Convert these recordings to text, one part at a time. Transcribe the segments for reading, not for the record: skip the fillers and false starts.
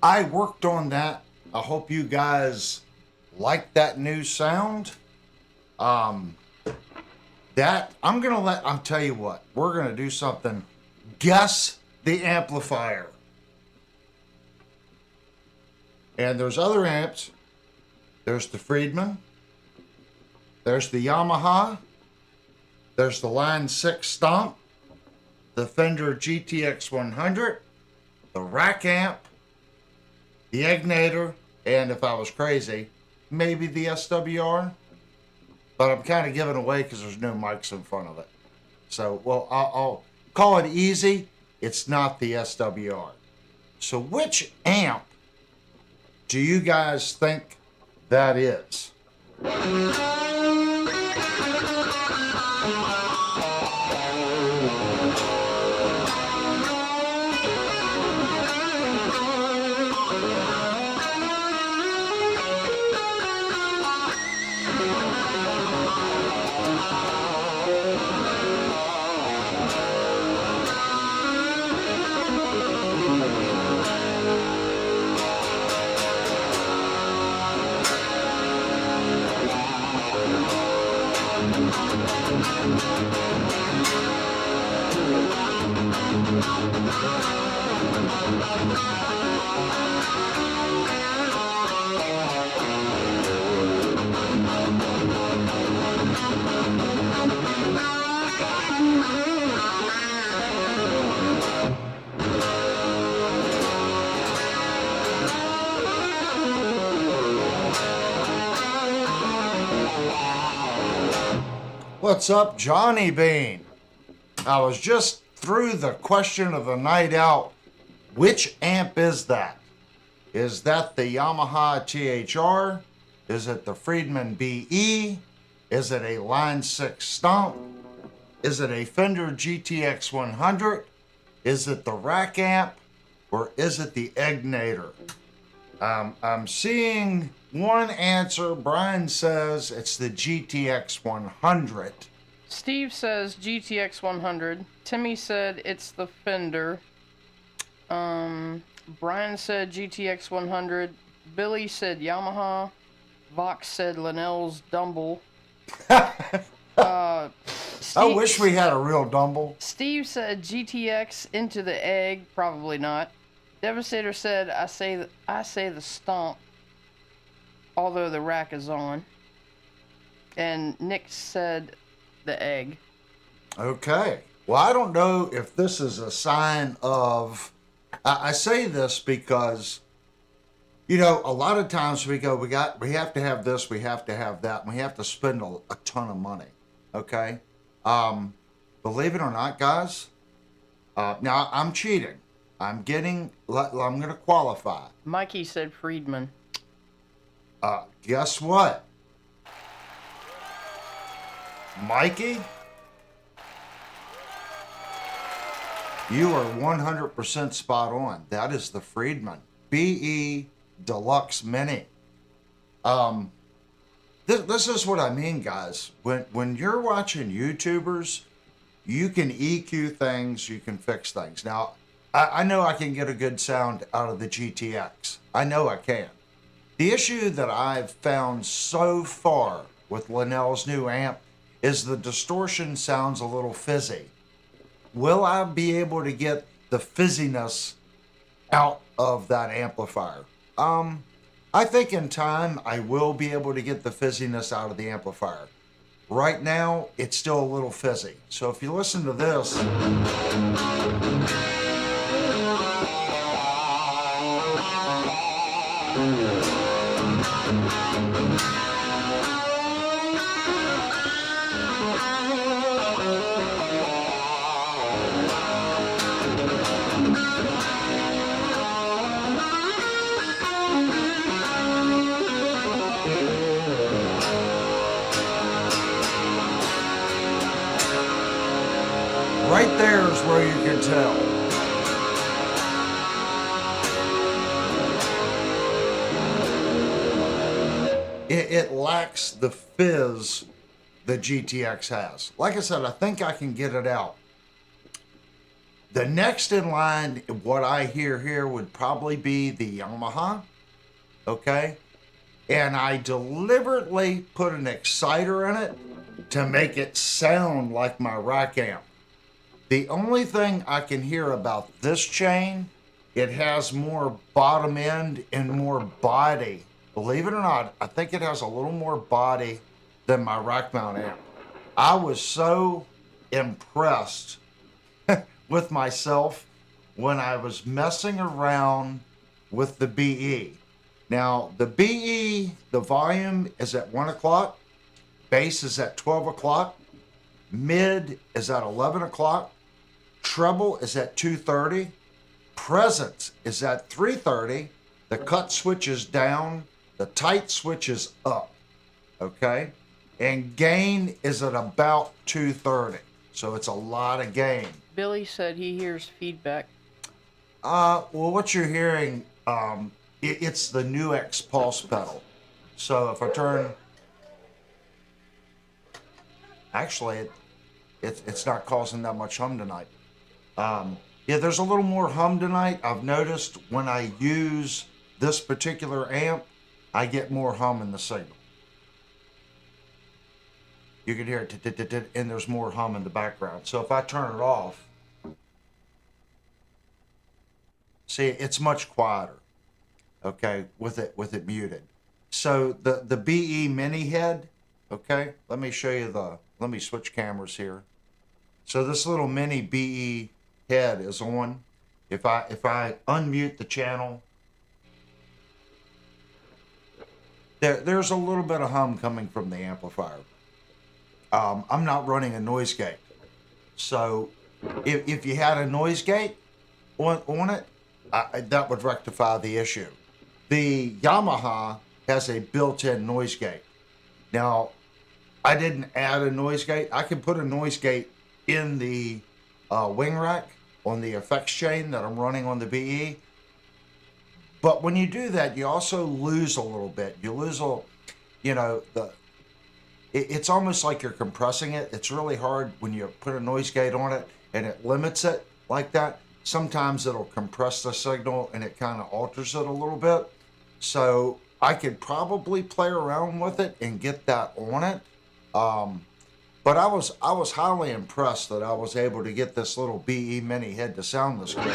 I worked on that. I hope you guys like that new sound. I'll tell you what, we're gonna do something. Guess the amplifier. And there's other amps. There's the Friedman. There's the Yamaha. There's the Line 6 Stomp. The Fender GTX 100. The rack amp. The Egnator. And if I was crazy, maybe the SWR. But I'm kind of giving away because there's no mics in front of it. So, well, I'll call it easy. It's not the SWR. So which amp do you guys think that is? What's up, Johnny Bean? I was just through the question of the night out. Which amp is that? Is that the Yamaha THR? Is it the Friedman BE? Is it a Line 6 Stomp? Is it a Fender GTX 100? Is it the rack amp? Or is it the Egnator? I'm seeing one answer. Brian says it's the GTX 100. Steve says GTX 100. Timmy said it's the Fender. Brian said GTX 100. Billy said Yamaha. Vox said Linnell's Dumble. I wish we had a real Dumble. Steve said GTX Into the Egg. Probably not. Devastator said I say the Stomp, although the rack is on. And Nick said the Egg. Okay. Well, I don't know if this is a sign of... I say this because, you know, a lot of times we go, we have to have this, we have to have that, and we have to spend a ton of money. Okay? Believe it or not, guys, now I'm cheating. I'm going to qualify. Mikey said Friedman. Guess what? Mikey? You are 100% spot on. That is the Friedman BE Deluxe Mini. This is what I mean, guys. When you're watching YouTubers, you can EQ things, you can fix things. Now, I know I can get a good sound out of the GTX. I know I can. The issue that I've found so far with Linnell's new amp is the distortion sounds a little fizzy. Will I be able to get the fizziness out of that amplifier? I think in time I will be able to get the fizziness out of the amplifier. Right now, it's still a little fizzy. So if you listen to this... Right there is where you can tell. It lacks the fizz the GTX has. Like I said, I think I can get it out. The next in line, what I hear here would probably be the Yamaha. Okay? And I deliberately put an exciter in it to make it sound like my rack amp. The only thing I can hear about this chain, it has more bottom end and more body. Believe it or not, I think it has a little more body than my rack mount amp. I was so impressed with myself when I was messing around with the BE. Now, the BE, the volume is at 1 o'clock, bass is at 12 o'clock, mid is at 11 o'clock, treble is at 2:30, presence is at 3:30, the cut switch is down, the tight switch is up, okay? And gain is at about 2:30, so it's a lot of gain. Billy said he hears feedback. Well, what you're hearing, it's the new X Pulse pedal. So if I turn, actually, it's not causing that much hum tonight. Yeah, there's a little more hum tonight. I've noticed when I use this particular amp, I get more hum in the signal. you can hear it, and there's more hum in the background. So if I turn it off, see, it's much quieter, okay, with it muted. So the BE mini head, okay, let me show you let me switch cameras here. So this little mini BE head is on. If I unmute the channel, there's a little bit of hum coming from the amplifier. I'm not running a noise gate. So if you had a noise gate on it, that would rectify the issue. The Yamaha has a built-in noise gate. Now, I didn't add a noise gate. I can put a noise gate in the wing rack on the effects chain that I'm running on the BE. But when you do that, you also lose a little bit. You lose it's almost like you're compressing it. It's really hard when you put a noise gate on it and it limits it like that. Sometimes it'll compress the signal and it kind of alters it a little bit. So I could probably play around with it and get that on it. But I was highly impressed that I was able to get this little BE mini head to sound this great.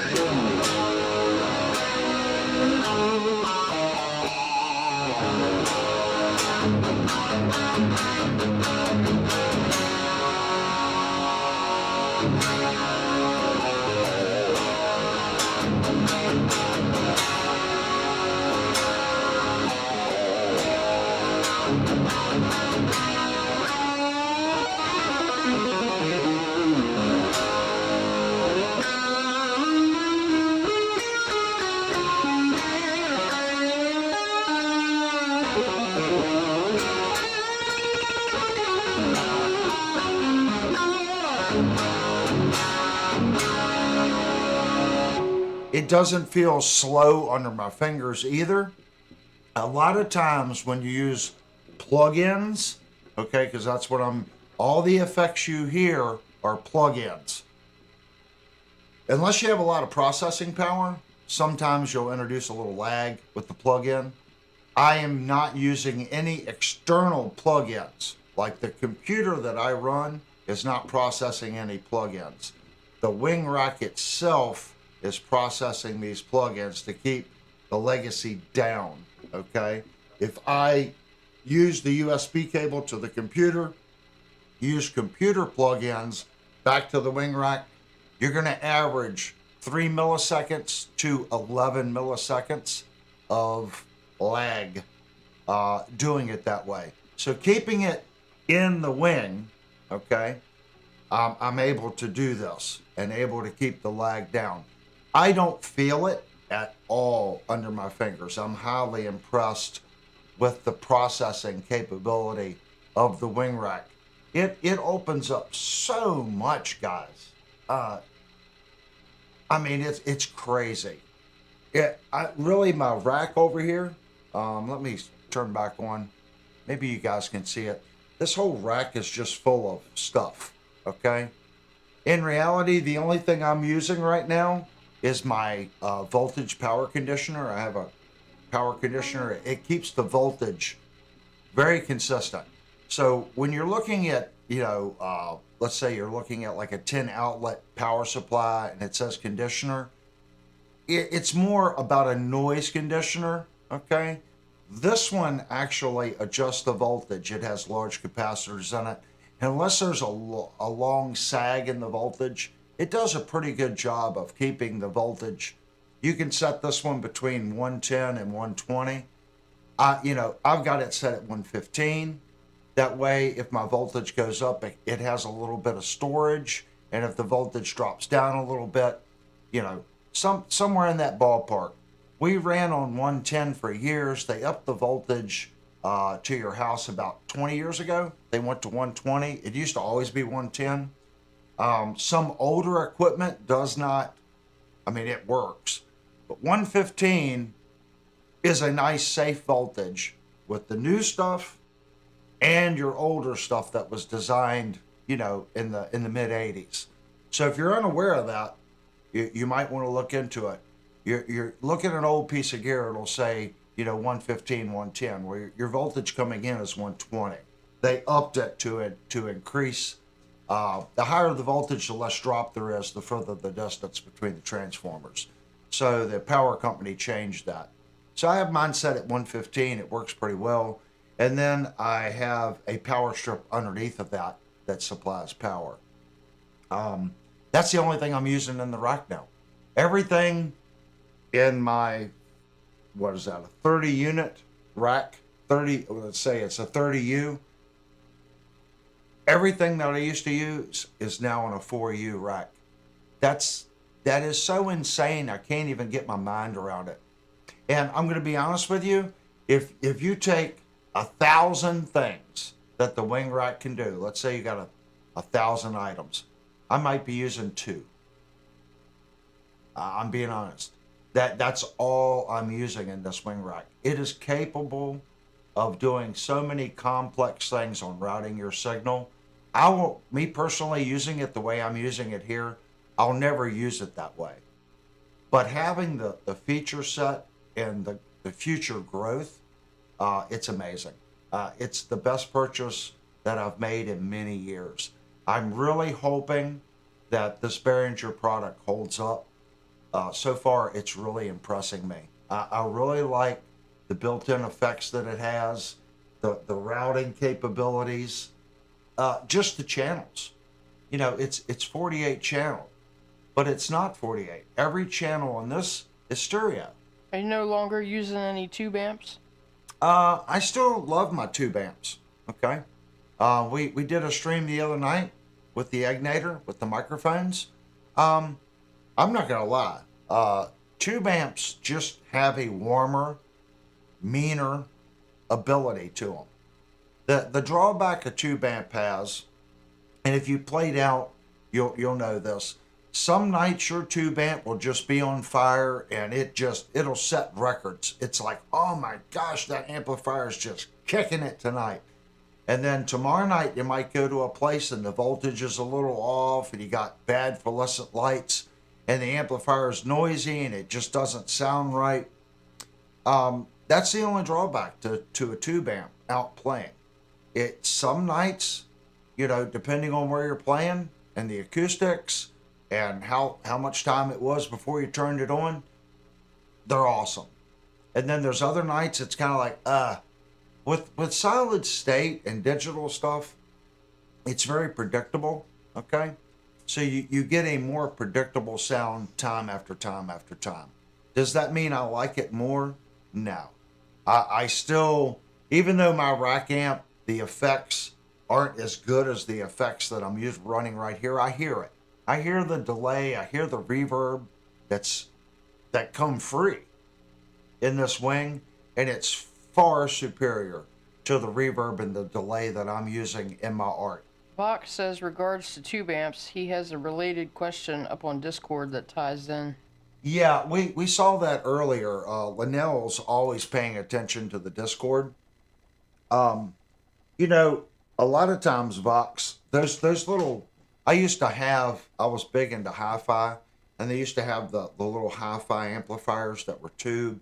It doesn't feel slow under my fingers either. A lot of times when you use plugins, okay, because that's what all the effects you hear are plugins. Unless you have a lot of processing power, sometimes you'll introduce a little lag with the plugin. I am not using any external plugins. Like the computer that I run is not processing any plugins. The wing rack itself is processing these plugins to keep the legacy down, okay? If I use the USB cable to the computer, use computer plugins back to the wing rack, you're gonna average 3 milliseconds to 11 milliseconds of lag doing it that way. So keeping it in the wing, okay, I'm able to do this and able to keep the lag down. I don't feel it at all under my fingers. I'm highly impressed with the processing capability of the wing rack. It opens up so much, guys. I mean, it's crazy. Really, my rack over here, let me turn back on. Maybe you guys can see it. This whole rack is just full of stuff, okay? In reality, the only thing I'm using right now is my voltage power conditioner. I have a power conditioner. It keeps the voltage very consistent. So when you're looking at, let's say you're looking at like a 10 outlet power supply and it says conditioner, it's more about a noise conditioner, okay? This one actually adjusts the voltage. It has large capacitors in it. Unless there's a long sag in the voltage, it does a pretty good job of keeping the voltage. You can set this one between 110 and 120. I've got it set at 115. That way, if my voltage goes up, it has a little bit of storage. And if the voltage drops down a little bit, somewhere in that ballpark. We ran on 110 for years. They upped the voltage to your house about 20 years ago. They went to 120. It used to always be 110. Some older equipment does not, it works. But 115 is a nice safe voltage with the new stuff and your older stuff that was designed, in the mid 80s. So if you're unaware of that, you might want to look into it. You're looking at an old piece of gear, it'll say, 115, 110, where your voltage coming in is 120. they upped it to increase. The higher the voltage, the less drop there is, the further the distance between the transformers. So the power company changed that. So I have mine set at 115. It works pretty well. And then I have a power strip underneath of that that supplies power. That's the only thing I'm using in the rack now. Everything in my, what is that, a 30 unit rack, 30, let's say it's a 30U. Everything that I used to use is now on a 4U rack. That is so insane, I can't even get my mind around it. And I'm going to be honest with you, if you take 1,000 things that the wing rack can do, let's say you got 1,000 items, I might be using 2. I'm being honest. That's all I'm using in this wing rack. It is capable of doing so many complex things on routing your signal. Me personally, using it the way I'm using it here, I'll never use it that way. But having the feature set and the future growth, it's amazing. It's the best purchase that I've made in many years. I'm really hoping that this Behringer product holds up. So far, it's really impressing me. I really like the built-in effects that it has, the routing capabilities, just the channels. You know, it's 48 channel, but it's not 48. Every channel on this is stereo. Are you no longer using any tube amps? I still love my tube amps. Okay, we did a stream the other night with the Egnator with the microphones. I'm not gonna lie. Tube amps just have a warmer, meaner ability to them. The drawback a tube amp has, and if you played out, you'll know this. Some nights your tube amp will just be on fire and it'll set records. It's like, oh my gosh, that amplifier is just kicking it tonight. And then tomorrow night you might go to a place and the voltage is a little off and you got bad fluorescent lights and the amplifier is noisy and it just doesn't sound right. That's the only drawback to a tube amp out playing. Some nights, you know, depending on where you're playing and the acoustics and how much time it was before you turned it on, they're awesome. And then there's other nights it's kind of like, with solid state and digital stuff, it's very predictable, okay? So you get a more predictable sound time after time after time. Does that mean I like it more? No. I still, even though my rack amp, the effects aren't as good as the effects that I'm running right here, I hear it. I hear the delay, I hear the reverb that come free in this wing, and it's far superior to the reverb and the delay that I'm using in my art. Vox says regards to tube amps, he has a related question up on Discord that ties in. Yeah, we saw that earlier. Linnell's always paying attention to the Discord. You know, a lot of times, Vox, those little, I was big into hi-fi, and they used to have the little hi-fi amplifiers that were tube.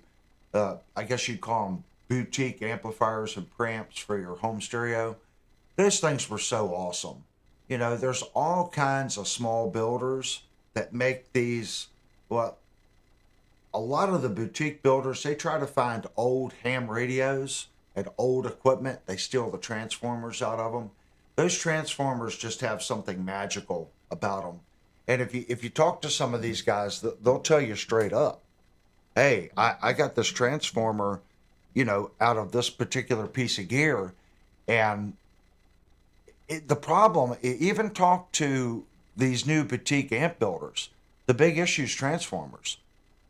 I guess you'd call them boutique amplifiers and preamps for your home stereo. Those things were so awesome. You know, there's all kinds of small builders that make these, well, a lot of the boutique builders, they try to find old ham radios and old equipment. They steal the transformers out of them. Those transformers just have something magical about them. And if you talk to some of these guys, they'll tell you straight up, hey, I got this transformer, you know, out of this particular piece of gear. And the problem, even talk to these new boutique amp builders, the big issue is transformers.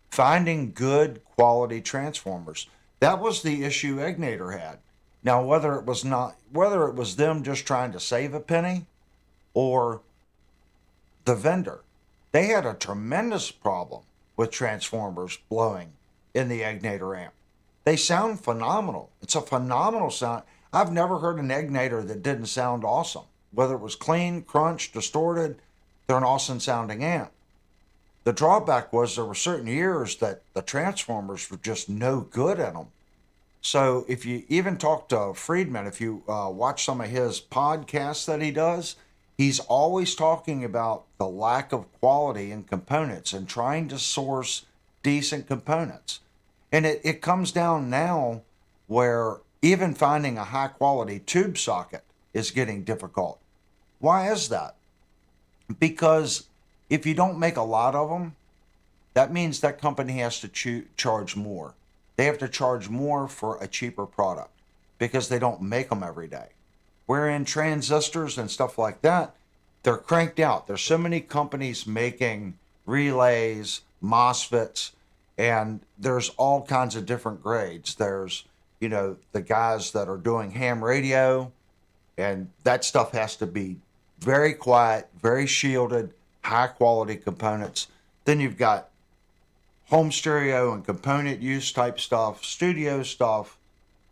Finding good quality transformers. That was the issue Egnator had. Now, whether it was them just trying to save a penny or the vendor, they had a tremendous problem with transformers blowing in the Egnator amp. They sound phenomenal. It's a phenomenal sound. I've never heard an Egnator that didn't sound awesome. Whether it was clean, crunched, distorted, they're an awesome sounding amp. The drawback was there were certain years that the transformers were just no good in them. So if you even talk to Friedman, if you watch some of his podcasts that he does, he's always talking about the lack of quality in components and trying to source decent components. And it comes down now where even finding a high quality tube socket is getting difficult. Why is that? Because if you don't make a lot of them, that means that company has to charge more. They have to charge more for a cheaper product because they don't make them every day. Wherein transistors and stuff like that, they're cranked out. There's so many companies making relays, MOSFETs, and there's all kinds of different grades. There's, the guys that are doing ham radio, and that stuff has to be very quiet, very shielded, high quality components. Then you've got home stereo and component use type stuff, studio stuff,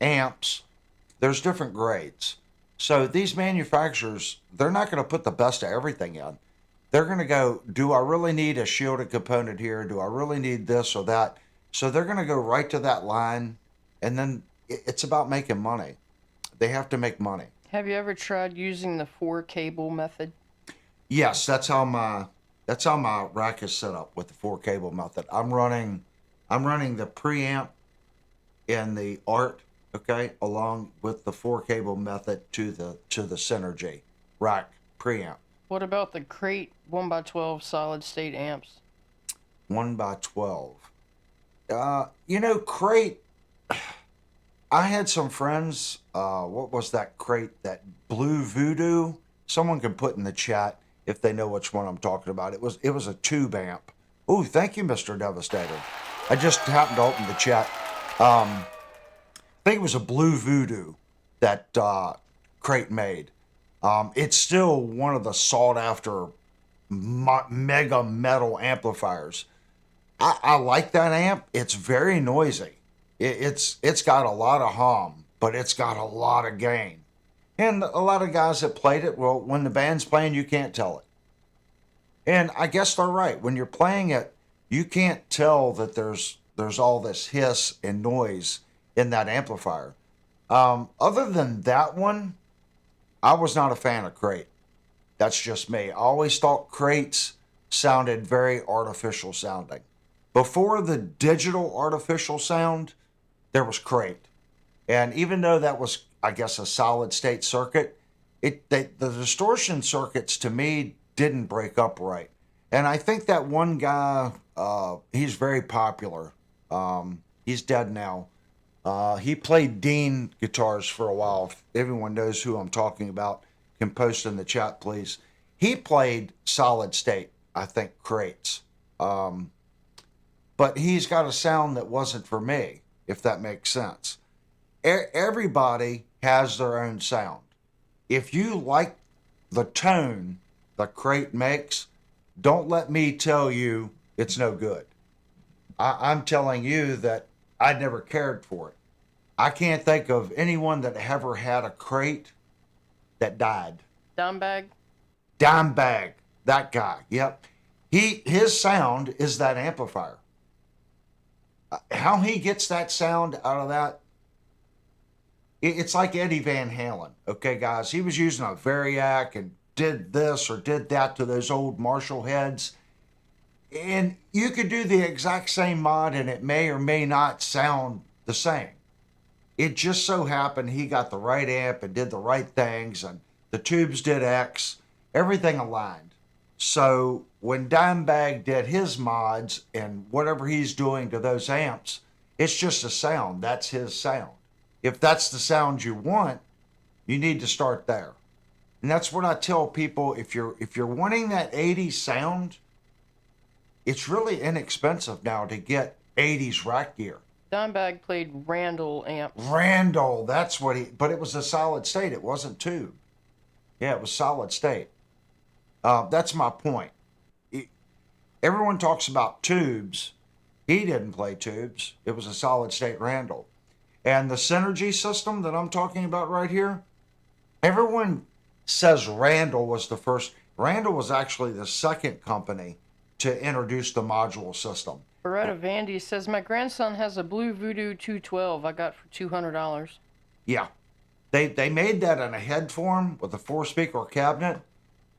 amps. There's different grades. So these manufacturers, they're not going to put the best of everything in. They're going to go, do I really need a shielded component here? Do I really need this or that? So they're going to go right to that line, and then it's about making money. They have to make money. Have you ever tried using the 4-cable method? Yes, that's how my rack is set up with the 4-cable method. I'm running the preamp and the ART, okay, along with the 4-cable method to the Synergy rack preamp. What about the Crate 1x12 solid state amps? 1x12. Crate. I had some friends. What was that Crate? That Blue Voodoo. Someone can put in the chat if they know which one I'm talking about. It was a tube amp. Oh, thank you, Mr. Devastator. I just happened to open the chat. I think it was a Blue Voodoo that Crate made. It's still one of the sought after mega metal amplifiers. I like that amp. It's very noisy. It's got a lot of hum, but it's got a lot of gain. And a lot of guys that played it, well, when the band's playing, you can't tell it. And I guess they're right. When you're playing it, you can't tell that there's all this hiss and noise in that amplifier. Other than that one, I was not a fan of Crate. That's just me. I always thought Crates sounded very artificial sounding. Before the digital artificial sound, there was Crate. And even though that was, I guess, a solid state circuit, the distortion circuits to me didn't break up right. And I think that one guy, he's very popular. He's dead now. He played Dean guitars for a while. If everyone knows who I'm talking about, can post in the chat, please. He played solid state, I think, Crates. But he's got a sound that wasn't for me, if that makes sense. Everybody has their own sound. If you like the tone the Crate makes, don't let me tell you it's no good. I'm telling you that I never cared for it. I can't think of anyone that ever had a Crate that died. Dimebag? Dimebag, that guy, yep. His sound is that amplifier. How he gets that sound out of that, it's like Eddie Van Halen, okay, guys? He was using a Variac and did this or did that to those old Marshall heads. And you could do the exact same mod and it may or may not sound the same. It just so happened he got the right amp and did the right things, and the tubes did X, everything aligned. So when Dimebag did his mods and whatever he's doing to those amps, it's just a sound. That's his sound. If that's the sound you want, you need to start there. And that's what I tell people. If you're wanting that 80s sound, it's really inexpensive now to get 80s rack gear. Dimebag played Randall amps. Randall, that's what but it was a solid state. It wasn't tube. Yeah, it was solid state. That's my point. Everyone talks about tubes. He didn't play tubes. It was a solid state Randall. And the Synergy system that I'm talking about right here, everyone says Randall was the first. Randall was actually the second company to introduce the module system. Beretta Vandy says, my grandson has a blue Voodoo 212 I got for $200. Yeah, they made that in a head form with a 4-speaker cabinet.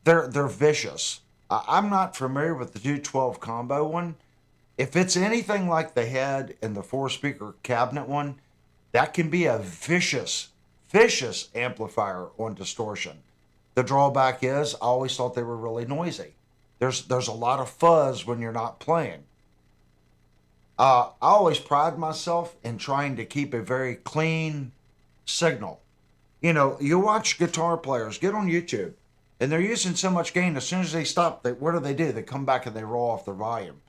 They're vicious. I'm not familiar with the 212 combo one. If it's anything like the head and the 4-speaker cabinet one, that can be a vicious amplifier on distortion. The drawback is I always thought they were really noisy. There's a lot of fuzz when you're not playing. I always pride myself in trying to keep a very clean signal. You know, you watch guitar players get on YouTube, and they're using so much gain. As soon as they stop, what do? They come back and they roll off their volume.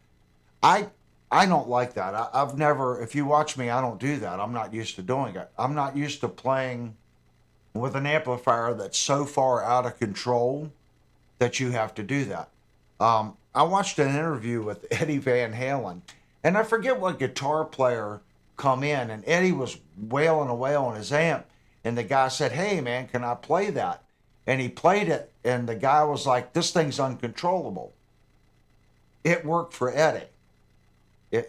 I don't like that. I've never. If you watch me, I don't do that. I'm not used to doing it. I'm not used to playing with an amplifier that's so far out of control that you have to do that. I watched an interview with Eddie Van Halen, and I forget what guitar player come in, and Eddie was wailing away on his amp, and the guy said, hey man, can I play that? And he played it, and the guy was like, this thing's uncontrollable. It worked for Eddie.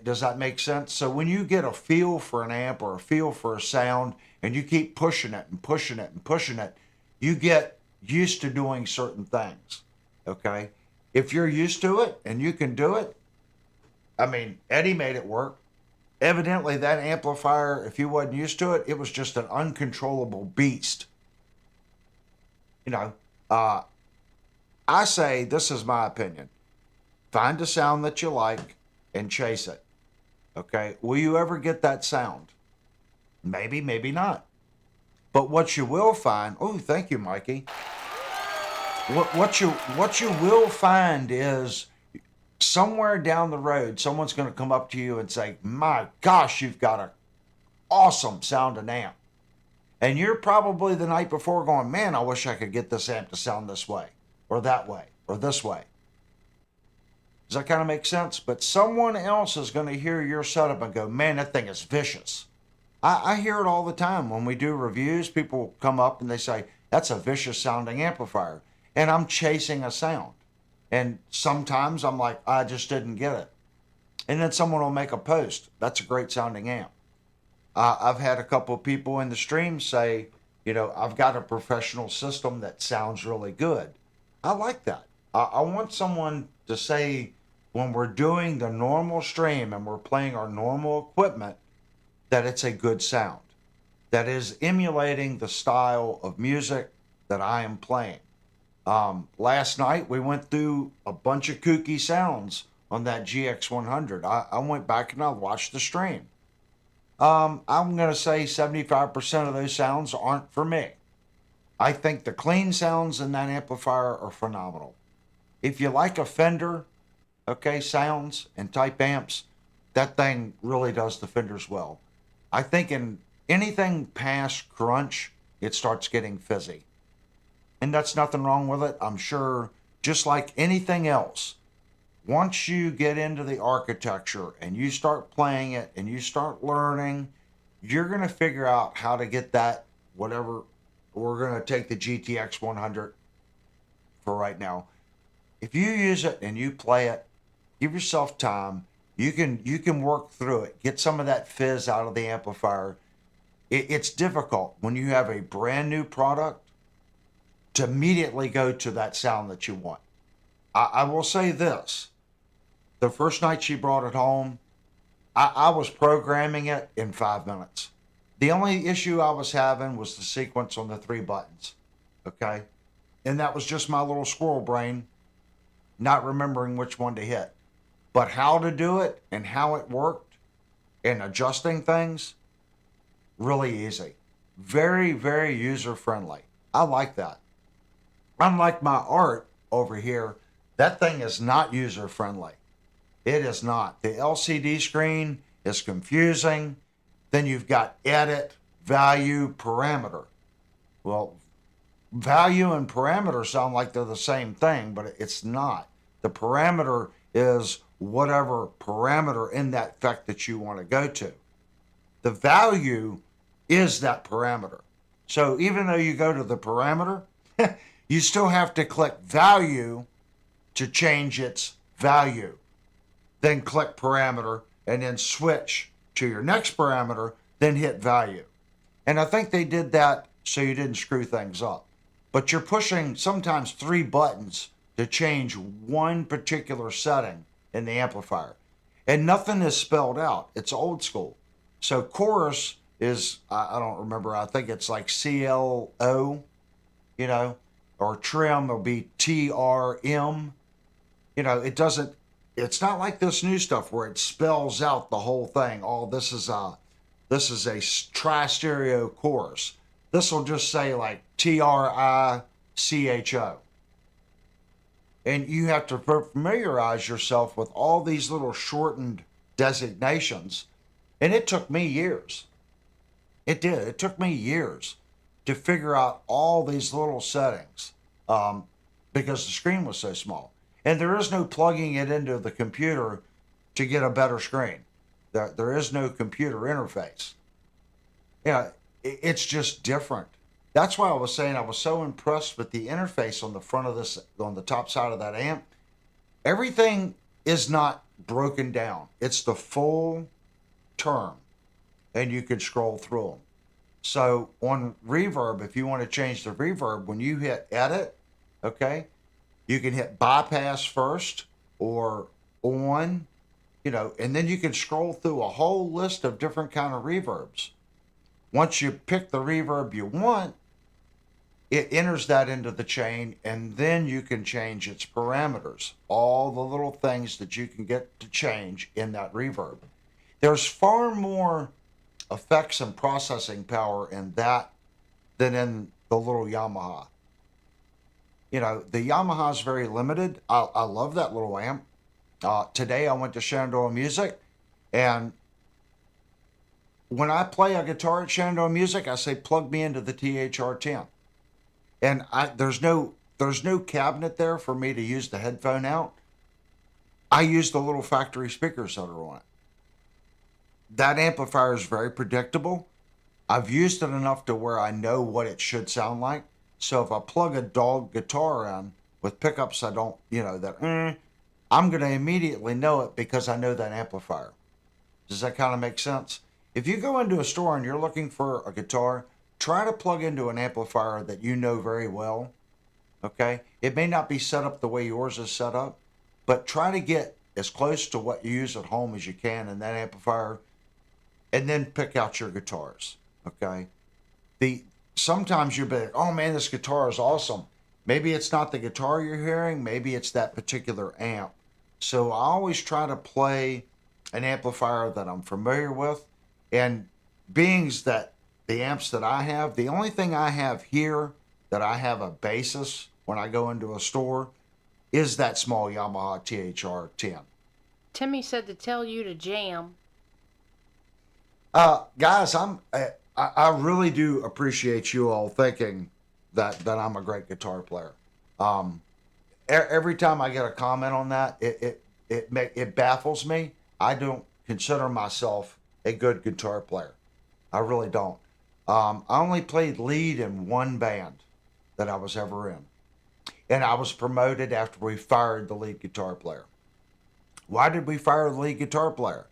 Does that make sense? So when you get a feel for an amp or a feel for a sound, and you keep pushing it and pushing it and pushing it, you get used to doing certain things, okay? If you're used to it and you can do it, I mean, Eddie made it work. Evidently, that amplifier, if you wasn't used to it, it was just an uncontrollable beast. You know, I say, this is my opinion. Find a sound that you like and chase it. Okay? Will you ever get that sound? Maybe, maybe not. But what you will find, oh, thank you, Mikey. What you will find is somewhere down the road, someone's going to come up to you and say, my gosh, you've got an awesome sounding amp. And you're probably the night before going, man, I wish I could get this amp to sound this way, or that way, or this way. Does that kind of make sense? But someone else is going to hear your setup and go, man, that thing is vicious. I hear it all the time. When we do reviews, people come up and they say, that's a vicious sounding amplifier. And I'm chasing a sound. And sometimes I'm like, I just didn't get it. And then someone will make a post. That's a great sounding amp. I've had a couple of people in the stream say, you know, I've got a professional system that sounds really good. I like that. I want someone to say, when we're doing the normal stream and we're playing our normal equipment, that it's a good sound. That is emulating the style of music that I am playing. Last night we went through a bunch of kooky sounds on that GX100. I went back and I watched the stream. I'm going to say 75% of those sounds aren't for me. I think the clean sounds in that amplifier are phenomenal. If you like a Fender, okay, sounds and type amps, that thing really does the Fenders well. I think in anything past crunch, it starts getting fizzy. And that's nothing wrong with it. I'm sure, just like anything else, once you get into the architecture and you start playing it and you start learning, you're going to figure out how to get that, whatever. We're going to take the GTX 100 for right now. If you use it and you play it, give yourself time. You can work through it. Get some of that fizz out of the amplifier. It's difficult when you have a brand new product to immediately go to that sound that you want. I will say this. The first night she brought it home, I was programming it in 5 minutes. The only issue I was having was the sequence on the 3 buttons. Okay? And that was just my little squirrel brain not remembering which one to hit. But how to do it and how it worked and adjusting things, really easy. Very, very user-friendly. I like that. Unlike my art over here, that thing is not user-friendly. It is not. The LCD screen is confusing. Then you've got edit, value, parameter. Well, value and parameter sound like they're the same thing, but it's not. The parameter is whatever parameter in that effect that you want to go to. The value is that parameter. So even though you go to the parameter, you still have to click value to change its value, then click parameter, and then switch to your next parameter, then hit value. And I think they did that so you didn't screw things up. But you're pushing sometimes 3 buttons to change one particular setting in the amplifier. And nothing is spelled out. It's old school. So chorus is, I don't remember, I think it's like CLO, you know, or trim will be TRM. You know, it's not like this new stuff where it spells out the whole thing. Oh, this is a tri-stereo chorus. This will just say like TRICHO. And you have to familiarize yourself with all these little shortened designations. And it took me years. It did. It took me years to figure out all these little settings because the screen was so small. And there is no plugging it into the computer to get a better screen. There is no computer interface. Yeah, it's just different. That's why I was saying I was so impressed with the interface on the front of this, on the top side of that amp. Everything is not broken down. It's the full term, and you can scroll through them. So on reverb, if you want to change the reverb, when you hit edit, okay, you can hit bypass first or on, you know, and then you can scroll through a whole list of different kind of reverbs. Once you pick the reverb you want, it enters that into the chain, and then you can change its parameters, all the little things that you can get to change in that reverb. There's far more effects and processing power in that than in the little Yamaha. You know, the Yamaha is very limited. I love that little amp. Today I went to Shenandoah Music, and when I play a guitar at Shenandoah Music, I say plug me into the THR10. And there's no cabinet there for me to use the headphone out. I use the little factory speakers that are on it. That amplifier is very predictable. I've used it enough to where I know what it should sound like. So if I plug a dog guitar in with pickups I don't, you know, I'm going to immediately know it because I know that amplifier. Does that kind of make sense? If you go into a store and you're looking for a guitar, try to plug into an amplifier that you know very well, okay? It may not be set up the way yours is set up, but try to get as close to what you use at home as you can in that amplifier, and then pick out your guitars, okay? Sometimes you'll be like, oh man, this guitar is awesome. Maybe it's not the guitar you're hearing, maybe it's that particular amp. So I always try to play an amplifier that I'm familiar with, and being that the amps that I have, the only thing I have here that I have a basis when I go into a store is that small Yamaha THR10. Timmy said to tell you to jam. Guys, I really do appreciate you all thinking that I'm a great guitar player. Every time I get a comment on that, it baffles me. I don't consider myself a good guitar player. I really don't. I only played lead in one band that I was ever in. And I was promoted after we fired the lead guitar player. Why did we fire the lead guitar player?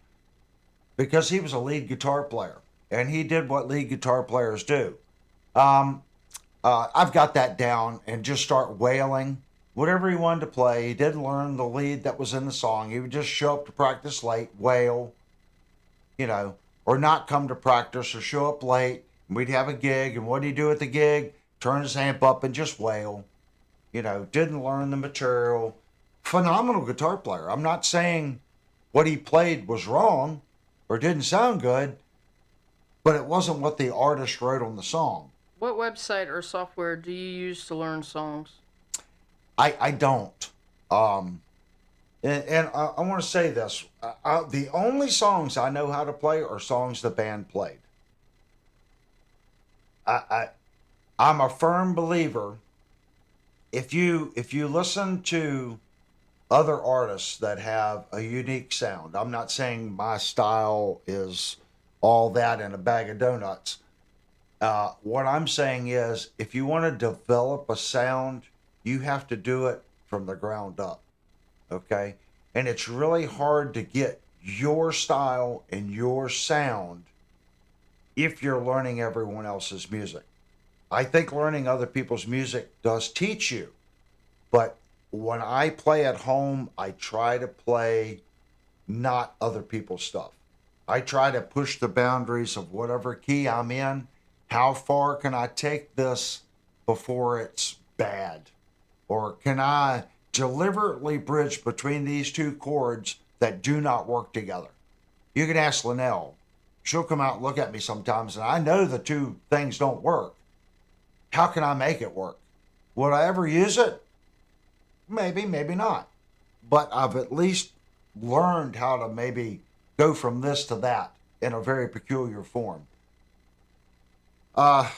Because he was a lead guitar player, and he did what lead guitar players do. I've got that down, and just start wailing. Whatever he wanted to play, he didn't learn the lead that was in the song. He would just show up to practice late, wail, you know, or not come to practice, or show up late. We'd have a gig, and what did he do at the gig? Turn his amp up and just wail. You know, didn't learn the material. Phenomenal guitar player. I'm not saying what he played was wrong or didn't sound good, but it wasn't what the artist wrote on the song. What website or software do you use to learn songs? I don't. And I want to say this. The only songs I know how to play are songs the band played. I'm a firm believer. If you listen to other artists that have a unique sound, I'm not saying my style is all that in a bag of donuts. What I'm saying is, if you want to develop a sound, you have to do it from the ground up. Okay? And it's really hard to get your style and your sound if you're learning everyone else's music. I think learning other people's music does teach you, but when I play at home, I try to play not other people's stuff. I try to push the boundaries of whatever key I'm in. How far can I take this before it's bad? Or can I deliberately bridge between these two chords that do not work together? You can ask Linnell. She'll come out and look at me sometimes, and I know the two things don't work. How can I make it work? Would I ever use it? Maybe, maybe not. But I've at least learned how to maybe go from this to that in a very peculiar form. I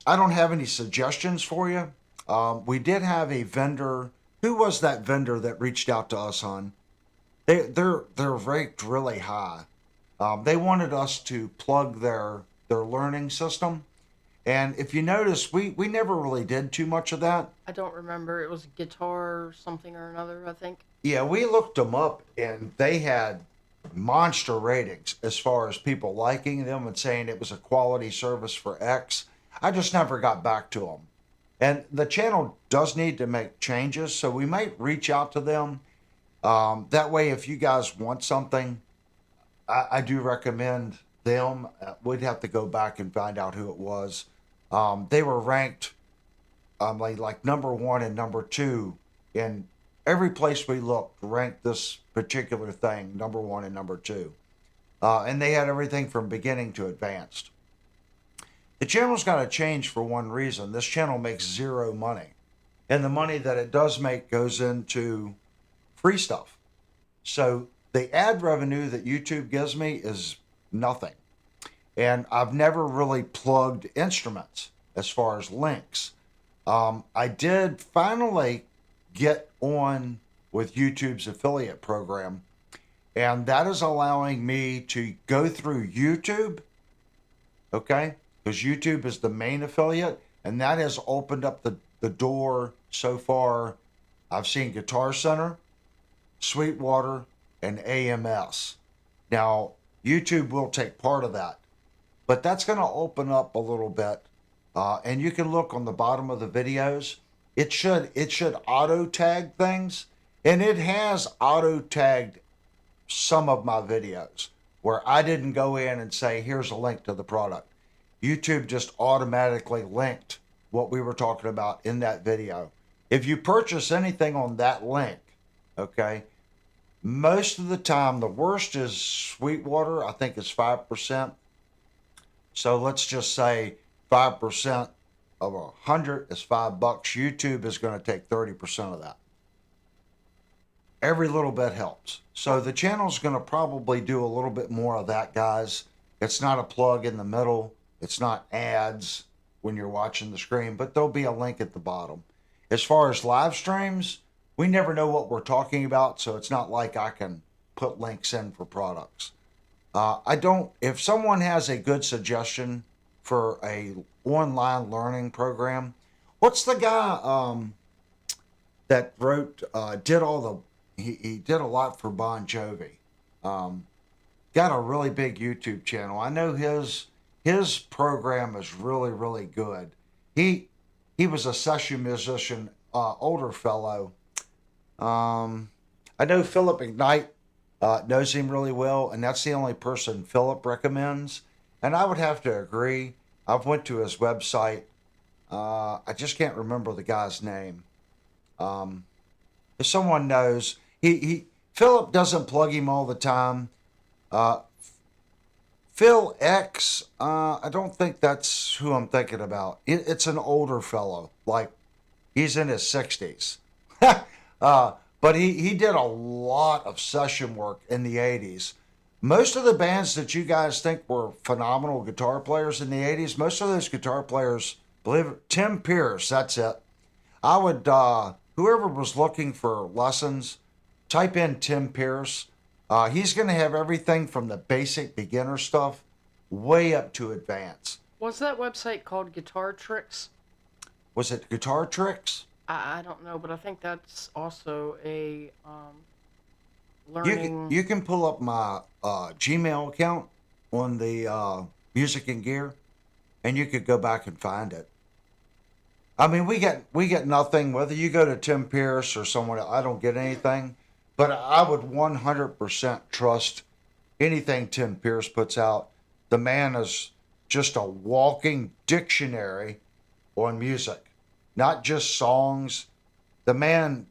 don't have any suggestions for you. We did have a vendor. Who was that vendor that reached out to us on? They're ranked really high. They wanted us to plug their learning system. And if you notice, we never really did too much of that. I don't remember. It was guitar something or another, I think. Yeah, we looked them up, and they had monster ratings as far as people liking them and saying it was a quality service for X. I just never got back to them. And the channel does need to make changes, so we might reach out to them. That way, if you guys want something, I do recommend them. We'd have to go back and find out who it was. They were ranked like number 1 and number 2 in every place we looked, ranked this particular thing number 1 and number 2. And they had everything from beginning to advanced. The channel's got to change for one reason. This channel makes zero money. And the money that it does make goes into free stuff. So the ad revenue that YouTube gives me is nothing. And I've never really plugged instruments as far as links. I did finally get on with YouTube's affiliate program, and that is allowing me to go through YouTube, okay? Because YouTube is the main affiliate, and that has opened up the door so far. I've seen Guitar Center, Sweetwater, and AMS. Now, YouTube will take part of that, but that's going to open up a little bit. And you can look on the bottom of the videos. It should auto tag things, and it has auto tagged some of my videos where I didn't go in and say, here's a link to the product. YouTube just automatically linked what we were talking about in that video. If you purchase anything on that link, okay, most of the time, the worst is Sweetwater. I think it's 5%. So let's just say 5% of 100 is $5. YouTube is going to take 30% of that. Every little bit helps. So the channel's going to probably do a little bit more of that, guys. It's not a plug in the middle. It's not ads when you're watching the screen, but there'll be a link at the bottom. As far as live streams, we never know what we're talking about, so it's not like I can put links in for products. If someone has a good suggestion for a online learning program, what's the guy that wrote, he did a lot for Bon Jovi. Got a really big YouTube channel. I know his program is really, really good. He was a session musician, older fellow. I know Philip Ignite knows him really well, and that's the only person Philip recommends. And I would have to agree. I've went to his website. I just can't remember the guy's name. If someone knows, Philip doesn't plug him all the time. Phil X, I don't think that's who I'm thinking about. It's an older fellow, like he's in his 60s. But he did a lot of session work in the 80s. Most of the bands that you guys think were phenomenal guitar players in the 80s, most of those guitar players, believe it, Tim Pierce, that's it. I would, whoever was looking for lessons, type in Tim Pierce. He's going to have everything from the basic beginner stuff way up to advanced. Was that website called Guitar Tricks? Was it Guitar Tricks? I don't know, but I think that's also a learning. You can pull up my Gmail account on the Music and Gear, and you could go back and find it. I mean, we get nothing. Whether you go to Tim Pierce or someone, I don't get anything. But I would 100% trust anything Tim Pierce puts out. The man is just a walking dictionary on music, not just songs. The man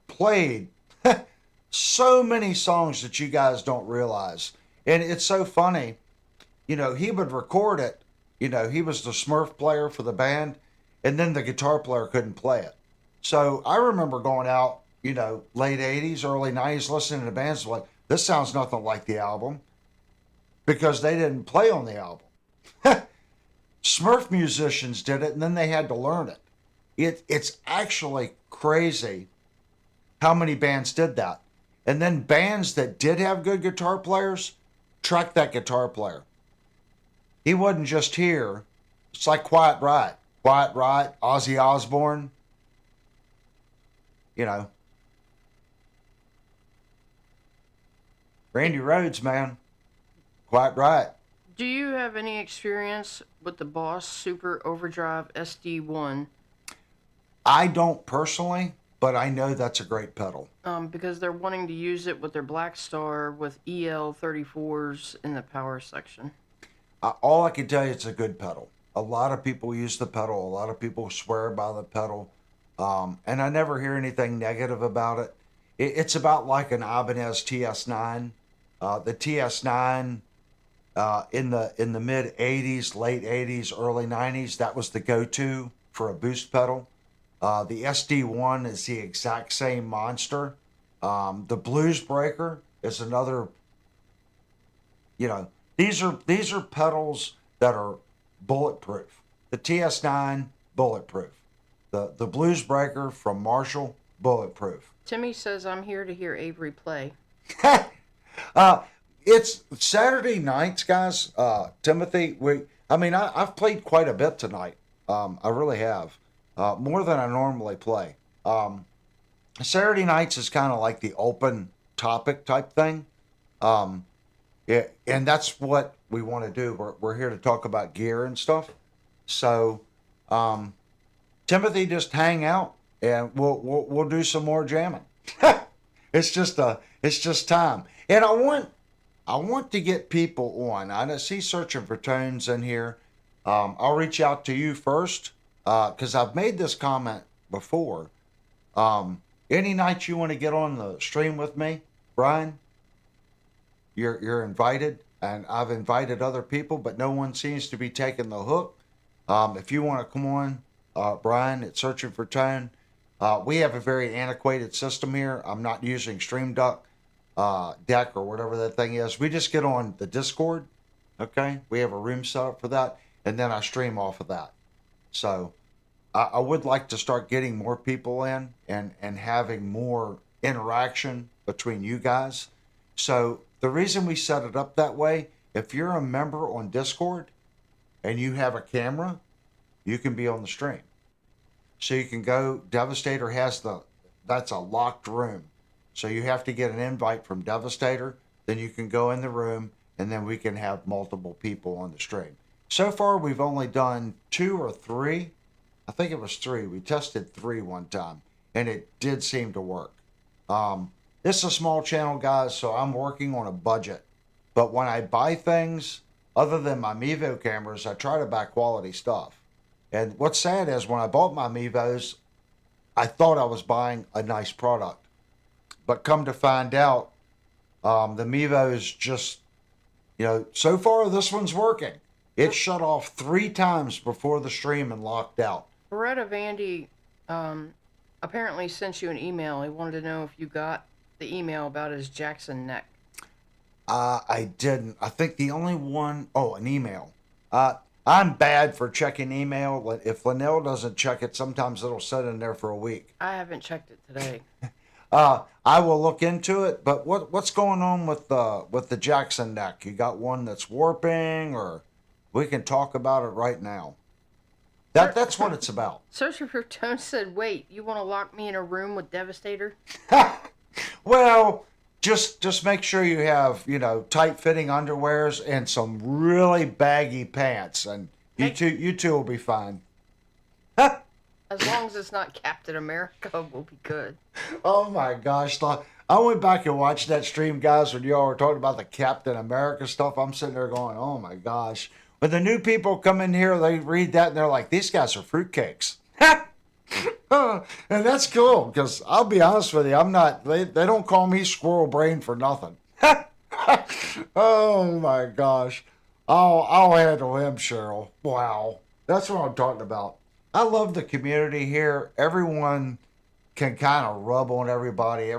played so many songs that you guys don't realize. And it's so funny, he would record it. He was the Smurf player for the band, and then the guitar player couldn't play it. So I remember going out, late 80s, early 90s, listening to bands like, this sounds nothing like the album, because they didn't play on the album. Smurf musicians did it, and then they had to learn it. It's actually crazy how many bands did that. And then bands that did have good guitar players tracked that guitar player. He wasn't just here. It's like Quiet Riot. Quiet Riot, Ozzy Osbourne. Randy Rhoads, man. Quiet Riot. Do you have any experience with the Boss Super Overdrive SD1? I don't personally, but I know that's a great pedal. Because they're wanting to use it with their Black Star with EL34s in the power section. All I can tell you, it's a good pedal. A lot of people use the pedal. A lot of people swear by the pedal. And I never hear anything negative about it. It's about like an Ibanez TS9. The TS9 in the mid 80s, late 80s, early 90s, that was the go-to for a boost pedal. The SD1 is the exact same monster. The Blues Breaker is another. These are pedals that are bulletproof. The TS9, bulletproof. The Blues Breaker from Marshall, bulletproof. Timmy says I'm here to hear Avery play. It's Saturday nights, guys. Timothy, I've played quite a bit tonight. I really have. More than I normally play. Saturday nights is kind of like the open topic type thing. Yeah, and that's what we want to do. We're here to talk about gear and stuff. So, Timothy, just hang out and we'll do some more jamming. It's just time. And I want to get people on. I see Searching for Tones in here. I'll reach out to you first. Because I've made this comment before. Any night you want to get on the stream with me, Brian, you're invited, and I've invited other people, but no one seems to be taking the hook. If you want to come on, Brian, at Searching for Tone, we have a very antiquated system here. I'm not using Stream Deck or whatever that thing is. We just get on the Discord, okay? We have a room set up for that, and then I stream off of that. So I would like to start getting more people in and having more interaction between you guys. So the reason we set it up that way, if you're a member on Discord and you have a camera, you can be on the stream. So you can go, Devastator that's a locked room. So you have to get an invite from Devastator, then you can go in the room, and then we can have multiple people on the stream. So far, we've only done 2 or 3. I think it was 3. We tested 3 one time, and it did seem to work. This is a small channel, guys, so I'm working on a budget. But when I buy things, other than my Mevo cameras, I try to buy quality stuff. And what's sad is when I bought my Mevos, I thought I was buying a nice product. But come to find out, the Mevos just, so far this one's working. It shut off 3 times before the stream and locked out. Beretta Vandy apparently sent you an email. He wanted to know if you got the email about his Jackson neck. I didn't. I think the only one, an email. I'm bad for checking email. If Linnell doesn't check it, sometimes it'll sit in there for a week. I haven't checked it today. I will look into it. But what's going on with the Jackson neck? You got one that's warping, or we can talk about it right now. That's what it's about. Searching for Tone said, "Wait, you want to lock me in a room with Devastator?" Well, just make sure you have, tight fitting underwears and some really baggy pants, and you two will be fine. As long as it's not Captain America, we'll be good. Oh my gosh. I went back and watched that stream, guys, when y'all were talking about the Captain America stuff. I'm sitting there going, oh my gosh. When the new people come in here, they read that and they're like, these guys are fruitcakes. And that's cool, because I'll be honest with you, they don't call me squirrel brain for nothing. Oh my gosh. I'll handle him, Cheryl. Wow. That's what I'm talking about. I love the community here. Everyone can kind of rub on everybody.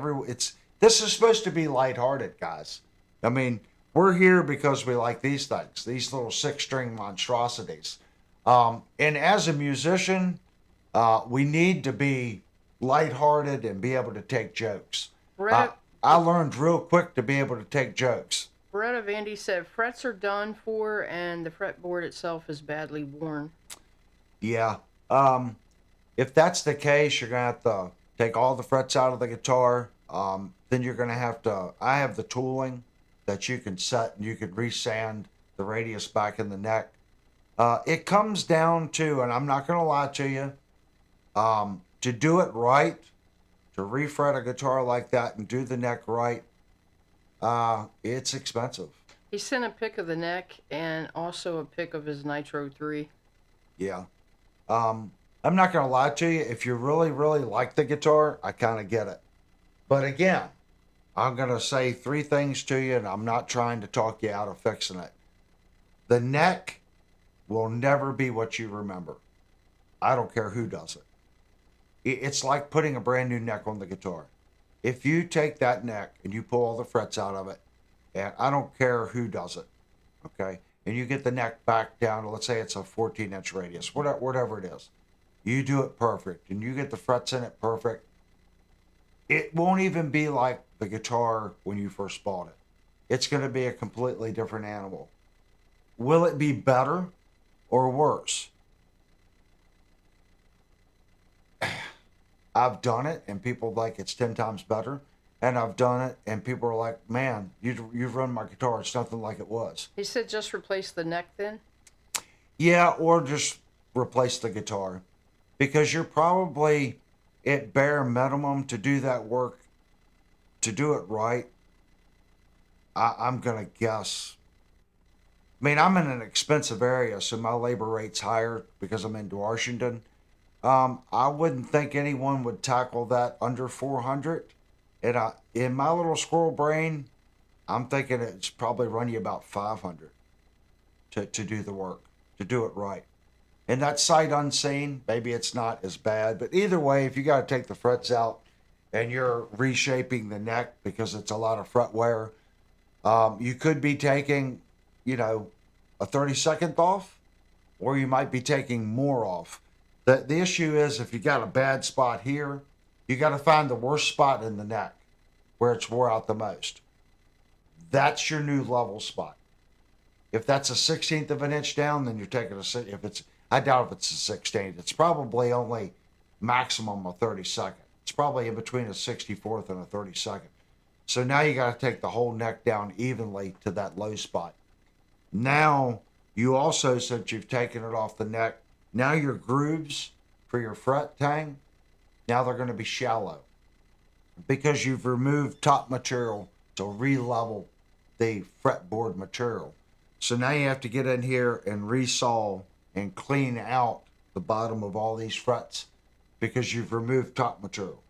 This is supposed to be lighthearted, guys. I mean, we're here because we like these things, these little 6-string monstrosities. And as a musician, we need to be lighthearted and be able to take jokes. I learned real quick to be able to take jokes. Beretta Vandy said frets are done for and the fretboard itself is badly worn. Yeah. If that's the case, you're going to have to take all the frets out of the guitar. Then you're going to have to, I have the tooling that you can set and you can resand the radius back in the neck. It comes down to, and I'm not going to lie to you, to do it right, to refret a guitar like that and do the neck right, it's expensive. He sent a pic of the neck and also a pic of his Nitro 3. Yeah. I'm not going to lie to you. If you really, really like the guitar, I kind of get it. But again, I'm going to say 3 things to you, and I'm not trying to talk you out of fixing it. The neck will never be what you remember. I don't care who does it. It's like putting a brand new neck on the guitar. If you take that neck and you pull all the frets out of it, and I don't care who does it, okay, and you get the neck back down to, let's say it's a 14-inch radius, whatever it is, you do it perfect, and you get the frets in it perfect, it won't even be like the guitar when you first bought it. It's going to be a completely different animal. Will it be better or worse? I've done it, and people like it's 10 times better. And I've done it, and people are like, man, you've run my guitar. It's nothing like it was. He said just replace the neck then? Yeah, or just replace the guitar. Because you're probably at bare minimum to do that work, to do it right. I'm going to guess. I mean, I'm in an expensive area, so my labor rate's higher because I'm in Washington. I wouldn't think anyone would tackle that under 400. And in my little squirrel brain, I'm thinking it's probably run you about 500 to do the work, to do it right. And that sight unseen, maybe it's not as bad. But either way, if you got to take the frets out and you're reshaping the neck because it's a lot of fret wear, you could be taking, a 32nd off, or you might be taking more off. The issue is if you got a bad spot here, you got to find the worst spot in the neck where it's wore out the most. That's your new level spot. If that's a 16th of an inch down, then you're taking I doubt if it's a 16th. It's probably only maximum a 32nd. It's probably in between a 64th and a 32nd. So now you got to take the whole neck down evenly to that low spot. Now, you also, since you've taken it off the neck, now your grooves for your fret tang, now they're going to be shallow because you've removed top material to re-level the fretboard material. So now you have to get in here and resaw and clean out the bottom of all these frets because you've removed top material.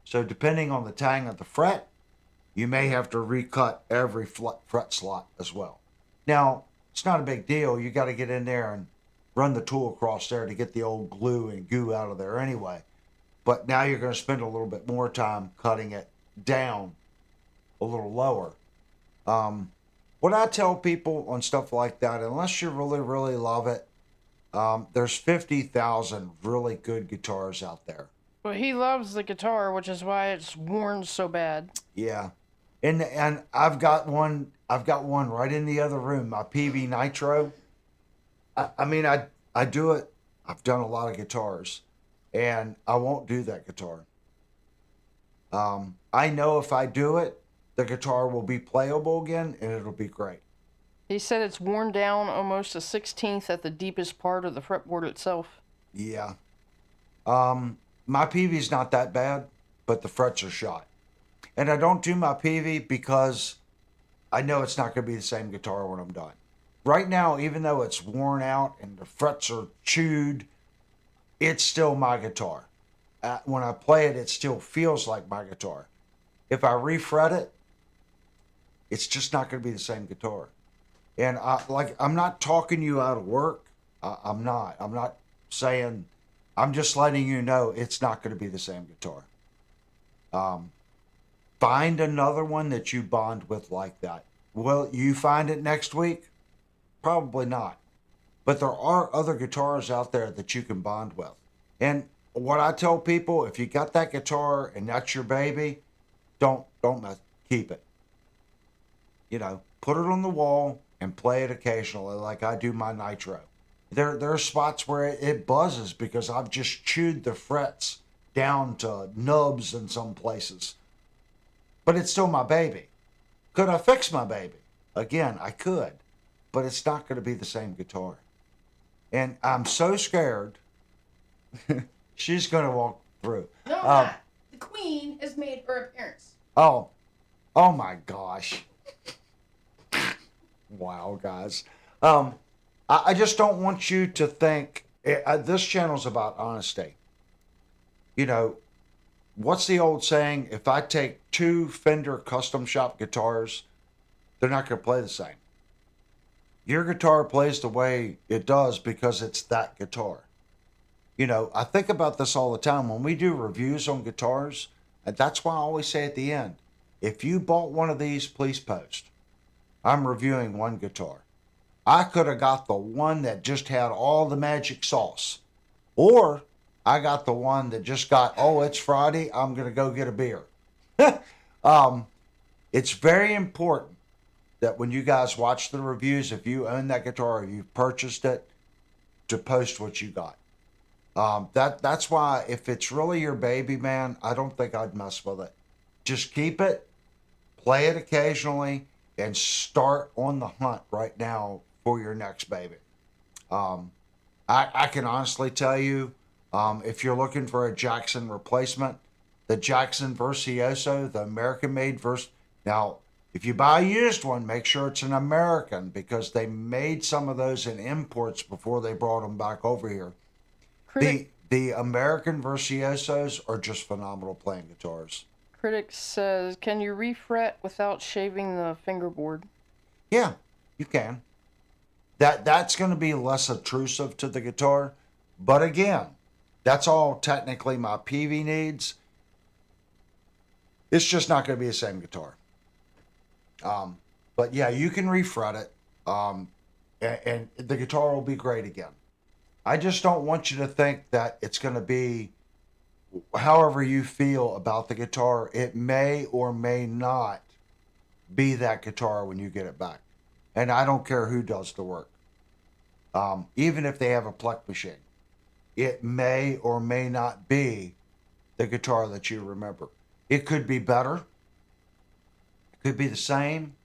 So depending on the tang of the fret, you may have to recut every fret slot as well. Now, it's not a big deal. You got to get in there and run the tool across there to get the old glue and goo out of there anyway. But now you're going to spend a little bit more time cutting it down a little lower. What I tell people on stuff like that, unless you really, really love it, there's 50,000 really good guitars out there. Well, he loves the guitar, which is why it's worn so bad. Yeah. And I've got one right in the other room, my PV Nitro. I do it. I've done a lot of guitars, and I won't do that guitar. I know if I do it, the guitar will be playable again, and it'll be great. He said it's worn down almost a 16th at the deepest part of the fretboard itself. Yeah. My PV's not that bad, but the frets are shot. And I don't do my PV because I know it's not going to be the same guitar when I'm done. Right now, even though it's worn out and the frets are chewed, it's still my guitar. When I play it, it still feels like my guitar. If I refret it, it's just not going to be the same guitar. And I'm not talking you out of work. I'm not. I'm not saying. I'm just letting you know it's not going to be the same guitar. Find another one that you bond with like that. Will you find it next week? Probably not. But there are other guitars out there that you can bond with. And what I tell people, if you got that guitar and that's your baby, don't keep it. You know, put it on the wall and play it occasionally, like I do my Nitro. There are spots where it buzzes because I've just chewed the frets down to nubs in some places. But it's still my baby. Could I fix my baby? Again, I could. But it's not going to be the same guitar. And I'm so scared. She's going to walk through. No, I'm not. The Queen has made her appearance. Oh my gosh. Wow, guys. I just don't want you to think this channel's about honesty. You know, what's the old saying? If I take two Fender custom shop guitars, they're not going to play the same. Your guitar plays the way it does because it's that guitar. You know, I think about this all the time. When we do reviews on guitars, and that's why I always say at the end, if you bought one of these, please post. I'm reviewing one guitar. I could have got the one that just had all the magic sauce. Or I got the one that just got, oh, it's Friday, I'm going to go get a beer. It's very important that when you guys watch the reviews, if you own that guitar or you've purchased it, to post what you got. That's why if it's really your baby, man, I don't think I'd mess with it. Just keep it, play it occasionally, and start on the hunt right now for your next baby. I can honestly tell you, if you're looking for a Jackson replacement, the Jackson Virtuoso, the American-made Now, if you buy a used one, make sure it's an American because they made some of those in imports before they brought them back over here. The American Virtuosos are just phenomenal playing guitars. Critic says, can you refret without shaving the fingerboard? Yeah, you can. That's going to be less obtrusive to the guitar. But again, that's all technically my PV needs. It's just not going to be the same guitar. But yeah, you can refret it. And the guitar will be great again. I just don't want you to think that it's going to be however you feel about the guitar. It may or may not be that guitar when you get it back. And I don't care who does the work. Even if they have a pluck machine, it may or may not be the guitar that you remember. It could be better, it could be the same,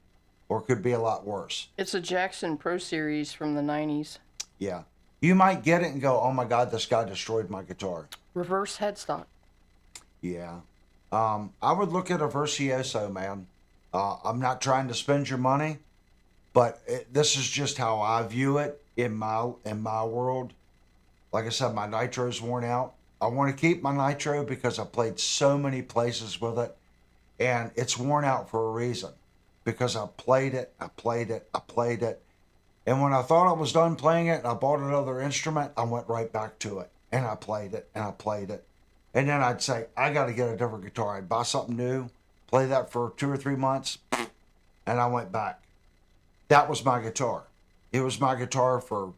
or it could be a lot worse. It's a Jackson Pro Series from the 90s. Yeah. You might get it and go, oh my God, this guy destroyed my guitar. Reverse headstock. Yeah. I would look at a Virtuoso, man. I'm not trying to spend your money, but this is just how I view it in my world. Like I said, my Nitro's worn out. I want to keep my Nitro because I played so many places with it, and it's worn out for a reason. Because I played it. And when I thought I was done playing it and I bought another instrument, I went right back to it. And I played it. And then I'd say, I got to get a different guitar. I'd buy something new, play that for 2 or 3 months, and I went back. That was my guitar. It was my guitar for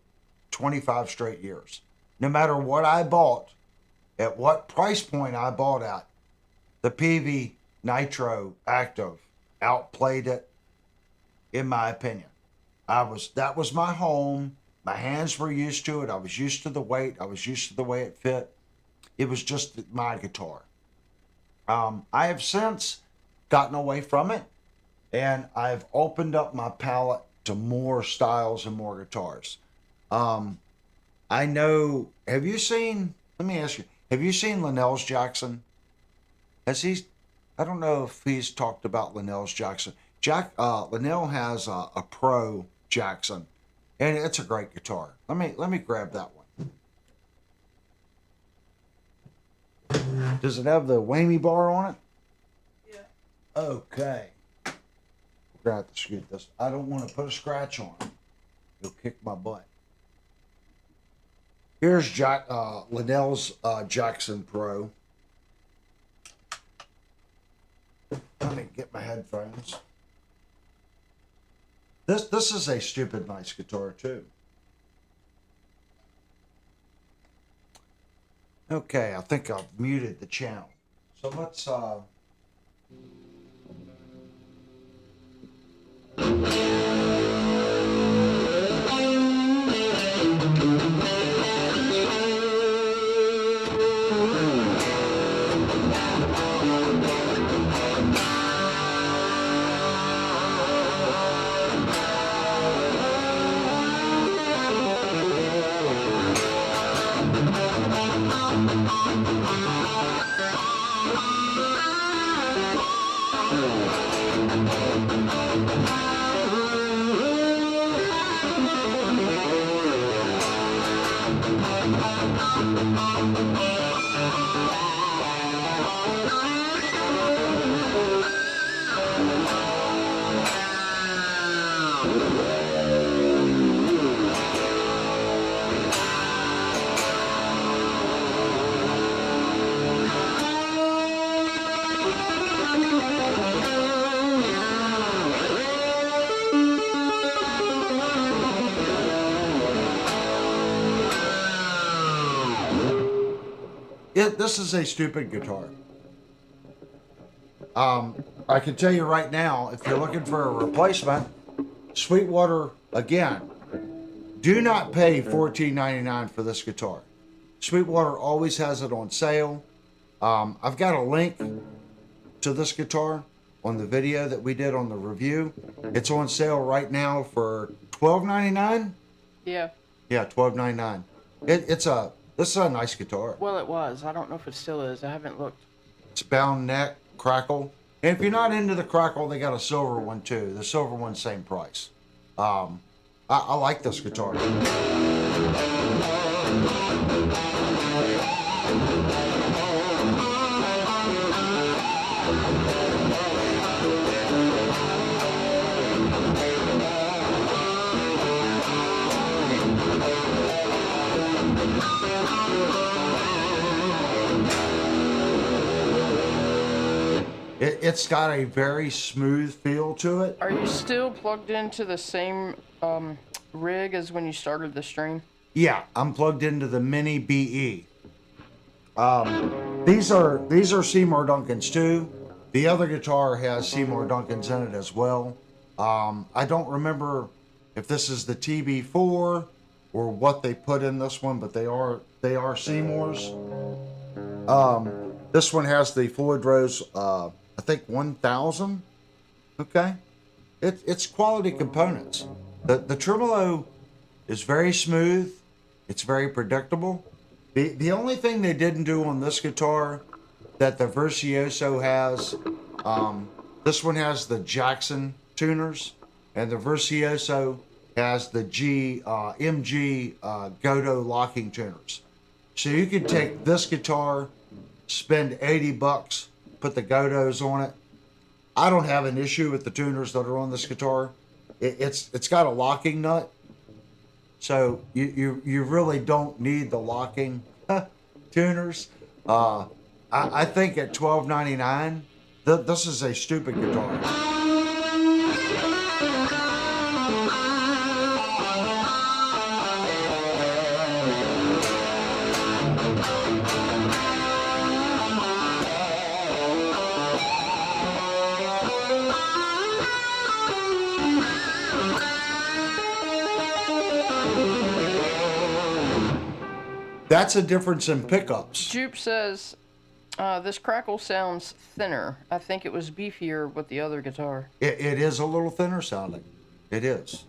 25 straight years. No matter what I bought, at what price point I bought at, the PV Nitro Active outplayed it, in my opinion. That was my home. My hands were used to it. I was used to the weight. I was used to the way it fit. It was just my guitar. I have since gotten away from it and I've opened up my palette to more styles and more guitars. I know. Have you seen? Let me ask you. Have you seen Linnell's Jackson? Has he? I don't know if he's talked about Linnell's Jackson. Linnell has a Pro Jackson, and it's a great guitar. Let me grab that one. Does it have the whammy bar on it? Yeah. Okay. We're gonna have to scoot this. I don't want to put a scratch on it. It'll kick my butt. Here's Linnell's Jackson Pro. Let me get my headphones. This is a stupid nice guitar too. Okay, I think I've muted the channel. So let's this is a stupid guitar. I can tell you right now, if you're looking for a replacement, Sweetwater, again, do not pay $14.99 for this guitar. Sweetwater always has it on sale. I've got a link to this guitar on the video that we did on the review. It's on sale right now for $12.99. Yeah. Yeah, $12.99. This is a nice guitar. Well, it was. I don't know if it still is. I haven't looked. It's bound neck, crackle. And if you're not into the crackle, they got a silver one too. The silver one's same price. I like this guitar. It's got a very smooth feel to it. Are you still plugged into the same rig as when you started the stream? Yeah, I'm plugged into the Mini BE. These are Seymour Duncans too. The other guitar has Seymour Duncans in it as well. I don't remember if this is the TB4 or what they put in this one, but they are Seymour's. This one has the Floyd Rose, I think 1000. Okay, it's quality components. The tremolo is very smooth. It's very predictable. The only thing they didn't do on this guitar that the Virtuoso has, this one has the Jackson tuners, and the Virtuoso has the MG Godot locking tuners. So you can take this guitar, spend $80, put the Godos on it. I don't have an issue with the tuners that are on this guitar. It's got a locking nut, so you really don't need the locking tuners. I think at $12.99, this is a stupid guitar. That's a difference in pickups. Jupe says, This crackle sounds thinner. I think it was beefier with the other guitar. It is a little thinner sounding. It is.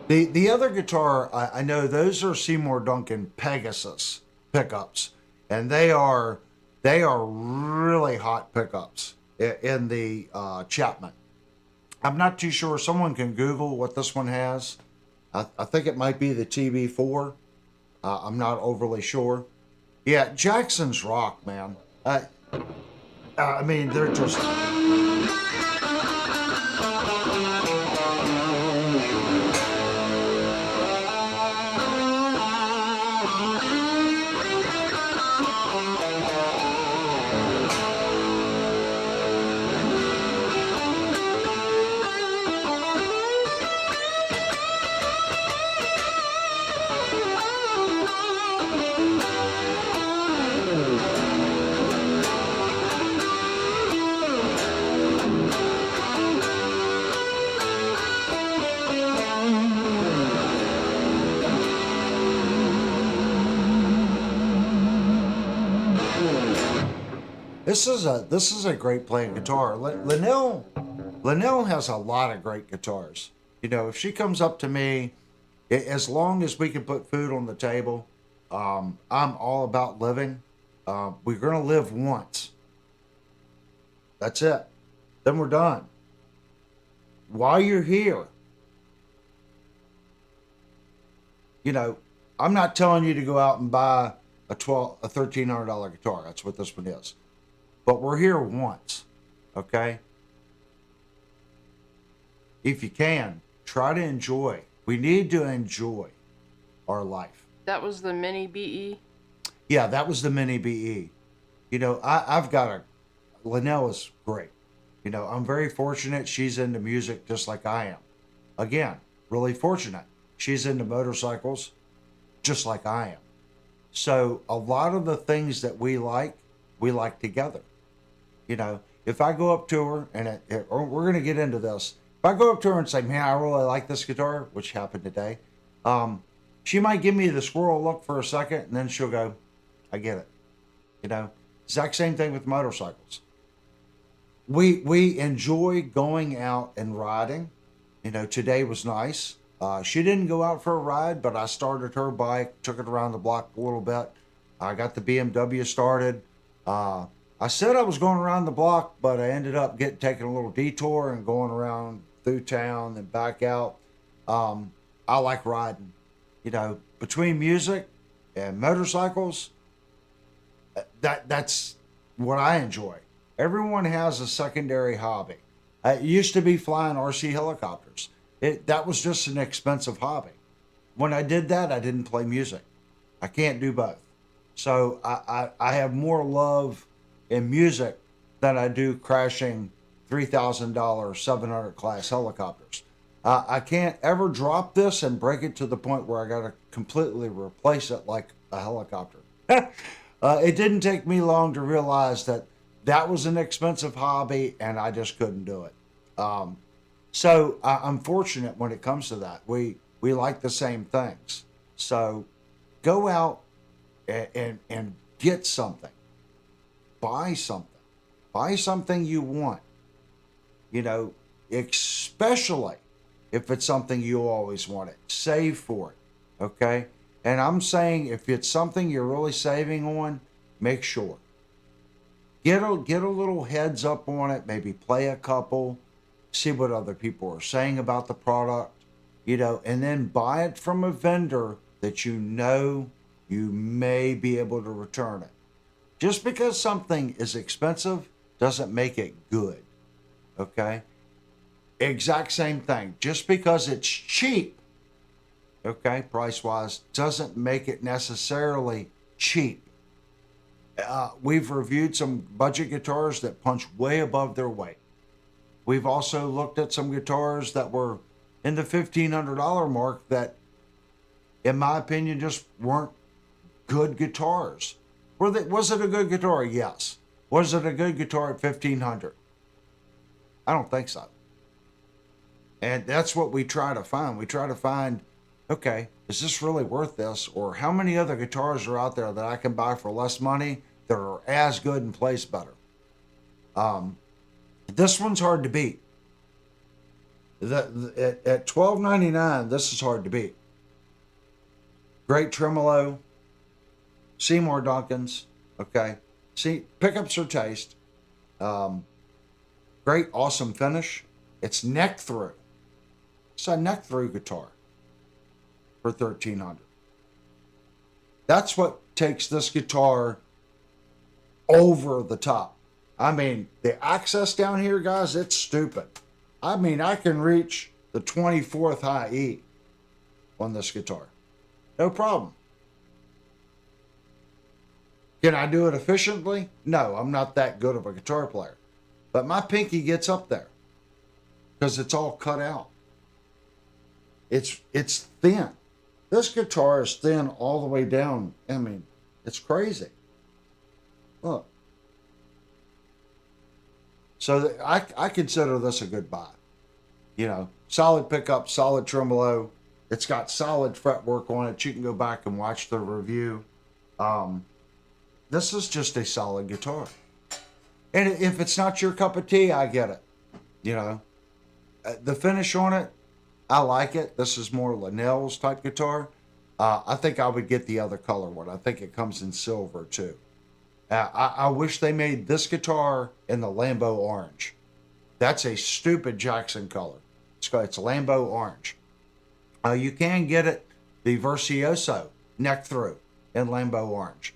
The other guitar, I know those are Seymour Duncan Pegasus pickups, and they are really hot pickups in the Chapman. I'm not too sure. Someone can Google what this one has. I think it might be the TB4. I'm not overly sure. Yeah, Jackson's rock, man. I mean, they're just. This is a great playing guitar. Linnell has a lot of great guitars. You know, if she comes up to me, as long as we can put food on the table, I'm all about living. We're gonna live once. That's it. Then we're done. While you're here, you know, I'm not telling you to go out and buy a $1,300 guitar. That's what this one is. But we're here once, okay? If you can, try to enjoy. We need to enjoy our life. That was the mini BE? Yeah, that was the mini BE. You know, I've got Linnell is great. You know, I'm very fortunate she's into music just like I am. Again, really fortunate. She's into motorcycles just like I am. So a lot of the things that we like together. You know, if I go up to her and or we're going to get into this. If I go up to her and say, man, I really like this guitar, which happened today, she might give me the squirrel look for a second and then she'll go, I get it. You know, exact same thing with motorcycles. We enjoy going out and riding. You know, today was nice. She didn't go out for a ride, but I started her bike, took it around the block a little bit. I got the BMW started. I said I was going around the block, but I ended up taking a little detour and going around through town and back out. I like riding. You know, between music and motorcycles, that's what I enjoy. Everyone has a secondary hobby. It used to be flying RC helicopters. That was just an expensive hobby. When I did that, I didn't play music. I can't do both. So I have more love in music than I do crashing $3,000 700 class helicopters. I can't ever drop this and break it to the point where I got to completely replace it like a helicopter. It didn't take me long to realize that was an expensive hobby and I just couldn't do it. So I'm fortunate when it comes to that. We like the same things. So go out and get something. Buy something. Buy something you want. You know, especially if it's something you always wanted. Save for it. Okay? And I'm saying if it's something you're really saving on, make sure. Get a little heads up on it, maybe play a couple, see what other people are saying about the product, you know, and then buy it from a vendor that you know you may be able to return it. Just because something is expensive doesn't make it good, okay? Exact same thing. Just because it's cheap, okay, price-wise, doesn't make it necessarily cheap. We've reviewed some budget guitars that punch way above their weight. We've also looked at some guitars that were in the $1,500 mark that, in my opinion, just weren't good guitars. Was it a good guitar? Yes. Was it a good guitar at $1,500? I don't think so. And that's what we try to find. We try to find, okay, is this really worth this? Or how many other guitars are out there that I can buy for less money that are as good and plays better? This one's hard to beat. At $12.99, this is hard to beat. Great tremolo, Seymour Duncans, okay. See, pickups are taste. Great, awesome finish. It's neck through. It's a neck through guitar for $1,300. That's what takes this guitar over the top. I mean, the access down here, guys, it's stupid. I mean, I can reach the 24th high E on this guitar. No problem. Can I do it efficiently? No, I'm not that good of a guitar player. But my pinky gets up there because it's all cut out. It's thin. This guitar is thin all the way down. I mean, it's crazy. Look. So I consider this a good buy. You know, solid pickup, solid tremolo. It's got solid fretwork on it. You can go back and watch the review. This is just a solid guitar. And if it's not your cup of tea, I get it. You know, the finish on it, I like it. This is more Linnell's type guitar. I think I would get the other color one. I think it comes in silver too. I wish they made this guitar in the Lambo orange. That's a stupid Jackson color. It's Lambo orange. You can get it the Virtuoso neck through in Lambo orange.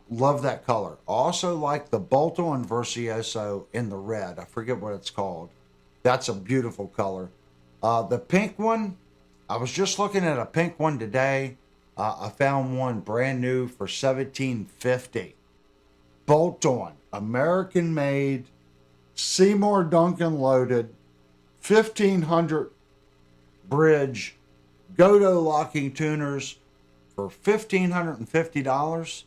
Love that color. I also like the bolt-on Virtuoso in the red. I forget what it's called. That's a beautiful color. The pink one, I was just looking at a pink one today. I found one brand new for $1,750. Bolt-on, American-made, Seymour Duncan loaded, 1,500 bridge, Godo locking tuners for $1,550.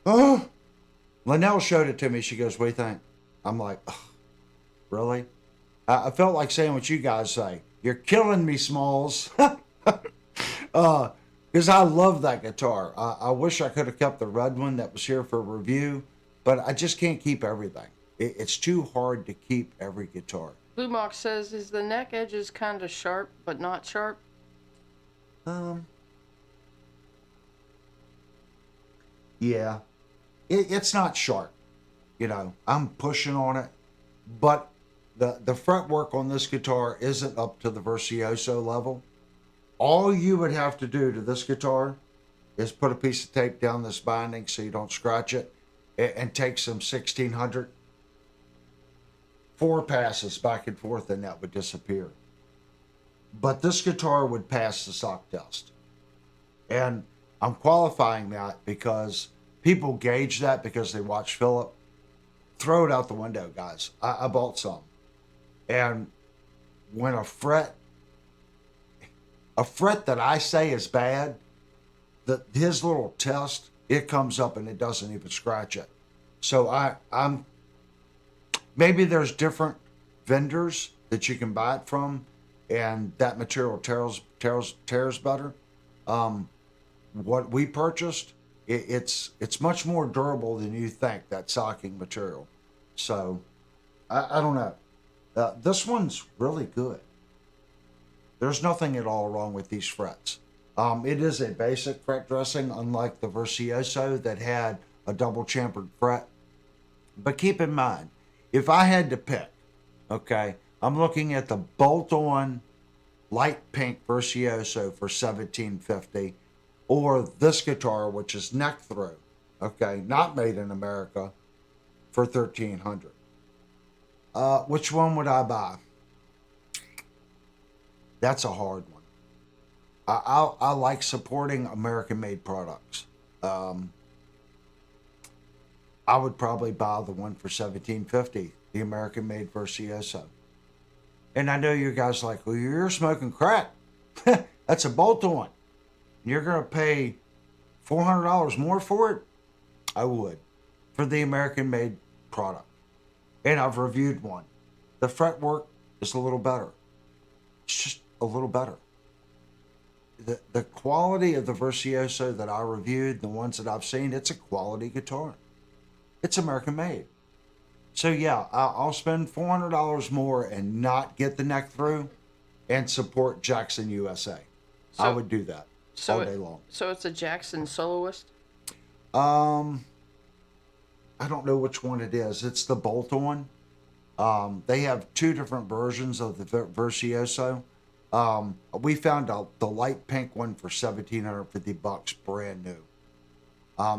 Oh, Linnell showed it to me. She goes, "What do you think?" I'm like, oh, really? I felt like saying what you guys say. You're killing me, Smalls. Because I love that guitar. I wish I could have kept the red one that was here for review, but I just can't keep everything. It's too hard to keep every guitar. Blue Mox says, is the neck edges kind of sharp, but not sharp? Yeah. It's not sharp. You know, I'm pushing on it, but the fretwork on this guitar isn't up to the Virtuoso level. All you would have to do to this guitar is put a piece of tape down this binding so you don't scratch it and take some 1600 4 passes back and forth and that would disappear. But this guitar would pass the sock test. And I'm qualifying that because people gauge that because they watch Philip. Throw it out the window, guys. I bought some. And when a fret that I say is bad, his little test, it comes up and it doesn't even scratch it. So I'm maybe there's different vendors that you can buy it from, and that material tears better. What we purchased, it's much more durable than you think, that socking material. So I don't know. This one's really good. There's nothing at all wrong with these frets. It is a basic fret dressing, unlike the Virtuoso that had a double chamfered fret. But keep in mind, if I had to pick, okay, I'm looking at the bolt-on light pink Virtuoso for $1,750, or this guitar, which is neck through, okay, not made in America, for $1,300. Which one would I buy? That's a hard one. I like supporting American-made products. Um, I would probably buy the one for 1750, the American-made Virtuoso. And I know you guys are like, well, you're smoking crack. That's a bolt-on. You're gonna pay $400 more for it. I would, for the American-made product. And I've reviewed one. The fretwork is a little better. It's just a little better. The quality of the Virtuoso that I reviewed, the ones that I've seen, it's a quality guitar. It's American made. So yeah, I'll spend $400 more and not get the neck through and support Jackson USA. I would do that all day long. So it's a Jackson soloist? I don't know which one it is. It's the bolt-on. They have two different versions of the Virtuoso. We found out the light pink one for $1,750, brand new.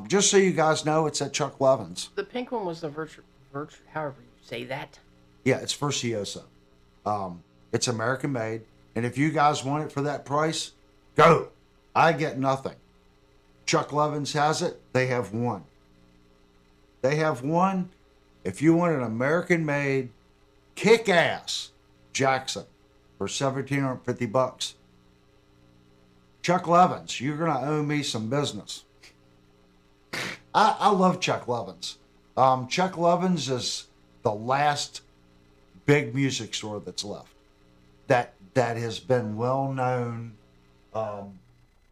Just so you guys know, it's at Chuck Levin's. The pink one was the however you say that. Yeah, it's Virtuoso. It's American made, and if you guys want it for that price, go. I get nothing. Chuck Levin's has it. They have one. They have one. If you want an American made, kick-ass Jackson for $1,750, Chuck Levin's, you're gonna owe me some business. I love Chuck Levin's. Chuck Levin's is the last big music store that's left that has been well known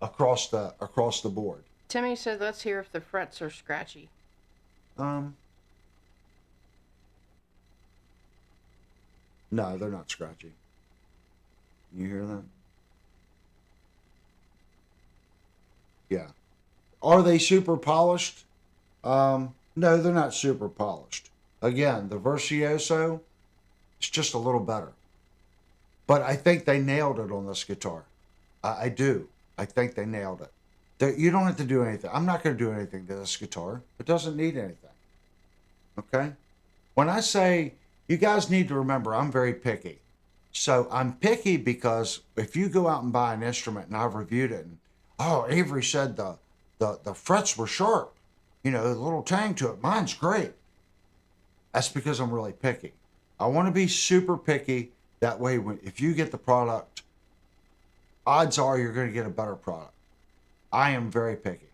across the board. Timmy said, "Let's hear if the frets are scratchy." No, they're not scratchy. You hear that? Yeah. Are they super polished? No, they're not super polished. Again, the Virtuoso, it's just a little better. But I think they nailed it on this guitar. I do. I think they nailed it. You don't have to do anything. I'm not going to do anything to this guitar. It doesn't need anything. Okay? When I say, you guys need to remember, I'm very picky. So I'm picky because if you go out and buy an instrument, and I've reviewed it, and, oh, Avery said the frets were sharp. You know, a little tang to it. Mine's great. That's because I'm really picky. I want to be super picky. That way, if you get the product, odds are you're going to get a better product. I am very picky.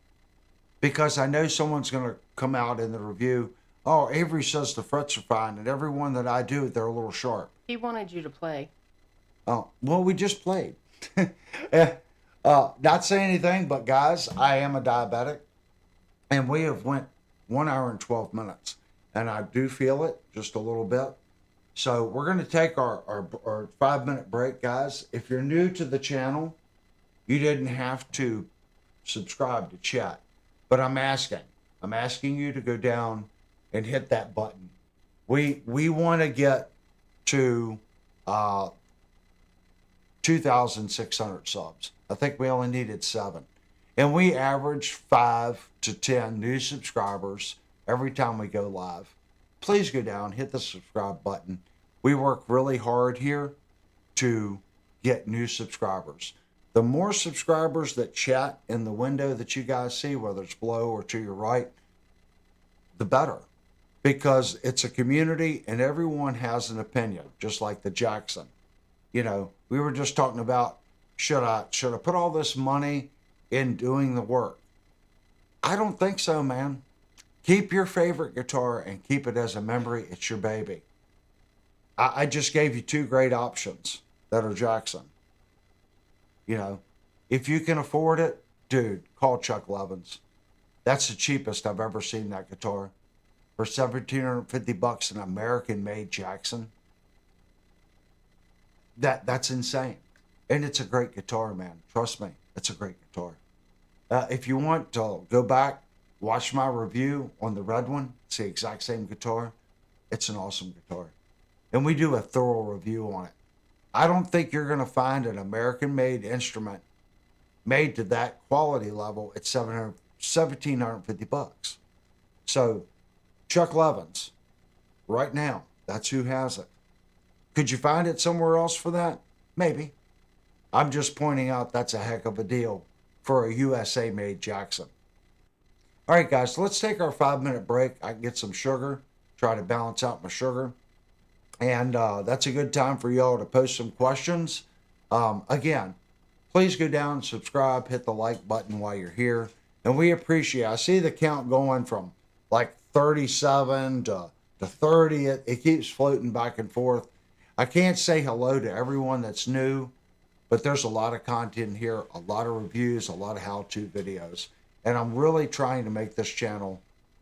Because I know someone's going to come out in the review, oh, Avery says the frets are fine, and every one that I do, they're a little sharp. He wanted you to play. Oh, well, we just played. Not saying anything, but guys, I am a diabetic, and we have went 1 hour and 12 minutes, and I do feel it just a little bit. So we're going to take our 5-minute break, guys. If you're new to the channel, you didn't have to subscribe to chat, but I'm asking you to go down and hit that button. We want to get to 2,600 subs. I think we only needed 7. And we average 5 to 10 new subscribers every time we go live. Please go down, hit the subscribe button. We work really hard here to get new subscribers. The more subscribers that chat in the window that you guys see, whether it's below or to your right, the better. Because it's a community and everyone has an opinion, just like the Jackson. You know, we were just talking about, should I put all this money in doing the work? I don't think so, man. Keep your favorite guitar and keep it as a memory. It's your baby. I just gave you 2 great options that are Jackson. You know, if you can afford it, dude, call Chuck Levin's. That's the cheapest I've ever seen that guitar. For $1,750, an American-made Jackson. That's insane. And it's a great guitar, man. Trust me, it's a great guitar. If you want to go back, watch my review on the red one. It's the exact same guitar. It's an awesome guitar. And we do a thorough review on it. I don't think you're going to find an American-made instrument made to that quality level at $1,750. So, Chuck Levin's, right now, That's who has it. Could you find it somewhere else for that? Maybe. I'm just pointing out that's a heck of a deal for a USA made Jackson. All right, guys, let's take our 5-minute break. I can get some sugar, try to balance out my sugar. And that's a good time for y'all to post some questions. Again, please go down, subscribe, hit the like button while you're here. And we appreciate it. I see the count going from like 37 to 30. It keeps floating back and forth. I can't say hello to everyone that's new, but there's a lot of content here, a lot of reviews, a lot of how-to videos. And I'm really trying to make this channel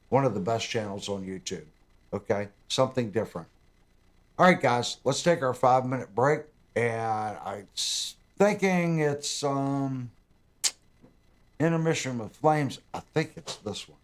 one of the best channels on YouTube. Okay? Something different. All right, guys, let's take our 5-minute break. And I'm thinking it's Intermission with Flames. I think it's this one.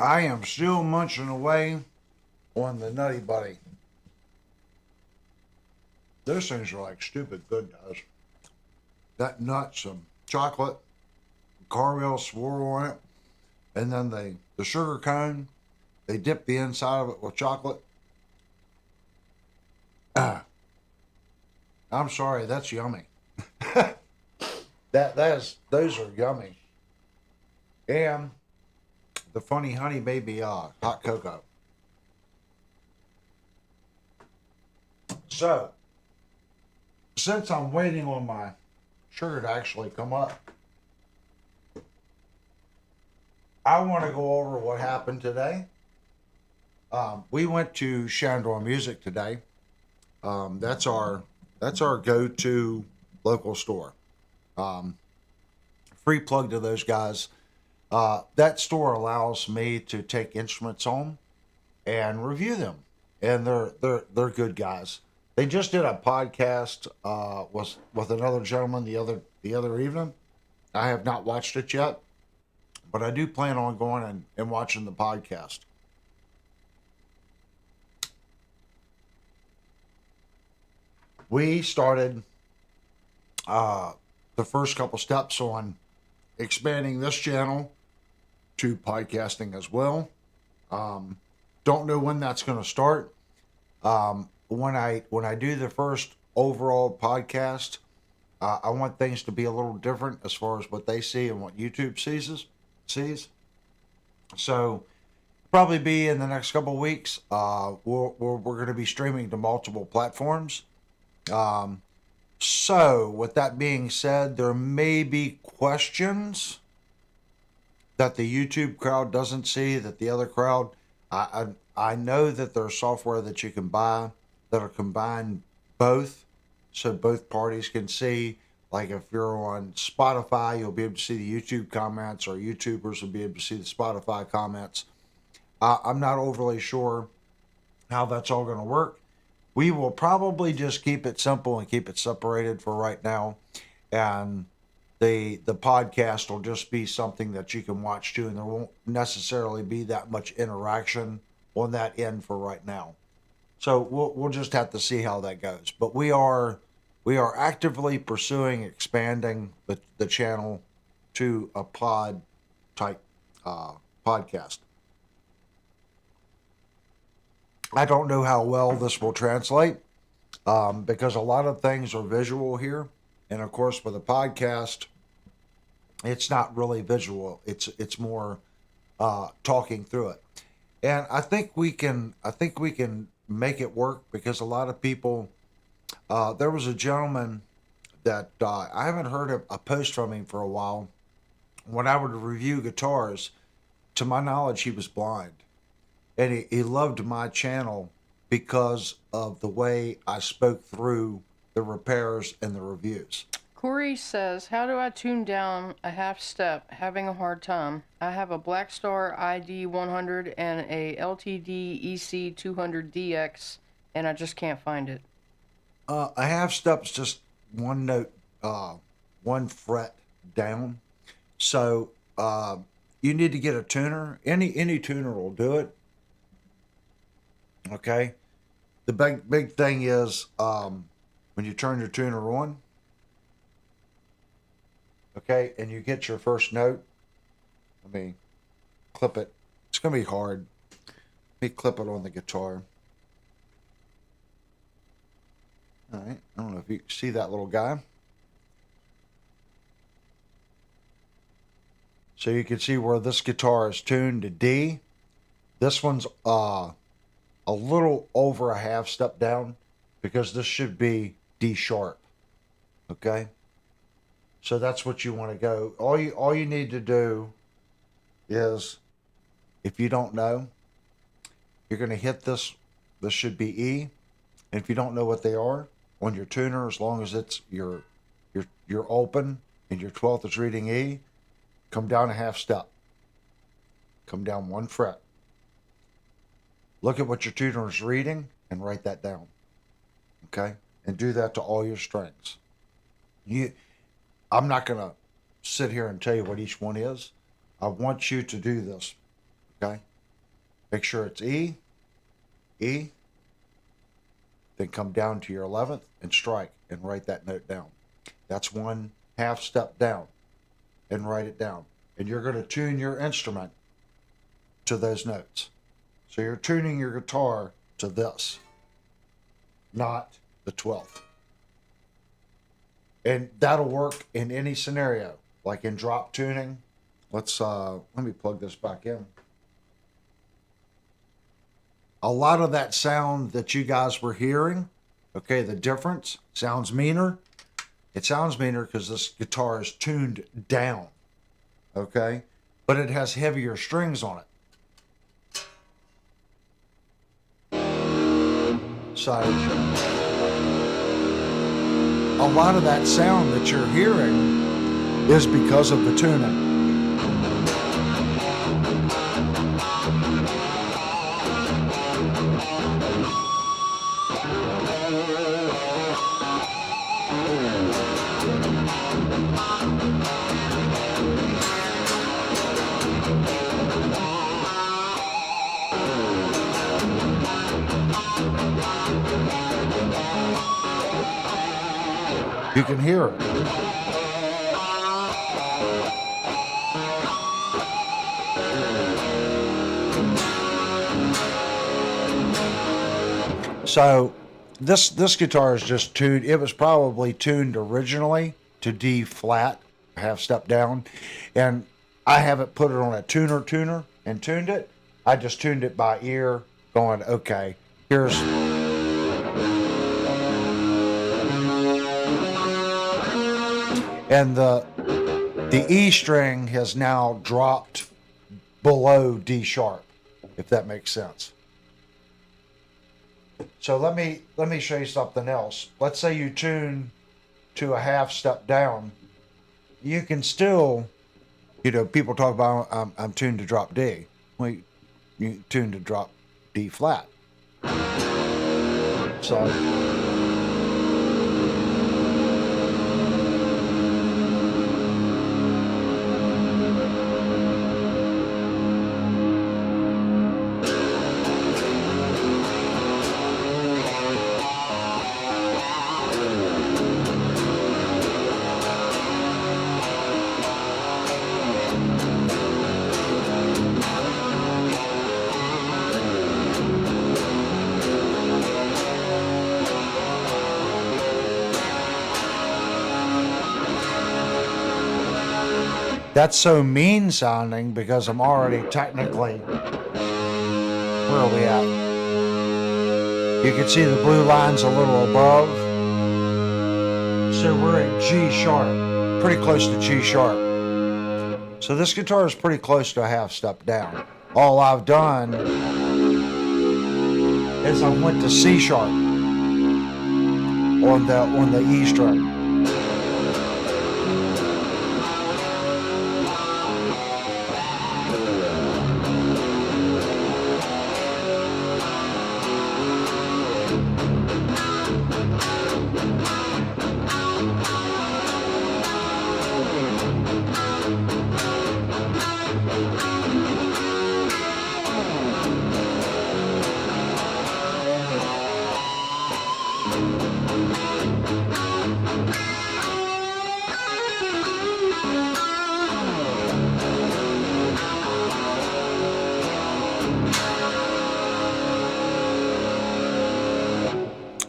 I am still munching away on the Nutty Buddy. Those things are like stupid good, guys. That nut, some chocolate, caramel swirl on it, and then the sugar cone, they dip the inside of it with chocolate. I'm sorry, that's yummy. Those are yummy. And the funny honey baby hot cocoa. So, since I'm waiting on my sugar to actually come up, I want to go over what happened today. We went to Shandor Music today. That's our go-to local store. Free plug to those guys. That store allows me to take instruments home and review them, and they're good guys. They just did a podcast with another gentleman the other evening. I have not watched it yet, but I do plan on going and watching the podcast. We started the first couple steps on expanding this channel to podcasting as well. Don't know when that's going to start. When I do the first overall podcast, I want things to be a little different as far as what they see and what YouTube sees. So probably be in the next couple of weeks. We're going to be streaming to multiple platforms. So with that being said, there may be questions that the YouTube crowd doesn't see that the other crowd. I know that there's software that you can buy that'll combine both, so both parties can see. Like if you're on Spotify, you'll be able to see the YouTube comments, or YouTubers will be able to see the Spotify comments. I'm not overly sure how that's all going to work. We will probably just keep it simple and keep it separated for right now, and the podcast will just be something that you can watch too, and there won't necessarily be that much interaction on that end for right now. So we'll just have to see how that goes. But we are actively pursuing expanding the channel to a pod type podcast. I don't know how well this will translate because a lot of things are visual here, and of course with a podcast, it's not really visual. It's more talking through it, and I think we can make it work because a lot of people. There was a gentleman that I haven't heard a post from him for a while. When I would review guitars, to my knowledge, he was blind. And he loved my channel because of the way I spoke through the repairs and the reviews. Corey says, how do I tune down a half step? Having a hard time. I have a Blackstar ID 100 and a LTD EC 200DX, and I just can't find it. A half step's just one note, one fret down. So you need to get a tuner. Any tuner will do it. Okay. The big thing is when you turn your tuner on, okay, and you get your first note. Let me clip it. It's gonna be hard. Let me clip it on the guitar. All right. I don't know if you see that little guy. So you can see where this guitar is tuned to D. This one's a little over a half step down because this should be D sharp. Okay. So that's what you want to go. All you need to do is, if you don't know, you're going to hit this. This should be E. And if you don't know what they are on your tuner, as long as it's you're open and your 12th is reading E, come down a half step. Come down one fret. Look at what your tuner is reading and write that down. Okay? And do that to all your strings. I'm not going to sit here and tell you what each one is. I want you to do this. Okay? Make sure it's E, E, then come down to your 11th and strike and write that note down. That's 1/2 step down, and write it down. And you're going to tune your instrument to those notes. So you're tuning your guitar to this, not the 12th. And that'll work in any scenario, like in drop tuning. Let me plug this back in. A lot of that sound that you guys were hearing, okay, the difference sounds meaner. It sounds meaner because this guitar is tuned down, okay, but it has heavier strings on it. So a lot of that sound that you're hearing is because of the tuning. You can hear it. So this guitar is just tuned. It was probably tuned originally to D flat, 1/2 step down, and I haven't put it on a tuner and tuned it. I just tuned it by ear, going, okay, here's. And the E string has now dropped below D sharp, if that makes sense. So let me show you something else. Let's say you tune to a 1/2 step down. You can still, people talk about I'm tuned to drop D. Well, you tune to drop D flat. So. That's so mean sounding because I'm already technically, where are we at? You can see the blue line's a little above. So we're at G sharp, pretty close to G sharp. So this guitar is pretty close to a 1/2 step down. All I've done is I went to C sharp on the E string.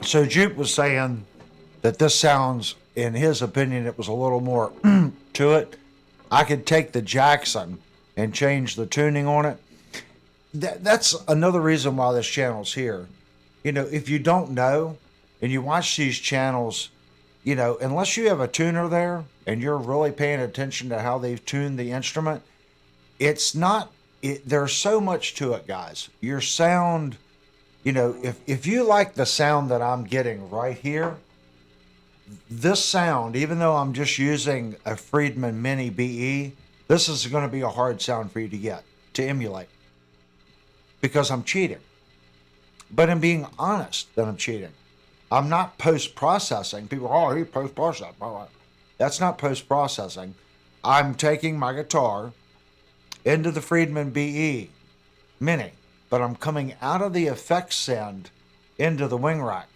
So Jupe was saying that this sounds, in his opinion, it was a little more to it. I could take the Jackson and change the tuning on it. That's another reason why this channel's here. If you don't know and you watch these channels, unless you have a tuner there and you're really paying attention to how they've tuned the instrument, there's so much to it, guys. Your sound, if you like the sound that I'm getting right here, this sound, even though I'm just using a Friedman Mini BE, this is going to be a hard sound for you to emulate, because I'm cheating. But I'm being honest that I'm cheating. I'm not post-processing. People, he post-processed. That's not post-processing. I'm taking my guitar into the Friedman BE Mini, but I'm coming out of the effects send into the wing rack.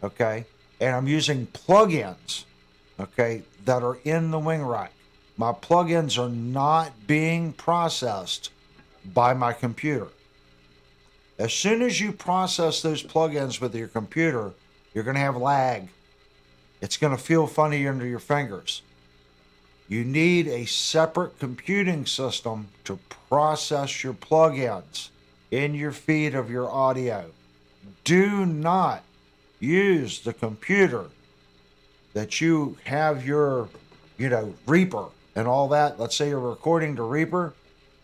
Okay. And I'm using plugins, okay, that are in the wing rack. My plugins are not being processed by my computer. As soon as you process those plugins with your computer, you're going to have lag. It's going to feel funny under your fingers. You need a separate computing system to process your plugins in your feed of your audio. Do not use the computer that you have your, Reaper and all that. Let's say you're recording to Reaper,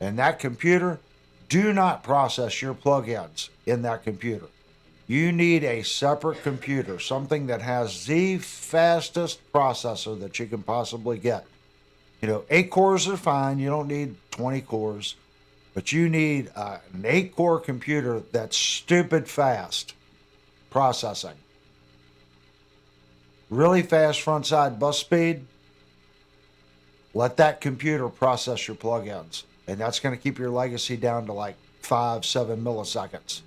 and that computer, do not process your plugins in that computer. You need a separate computer, something that has the fastest processor that you can possibly get. 8 cores are fine. You don't need 20 cores, but you need an 8-core computer that's stupid fast processing. Really fast front side bus speed. Let that computer process your plugins, and that's going to keep your legacy down to like 5-7 milliseconds.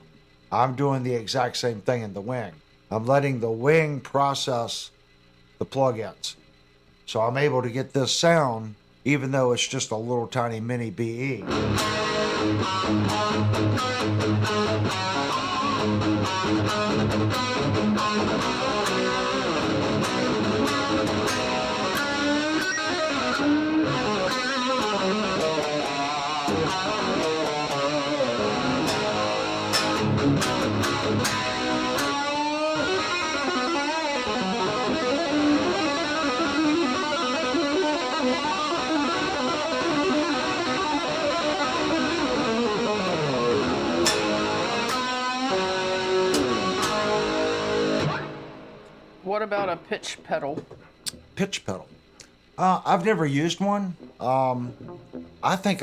I'm doing the exact same thing in the wing. I'm letting the wing process the plugins. So I'm able to get this sound even though it's just a little tiny mini BE. What about a pitch pedal? Pitch pedal. I've never used one. I think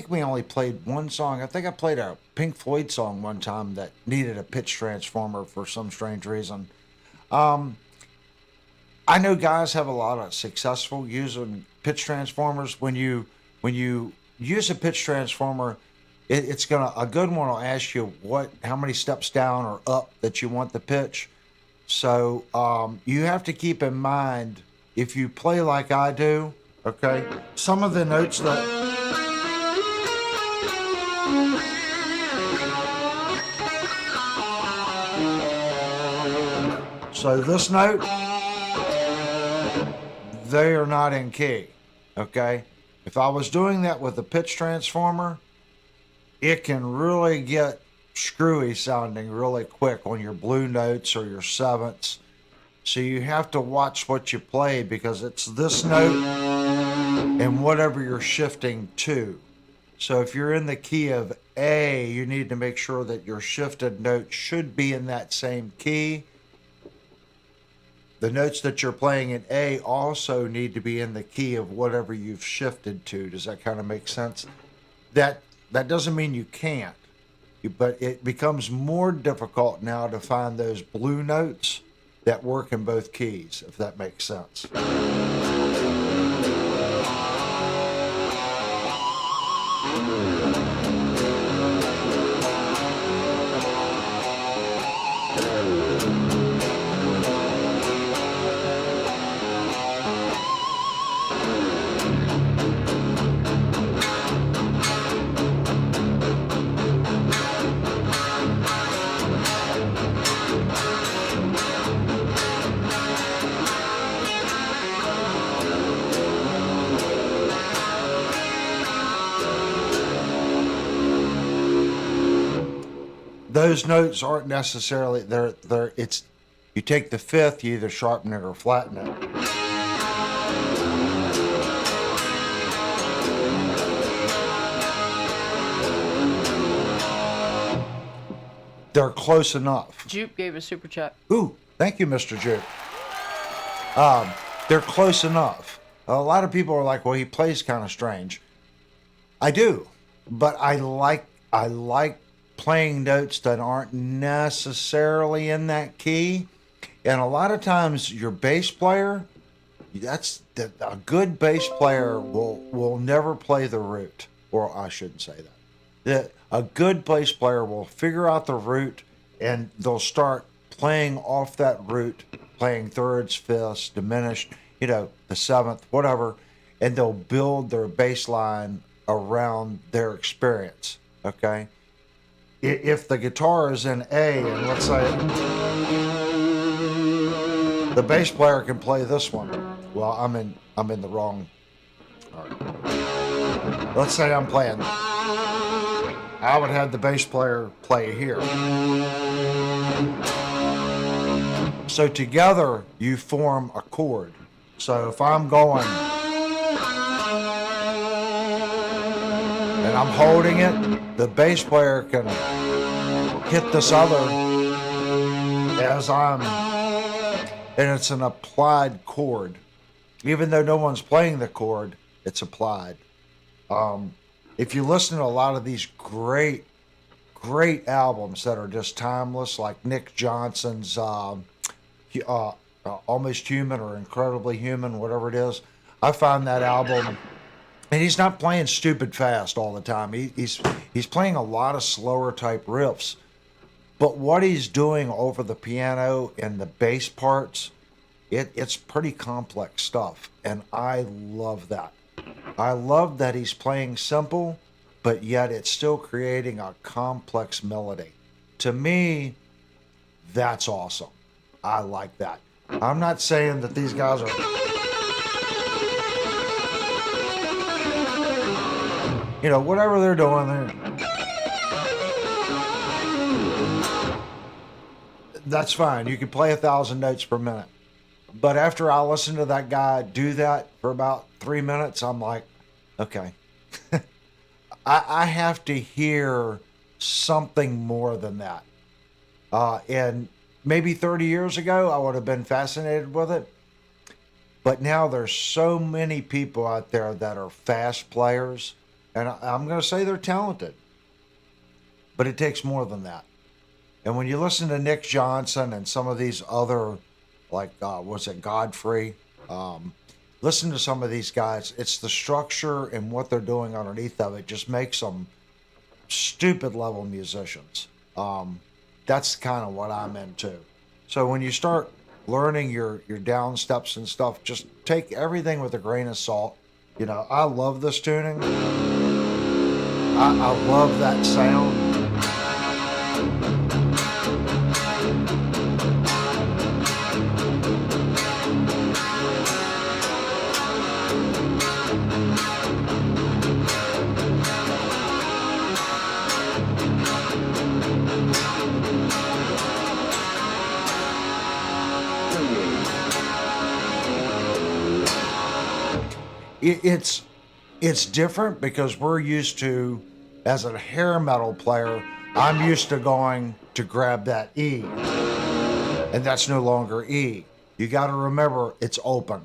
we only played one song. I think I played a Pink Floyd song one time that needed a pitch transformer for some strange reason. I know guys have a lot of successful using pitch transformers. When you use a pitch transformer, a good one will ask you how many steps down or up that you want the pitch. So you have to keep in mind, if you play like I do, okay, some of the notes that... So this note, they are not in key, okay? If I was doing that with a pitch transformer, it can really get screwy sounding really quick on your blue notes or your sevenths. So you have to watch what you play, because it's this note and whatever you're shifting to. So if you're in the key of A, you need to make sure that your shifted note should be in that same key. The notes that you're playing in A also need to be in the key of whatever you've shifted to. Does that kind of make sense? That doesn't mean you can't. But it becomes more difficult now to find those blue notes that work in both keys, if that makes sense. Those notes aren't necessarily it's you take the fifth, you either sharpen it or flatten it. They're close enough. Jupe gave a super chat. Ooh, thank you, Mr. Jupe. They're close enough. A lot of people are like, well, he plays kind of strange. I do, but I like playing notes that aren't necessarily in that key. And a lot of times your bass player, a good bass player will never play the root, or I shouldn't say that. that a good bass player will figure out the root and they'll start playing off that root, playing thirds, fifths, diminished, the seventh, whatever, and they'll build their bass line around their experience. Okay. If the guitar is in A, and let's say the bass player can play this one. Well, I'm in the wrong. All right. Let's say I'm playing. I would have the bass player play here. So together you form a chord. So if I'm going and I'm holding it, the bass player can hit this other as I'm, and it's an applied chord. Even though no one's playing the chord, it's applied. If you listen to a lot of these great albums that are just timeless, like Nick Johnson's Almost Human or Incredibly Human, whatever it is, I find that album, and he's not playing stupid fast all the time. He's playing a lot of slower type riffs, but what he's doing over the piano and the bass parts, it's pretty complex stuff, and I love that. I love that he's playing simple, but yet it's still creating a complex melody. To me, that's awesome. I like that. I'm not saying that these guys are, whatever they're doing, that's fine. You can play 1,000 notes per minute. But after I listen to that guy do that for about 3 minutes, I'm like, okay, I have to hear something more than that. And maybe 30 years ago, I would have been fascinated with it. But now there's so many people out there that are fast players. And I'm going to say they're talented. But it takes more than that. And when you listen to Nick Johnson and some of these other, like, was it Godfrey? Listen to some of these guys. It's the structure and what they're doing underneath of it just makes them stupid level musicians. That's kind of what I'm into. So when you start learning your down steps and stuff, just take everything with a grain of salt. I love this tuning. I love that sound. It's different because we're used to, as a hair metal player, I'm used to going to grab that E, and that's no longer E. You got to remember it's open.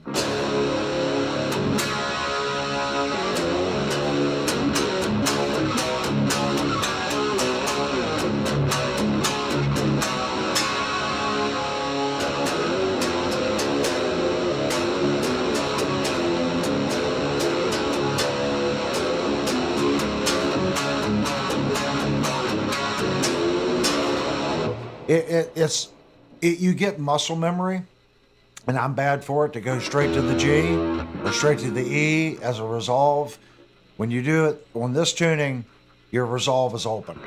You get muscle memory, and I'm bad for it, to go straight to the G or straight to the E as a resolve. When you do it on this tuning, your resolve is open.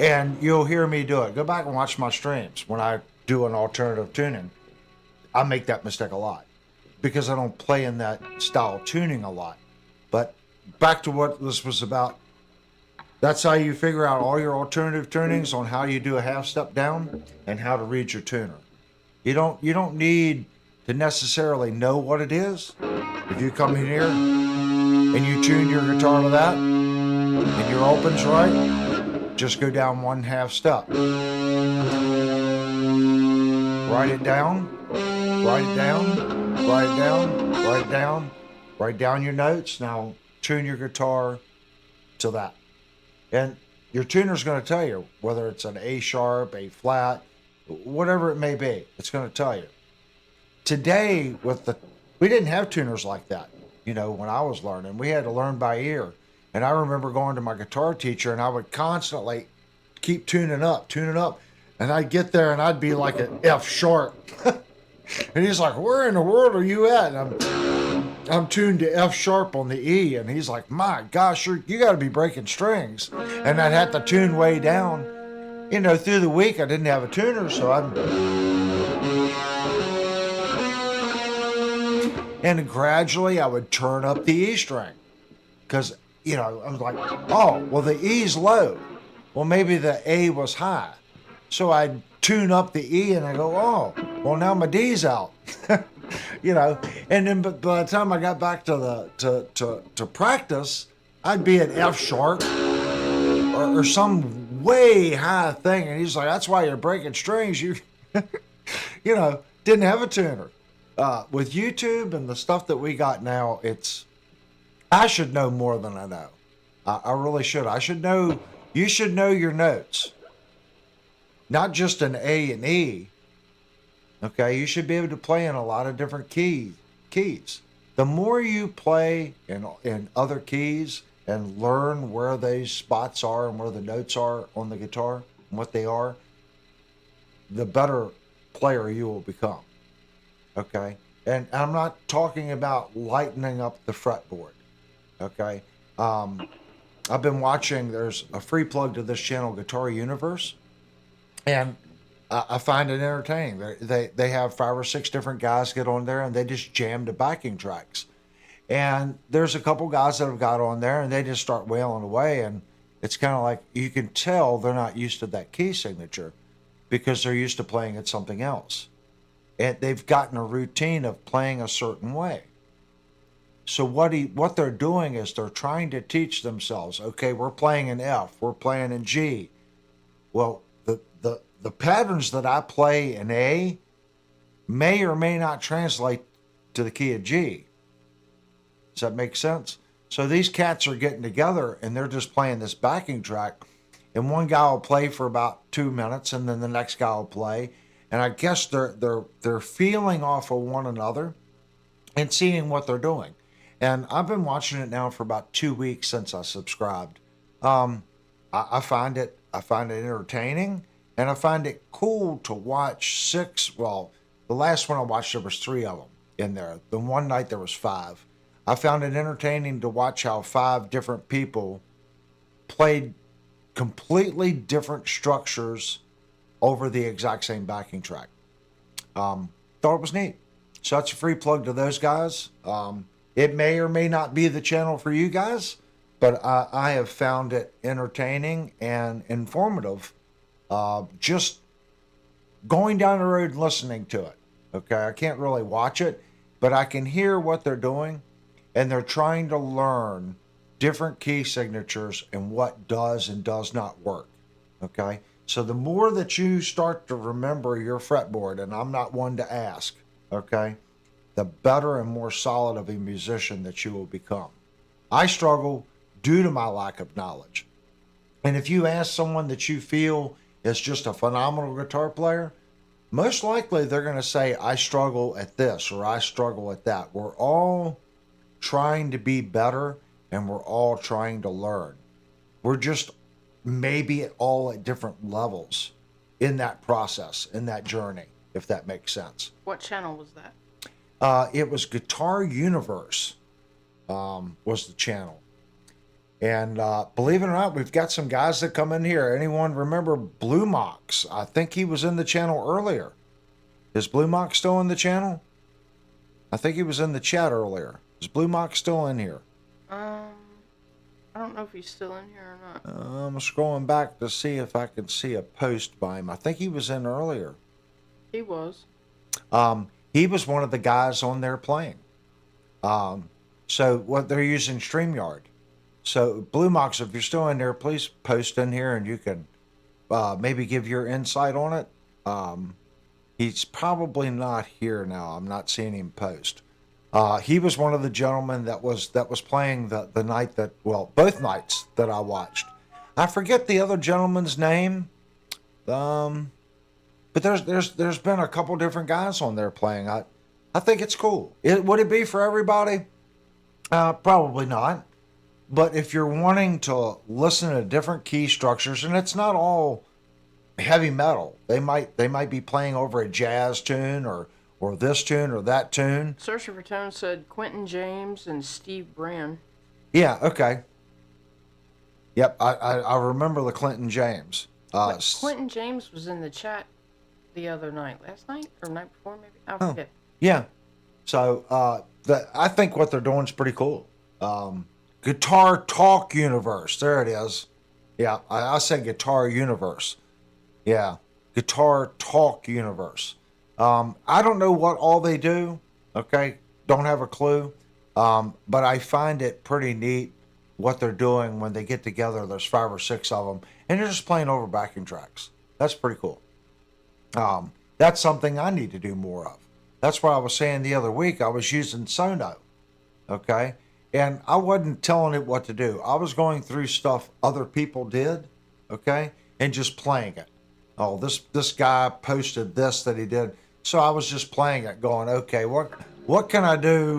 And you'll hear me do it. Go back and watch my streams. When I do an alternative tuning, I make that mistake a lot because I don't play in that style tuning a lot. But back to what this was about. That's how you figure out all your alternative tunings, on how you do a half step down and how to read your tuner. You don't need to necessarily know what it is. If you come in here and you tune your guitar to that and your opens right, just go down one half step. Write it down, write it down, write it down, write it down, write down your notes. Now tune your guitar to that. And your tuner's going to tell you whether it's an A sharp, A flat, whatever it may be. It's going to tell you. Today, we didn't have tuners like that. when I was learning. We had to learn by ear. And I remember going to my guitar teacher, and I would constantly keep tuning up. And I'd get there and I'd be like an F sharp. And he's like, where in the world are you at? And I'm tuned to F sharp on the E. And he's like, my gosh, you got to be breaking strings. And I'd have to tune way down. Through the week I didn't have a tuner, so and gradually I would turn up the E string. Because, I was like, oh, well, the E's low. Well, maybe the A was high. So I'd tune up the E and I go, oh, well, now my D's out. And then by the time I got back to practice, I'd be at F sharp or some way high thing. And he's like, that's why you're breaking strings. You, didn't have a tuner. With YouTube and the stuff that we got now, I should know more than I know. I really should. You should know your notes. Not just an A and E. Okay, you should be able to play in a lot of different keys. The more you play in other keys and learn where those spots are and where the notes are on the guitar and what they are, the better player you will become. Okay? And I'm not talking about lightening up the fretboard. Okay? I've been watching, there's a free plug to this channel, Guitar Universe, and I find it entertaining. They have 5 or 6 different guys get on there and they just jam the backing tracks. And there's a couple guys that have got on there and they just start wailing away, and it's kind of like you can tell they're not used to that key signature because they're used to playing at something else. And they've gotten a routine of playing a certain way. So what they're doing is they're trying to teach themselves, okay, we're playing in F, we're playing in G. Well, the patterns that I play in A may or may not translate to the key of G. Does that make sense? So these cats are getting together and they're just playing this backing track, and one guy will play for about 2 minutes and then the next guy will play. And I guess they're feeling off of one another and seeing what they're doing. And I've been watching it now for about 2 weeks since I subscribed. I find it entertaining, and I find it cool to watch 6. Well, the last one I watched, there was 3 of them in there. The one night there was 5. I found it entertaining to watch how 5 different people played completely different structures over the exact same backing track. Thought it was neat. So that's a free plug to those guys. It may or may not be the channel for you guys, but I have found it entertaining and informative. Just going down the road and listening to it. Okay, I can't really watch it, but I can hear what they're doing, and they're trying to learn different key signatures and what does and does not work. Okay, so the more that you start to remember your fretboard, and I'm not one to ask, okay, the better and more solid of a musician that you will become. I struggle due to my lack of knowledge. And if you ask someone that you feel is just a phenomenal guitar player, most likely they're going to say, I struggle at this or I struggle at that. We're all trying to be better and we're all trying to learn. We're just maybe all at different levels in that process, in that journey, if that makes sense. What channel was that? It was Guitar Universe was the channel. And believe it or not, we've got some guys that come in here. Anyone remember Blue Mox? I think he was in the channel earlier. Is Blue Mox still in the channel? I think he was in the chat earlier. Is Blue Mox still in here? I don't know if he's still in here or not. I'm scrolling back to see if I can see a post by him. I think he was in earlier. He was. He was one of the guys on there playing. So what they're using StreamYard. So Blue Mox, if you're still in there, please post in here and you can maybe give your insight on it. He's probably not here now. I'm not seeing him post. He was one of the gentlemen that was playing the night that, well, both nights that I watched. I forget the other gentleman's name. But there's been a couple different guys on there playing. I think it's cool. Would it be for everybody? Probably not. But if you're wanting to listen to different key structures, and it's not all heavy metal, they might be playing over a jazz tune or this tune or that tune. Searching for Tone said Quentin James and Steve Brand. Yeah, okay. Yep, I remember the Clinton James. Quentin James was in the chat the other night, last night or night before, maybe. I Oh, forget. yeah. So I think what they're doing is pretty cool. Guitar Talk Universe. There it is. Yeah, I said Guitar Universe. Yeah, Guitar Talk Universe. I don't know what all they do. Okay, don't have a clue. But I find it pretty neat what they're doing when they get together. There's 5 or 6 of them, and they're just playing over backing tracks. That's pretty cool. That's something I need to do more of. That's why I was saying the other week I was using Sono. Okay, and I wasn't telling it what to do. I was going through stuff other people did. Okay, and just playing it. Oh, this guy posted this that he did, so I was just playing it, going, okay, what can I do?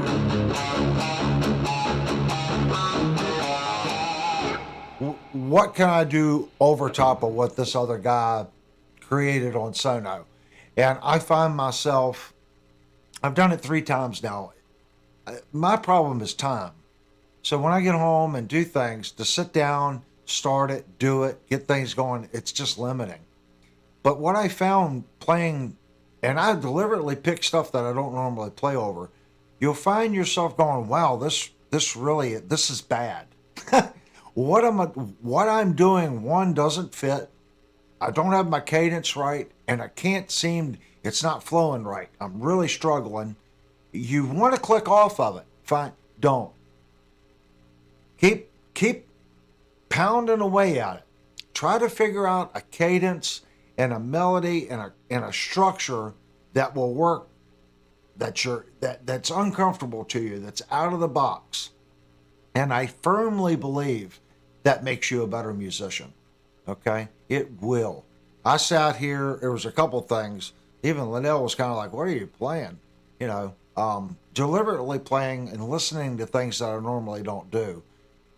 What can I do over top of what this other guy created on Sono? And I find myself, I've done it 3 times now. My problem is time. So when I get home and do things, to sit down, start it, do it, get things going, it's just limiting. But what I found playing, and I deliberately pick stuff that I don't normally play over, you'll find yourself going, wow, this is bad. What I'm doing, one, doesn't fit. I don't have my cadence right, and I can't seem, it's not flowing right. I'm really struggling. You want to click off of it. Fine. Don't. Keep pounding away at it. Try to figure out a cadence and a melody and a structure that will work, that's uncomfortable to you, that's out of the box. And I firmly believe that makes you a better musician. Okay? It will. I sat here, there was a couple things. Even Linnell was kind of like, what are you playing? You know, deliberately playing and listening to things that I normally don't do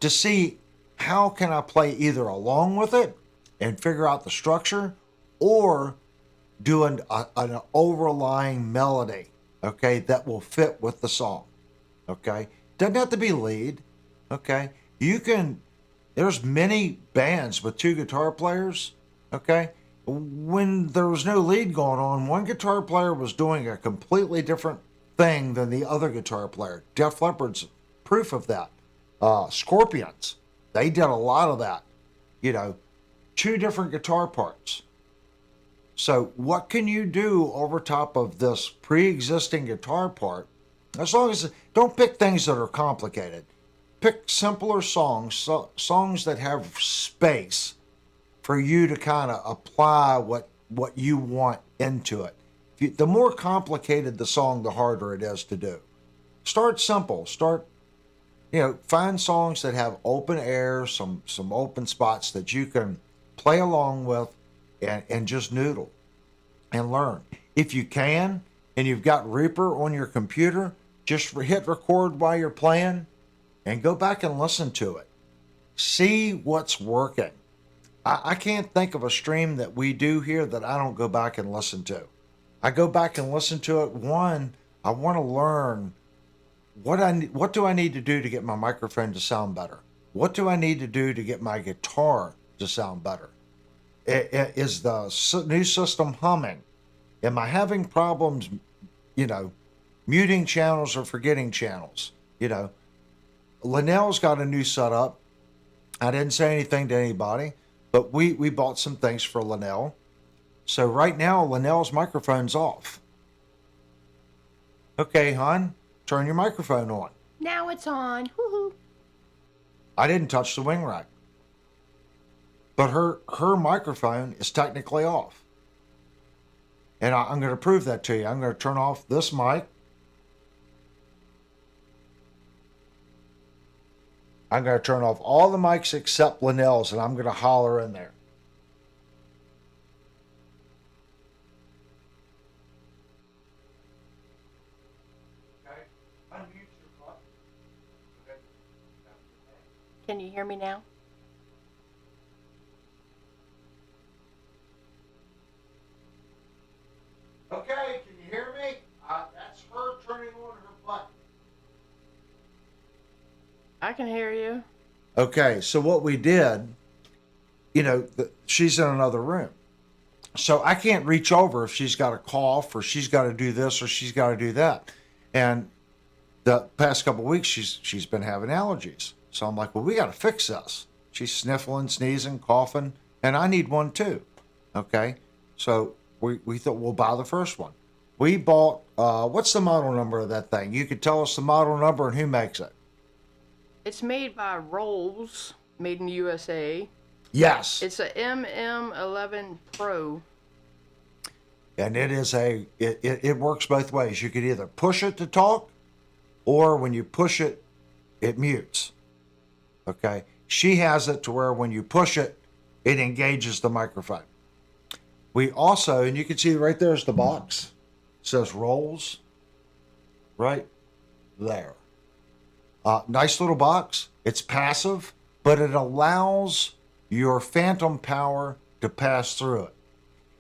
to see how can I play either along with it and figure out the structure, or do an overlying melody, okay, that will fit with the song. Okay? Doesn't have to be lead. Okay? There's many bands with 2 guitar players. Okay? When there was no lead going on, one guitar player was doing a completely different thing than the other guitar player. Def Leppard's proof of that. Scorpions, they did a lot of that. You know, 2 different guitar parts. So what can you do over top of this pre-existing guitar part? As long as, don't pick things that are complicated. Pick simpler songs, songs that have space for you to kind of apply what you want into it. The more complicated the song, the harder it is to do. Start simple. Find songs that have open air, some open spots that you can play along with and just noodle and learn. If you can, and you've got Reaper on your computer, just hit record while you're playing and go back and listen to it. See what's working. I can't think of a stream that we do here that I don't go back and listen to. I go back and listen to it. One, I want to learn what do I need to do to get my microphone to sound better? What do I need to do to get my guitar to sound better? Is the new system humming? Am I having problems, muting channels or forgetting channels? Linnell's got a new setup. I didn't say anything to anybody, but we bought some things for Linnell. So right now, Linnell's microphone's off. Okay, hon, turn your microphone on. Now it's on. Woohoo! I didn't touch the wing rack. But her microphone is technically off. And I'm going to prove that to you. I'm going to turn off this mic. I'm going to turn off all the mics except Linnell's, and I'm going to holler in there. Okay, unmute your button. Can you hear me now? Okay, can you hear me? That's her turning on her button. I can hear you. Okay, so what we did, she's in another room. So I can't reach over if she's got a cough or she's got to do this or she's got to do that. And the past couple of weeks, she's been having allergies. So I'm like, well, we got to fix this. She's sniffling, sneezing, coughing, and I need one too. Okay, so we thought we'll buy the first one. We bought, what's the model number of that thing? You could tell us the model number and who makes it. It's made by Rolls, made in the USA. Yes. It's a MM11 Pro. And it is it works both ways. You could either push it to talk, or when you push it, it mutes. Okay. She has it to where when you push it, it engages the microphone. We also, and you can see right there's the box. It says Rolls right there. Nice little box. It's passive, but it allows your phantom power to pass through it.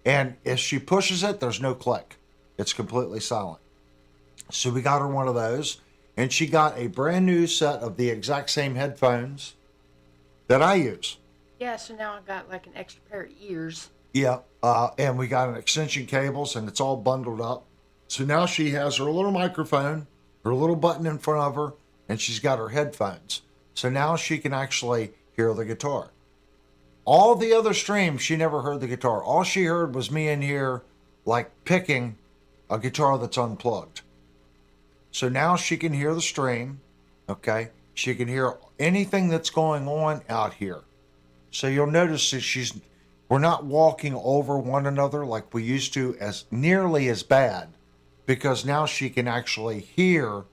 And if she pushes it, there's no click. It's completely silent. So we got her one of those, and she got a brand new set of the exact same headphones that I use. Yeah, so now I got like an extra pair of ears. Yeah, and we got an extension cables, and it's all bundled up. So now she has her little microphone, her little button in front of her, and she's got her headphones. So now she can actually hear the guitar. All the other streams, she never heard the guitar. All she heard was me in here, like picking a guitar that's unplugged. So now she can hear the stream, okay? She can hear anything that's going on out here. So you'll notice that we're not walking over one another like we used to as nearly as bad, because now she can actually hear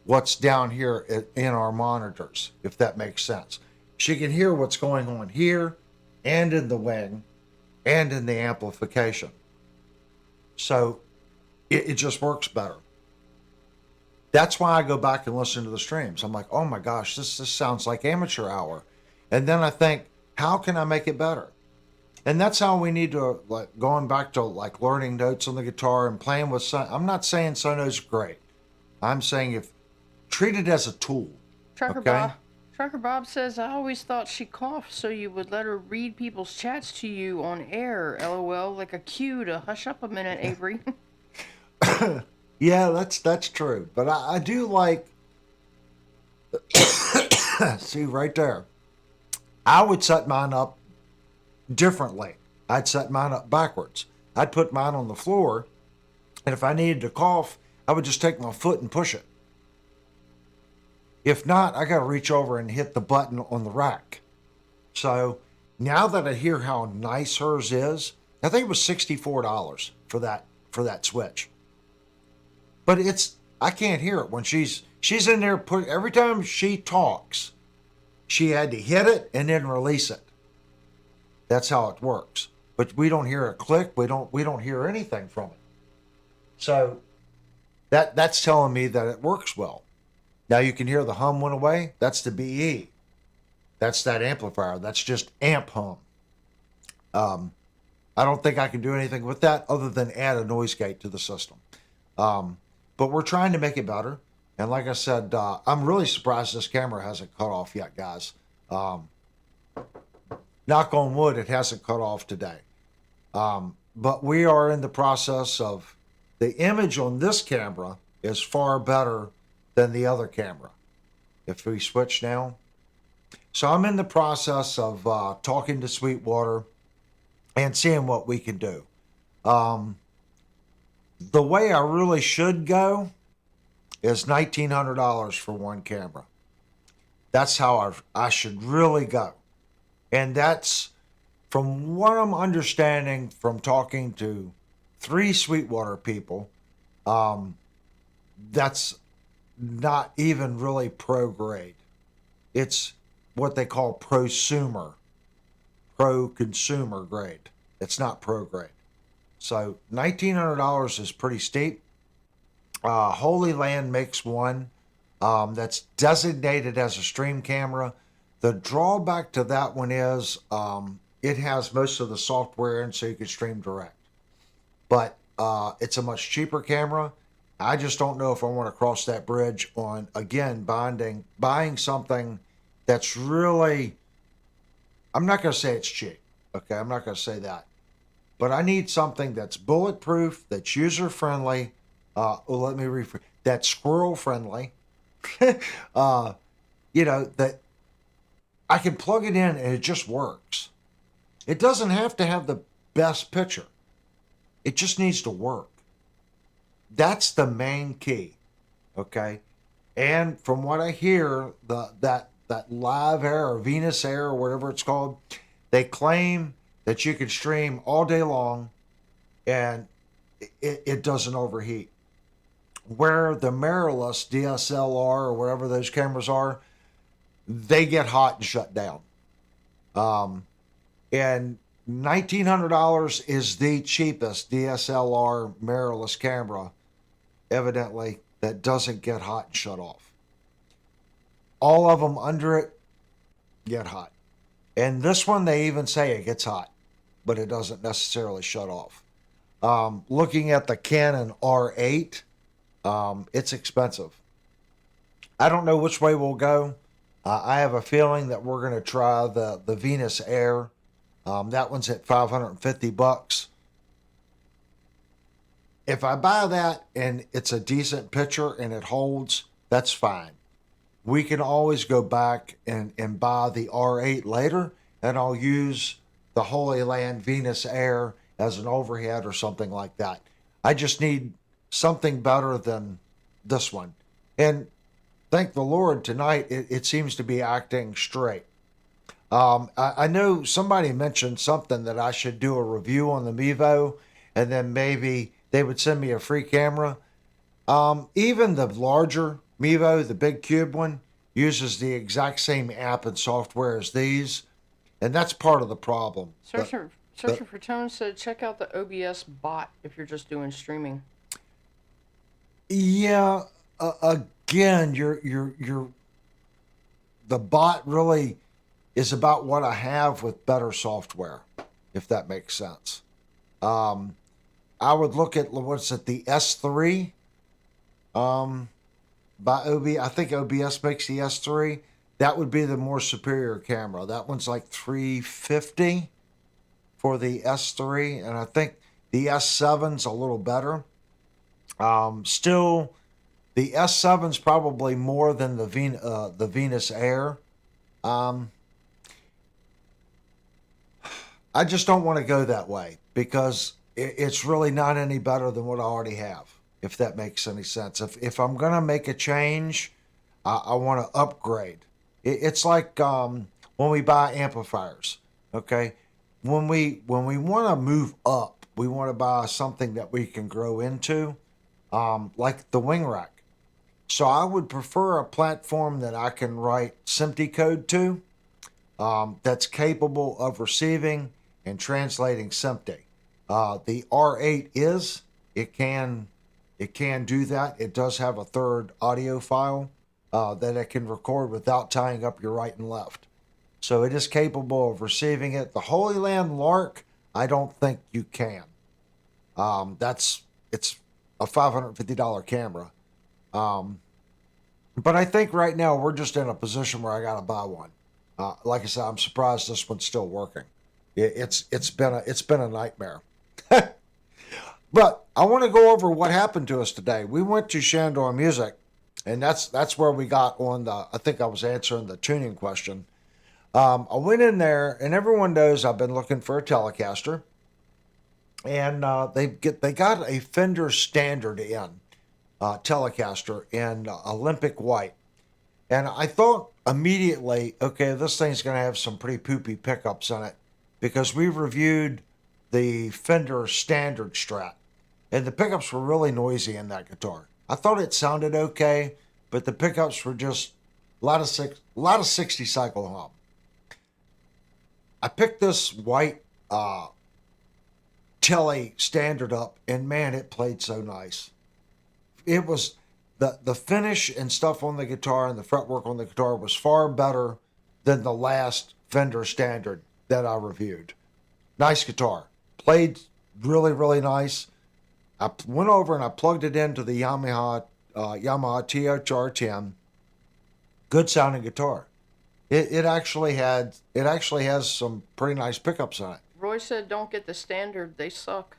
what's down here in our monitors, if that makes sense. She can hear what's going on here and in the wing and in the amplification. So it just works better. That's why I go back and listen to the streams. I'm like, oh my gosh, this sounds like amateur hour. And then I think, how can I make it better? And that's how we need to, like, going back to like learning notes on the guitar and playing with I'm not saying Sono's great. I'm saying treat it as a tool. Trucker Bob says, I always thought she coughed so you would let her read people's chats to you on air. LOL, like a cue to hush up a minute, Avery. Yeah, that's true. But I do like, see right there, I would set mine up differently. I'd set mine up backwards. I'd put mine on the floor, and if I needed to cough, I would just take my foot and push it. If not, I got to reach over and hit the button on the rack. So now that I hear how nice hers is, I think it was $64 for that switch. But I can't hear it when she's in there. Every time she talks, she had to hit it and then release it. That's how it works. But we don't hear a click. We don't hear anything from it. So that's telling me that it works well. Now you can hear the hum went away. That's the BE. That's that amplifier. That's just amp hum. I don't think I can do anything with that other than add a noise gate to the system. But we're trying to make it better. And like I said, I'm really surprised this camera hasn't cut off yet, guys. Knock on wood, it hasn't cut off today. But we are in the process of, the image on this camera is far better than the other camera. If we switch now. So I'm in the process of talking to Sweetwater and seeing what we can do. The way I really should go is $1,900 for one camera. That's how I should really go. And that's, from what I'm understanding from talking to 3 Sweetwater people, that's not even really pro grade. It's what they call prosumer, pro consumer grade. It's not pro grade. So $1,900 is pretty steep. Holy Land makes one that's designated as a stream camera. The drawback to that one is it has most of the software in, so you can stream direct. But it's a much cheaper camera. I just don't know if I want to cross that bridge on, again, buying something that's really, I'm not going to say it's cheap. Okay, I'm not going to say that. But I need something that's bulletproof, that's user-friendly. Let me rephrase. That's squirrel-friendly. That I can plug it in and it just works. It doesn't have to have the best picture. It just needs to work. That's the main key. Okay? And from what I hear, that Live Air or Venus Air or whatever it's called, they claim that you can stream all day long and it doesn't overheat. Where the mirrorless DSLR or whatever those cameras are, they get hot and shut down. And $1,900 is the cheapest DSLR mirrorless camera, evidently, that doesn't get hot and shut off. All of them under it get hot. And this one, they even say it gets hot, but it doesn't necessarily shut off. Looking at the Canon R8, it's expensive. I don't know which way we'll go. I have a feeling that we're going to try the Venus Air. That one's at $550. If I buy that and it's a decent picture and it holds, that's fine. We can always go back and buy the R8 later, and I'll use the Holy Land Venus Air as an overhead or something like that. I just need something better than this one. And thank the Lord, tonight it seems to be acting straight. I know somebody mentioned something that I should do a review on the Mevo, and then maybe they would send me a free camera. Even the larger Mevo, the big cube one, uses the exact same app and software as these, and that's part of the problem. Searching for Tone said check out the OBS bot if you're just doing streaming. Yeah, again, the bot really is about what I have with better software, if that makes sense. I would look at, what's it, the S3 by OBS. I think OBS makes the S3. That would be the more superior camera. That one's like $350 for the S3, and I think the S7's a little better. Still, the S7's probably more than the Venus Air. I just don't want to go that way because it's really not any better than what I already have, if that makes any sense. If I'm going to make a change, I want to upgrade. It's like when we buy amplifiers, okay? When we want to move up, we want to buy something that we can grow into, like the wing rack. So I would prefer a platform that I can write SMPTE code to, that's capable of receiving and translating SMPTE. The R8 it can do that. It does have a third audio file that it can record without tying up your right and left. So it is capable of receiving it. The Holy Land Lark, I don't think you can. It's a $550 camera. But I think right now we're just in a position where I got to buy one. Like I said, I'm surprised this one's still working. It's been a nightmare. But I want to go over what happened to us today. We went to Shandor Music, and that's where we got on I think I was answering the tuning question. I went in there, and everyone knows I've been looking for a Telecaster, and they got a Fender Standard in Telecaster in Olympic White, and I thought immediately, okay, this thing's going to have some pretty poopy pickups in it because we reviewed the Fender Standard Strat, and the pickups were really noisy in that guitar. I thought it sounded okay, but the pickups were just a lot of 60 cycle hum. I picked this white Tele Standard up, and man, it played so nice. It was the finish and stuff on the guitar and the fretwork on the guitar was far better than the last Fender Standard that I reviewed. Nice guitar. Played really, really nice. I went over and I plugged it into the Yamaha THR10. Good sounding guitar. It actually has some pretty nice pickups on it. Roy said, "Don't get the standard; they suck."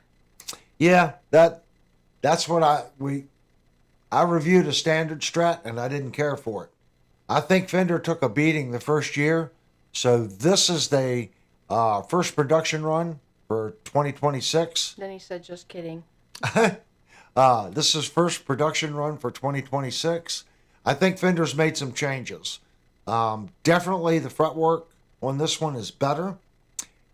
Yeah, that's what I reviewed a Standard Strat and I didn't care for it. I think Fender took a beating the first year, so this is the first production run for 2026. Then he said, "Just kidding." This is first production run for 2026. I think Fender's made some changes. Definitely the fretwork on this one is better,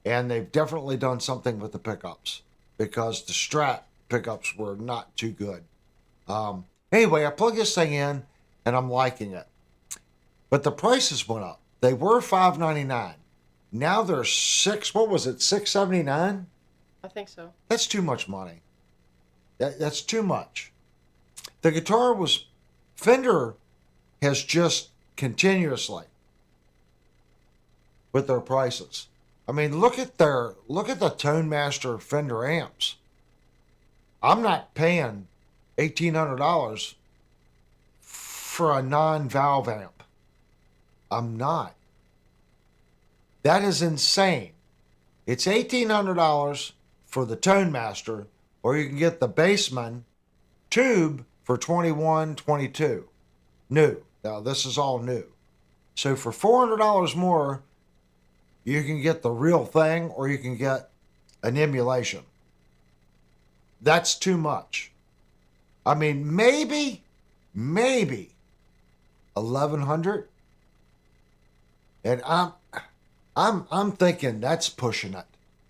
and they've definitely done something with the pickups because the Strat pickups were not too good. Anyway, I plug this thing in and I'm liking it. But the prices went up. They were $599. Now they're $679? I think so. That's too much money. That's too much. The guitar was, Fender has just continuously with their prices. I mean, look at the Tone Master Fender amps. I'm not paying $1,800 for a non-valve amp. I'm not. That is insane. It's $1,800 for the Tone Master, or you can get the Bassman tube for $21, $22. New. Now, this is all new. So for $400 more, you can get the real thing, or you can get an emulation. That's too much. I mean, maybe $1,100, and I'm thinking that's pushing it.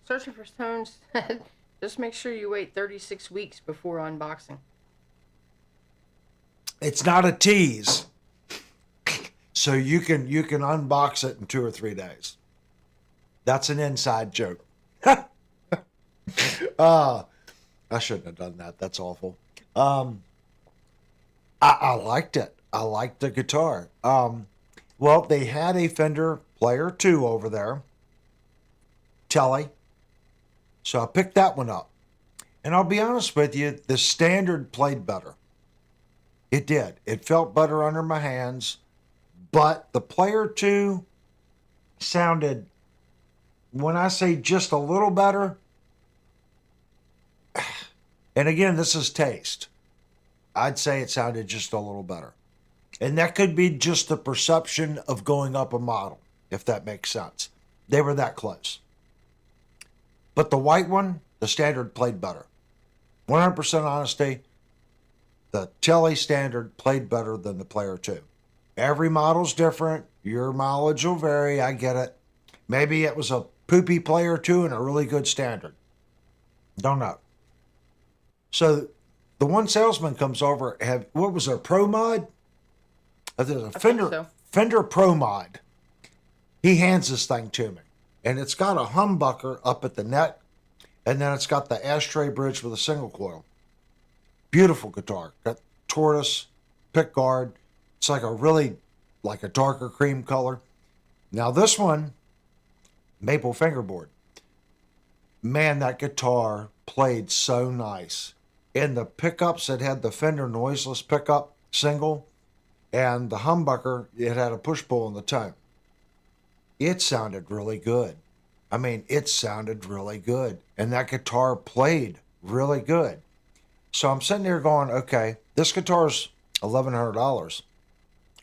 Searching for Tones said, "Just make sure you wait 36 weeks before unboxing." It's not a tease, so you can unbox it in 2 or 3 days. That's an inside joke. I shouldn't have done that. That's awful. I liked it. I liked the guitar. Well, they had a Fender Player 2 over there, Telly. So I picked that one up. And I'll be honest with you, the Standard played better. It did. It felt better under my hands. But the Player 2 sounded, when I say just a little better, and again, this is taste, I'd say it sounded just a little better. And that could be just the perception of going up a model, if that makes sense. They were that close. But the white one, the Standard played better. 100% honesty, the Telly Standard played better than the Player 2. Every model's different. Your mileage will vary. I get it. Maybe it was a poopy Player 2 and a really good Standard. Don't know. So the one salesman comes over, what was a Pro Mod? There's a Fender Pro Mod. He hands this thing to me, and it's got a humbucker up at the neck, and then it's got the ashtray bridge with a single coil. Beautiful guitar. Got tortoise, pick guard. It's like a darker cream color. Now this one, maple fingerboard. Man, that guitar played so nice. And the pickups, it had the Fender noiseless pickup single, and the humbucker, it had a push-pull in the tone. It sounded really good. I mean, it sounded really good. And that guitar played really good. So I'm sitting there going, okay, this guitar's $1,100.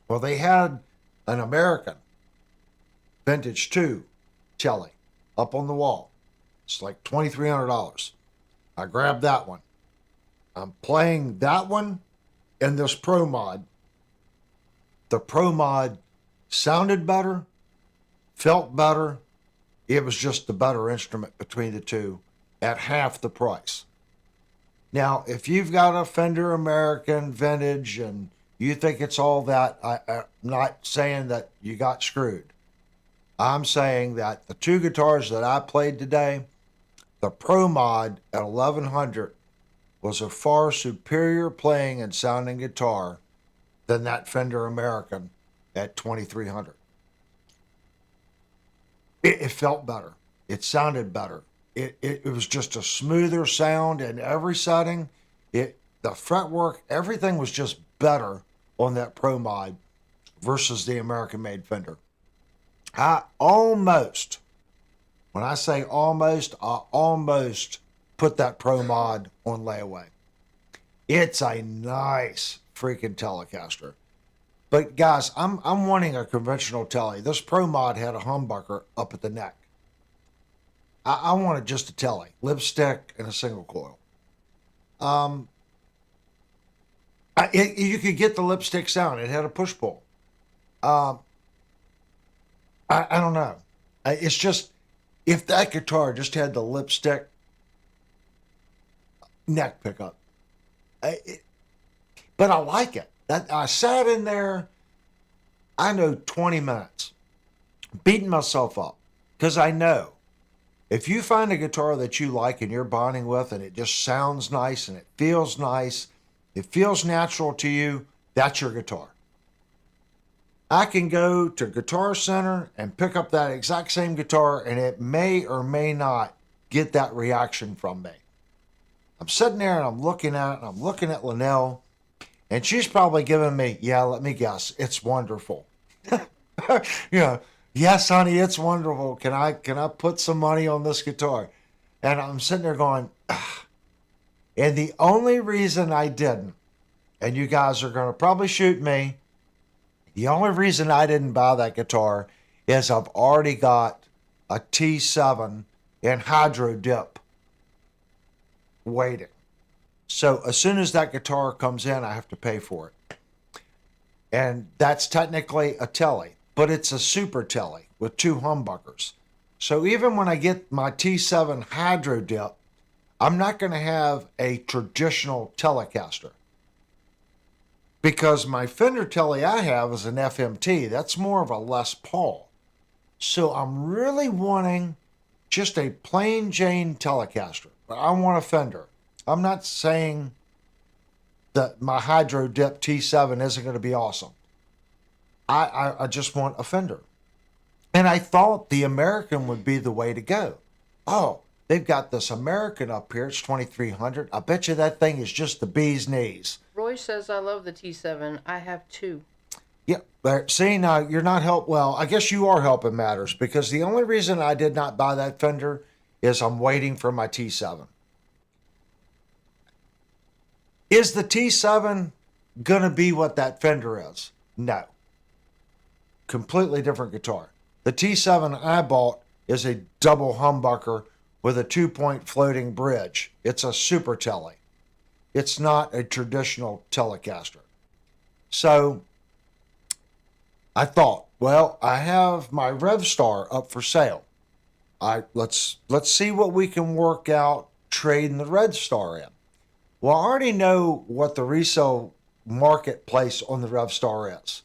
Well, they had an American Vintage 2 Telly up on the wall. It's like $2,300. I grabbed that one. I'm playing that one and this Pro Mod. The Pro Mod sounded better, felt better. It was just the better instrument between the two at half the price. Now, if you've got a Fender American Vintage and you think it's all that, I'm not saying that you got screwed. I'm saying that the two guitars that I played today, the Pro Mod at $1,100 was a far superior playing and sounding guitar than that Fender American at $2,300. it felt better. It sounded better. It was just a smoother sound in every setting. The fretwork, everything was just better on that Pro Mod versus the American made Fender. I almost, when I say almost, I almost put that Pro Mod on layaway. It's a nice freaking Telecaster. But guys, I'm wanting a conventional Tele. This Pro Mod had a humbucker up at the neck. I wanted just a Tele, lipstick and a single coil. You could get the lipstick sound. It had a push pull. I don't know. It's just, if that guitar just had the lipstick neck pickup, but I like it. I sat in there, I know 20 minutes, beating myself up, because I know if you find a guitar that you like and you're bonding with, and it just sounds nice and it feels nice, it feels natural to you, that's your guitar. I can go to Guitar Center and pick up that exact same guitar, and it may or may not get that reaction from me. I'm sitting there and I'm looking at it, and I'm looking at Linnell, and she's probably giving me, yeah, let me guess, it's wonderful. Yes, honey, it's wonderful. Can I put some money on this guitar? And I'm sitting there going, ah. And the only reason I didn't, and you guys are going to probably shoot me, the only reason I didn't buy that guitar is I've already got a T7 in Hydro Dip waiting. So as soon as that guitar comes in, I have to pay for it. And that's technically a Tele, but it's a super Tele with 2 humbuckers. So even when I get my T7 Hydro Dip, I'm not going to have a traditional Telecaster, because my Fender Tele I have is an FMT. That's more of a Les Paul. So I'm really wanting just a plain Jane Telecaster, but I want a Fender. I'm not saying that my Hydro Dip T7 isn't going to be awesome. I just want a Fender. And I thought the American would be the way to go. Oh, they've got this American up here. It's 2300. I bet you that thing is just the bee's knees. Roy says, I love the T7. I have 2. Yeah, but see, now you're not well, I guess you are helping matters, because the only reason I did not buy that Fender is I'm waiting for my T7. Is the T7 going to be what that Fender is? No. Completely different guitar. The T7 I bought is a double humbucker with a 2-point floating bridge. It's a super Tele. It's not a traditional Telecaster. So I thought, well, I have my RevStar up for sale. Let's see what we can work out trading the RevStar in. Well, I already know what the resale marketplace on the RevStar is.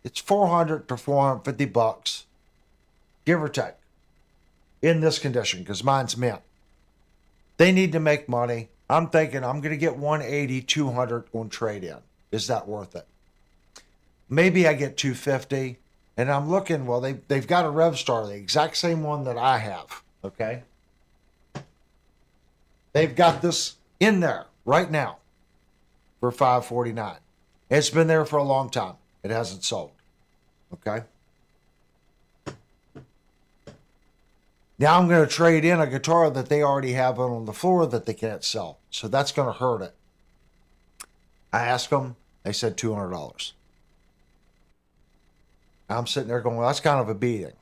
It's $400 to $450, give or take, in this condition, because mine's mint. They need to make money. I'm thinking I'm going to get $180, $200 on trade-in. Is that worth it? Maybe I get $250, and I'm looking, well, they've got a RevStar, the exact same one that I have, okay? They've got this in there right now for $549. It's been there for a long time. It hasn't sold, okay? Now I'm going to trade in a guitar that they already have on the floor that they can't sell. So that's going to hurt it. I asked them. They said $200. I'm sitting there going, well, that's kind of a beating.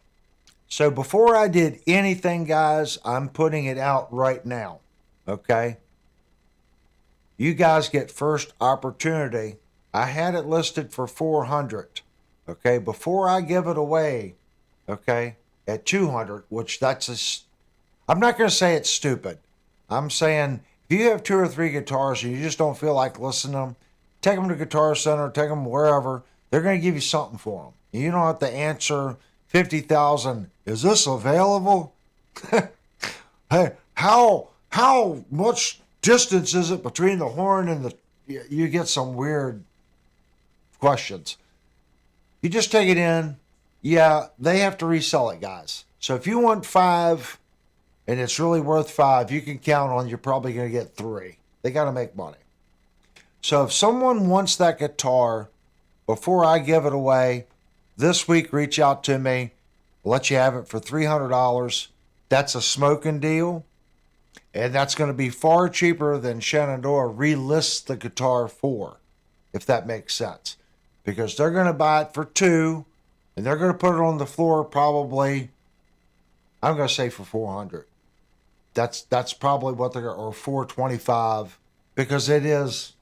So before I did anything, guys, I'm putting it out right now. Okay? You guys get first opportunity. I had it listed for $400. Okay? Before I give it away, okay, at $200, which I'm not going to say it's stupid. I'm saying if you have 2 or 3 guitars and you just don't feel like listening to them, take them to Guitar Center, take them wherever. They're going to give you something for them. You don't have to answer 50,000. Is this available? Hey, how much distance is it between the horn and the? You get some weird questions. You just take it in. Yeah, they have to resell it, guys. So if you want 5 and it's really worth 5, you can count on you're probably going to get 3. They got to make money. So if someone wants that guitar before I give it away this week, reach out to me. I'll let you have it for $300. That's a smoking deal. And that's going to be far cheaper than Shenandoah relists the guitar for, if that makes sense. Because they're going to buy it for 2, and they're going to put it on the floor probably, I'm going to say for 400. That's probably what they're, or 425, because it is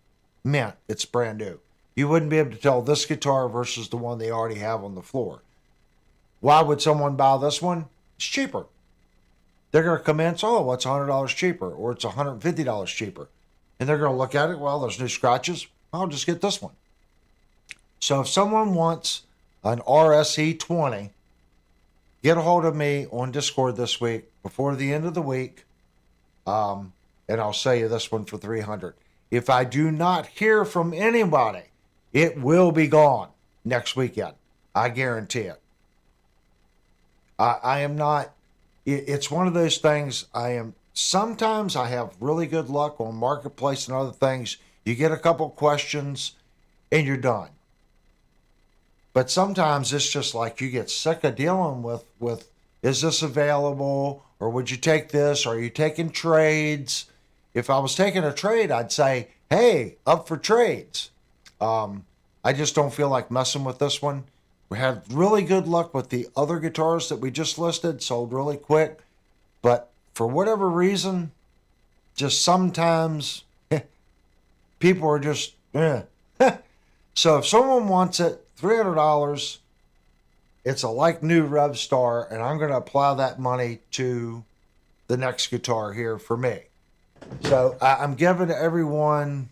mint. It's brand new. You wouldn't be able to tell this guitar versus the one they already have on the floor. Why would someone buy this one? It's cheaper. They're going to come in and say, oh, it's $100 cheaper, or it's $150 cheaper. And they're going to look at it, well, there's new scratches. I'll just get this one. So if someone wants an RSE 20, get a hold of me on Discord this week before the end of the week, and I'll sell you this one for $300. If I do not hear from anybody, it will be gone next weekend. I guarantee it. I am not, it's one of those things, sometimes I have really good luck on Marketplace and other things. You get a couple questions and you're done. But sometimes it's just like you get sick of dealing with is this available, or would you take this? Are you taking trades? If I was taking a trade, I'd say, hey, up for trades. I just don't feel like messing with this one. We had really good luck with the other guitars that we just listed, sold really quick. But for whatever reason, just sometimes people are just, So if someone wants it, $300, it's a like new Rev Star, and I'm going to apply that money to the next guitar here for me. So I'm giving everyone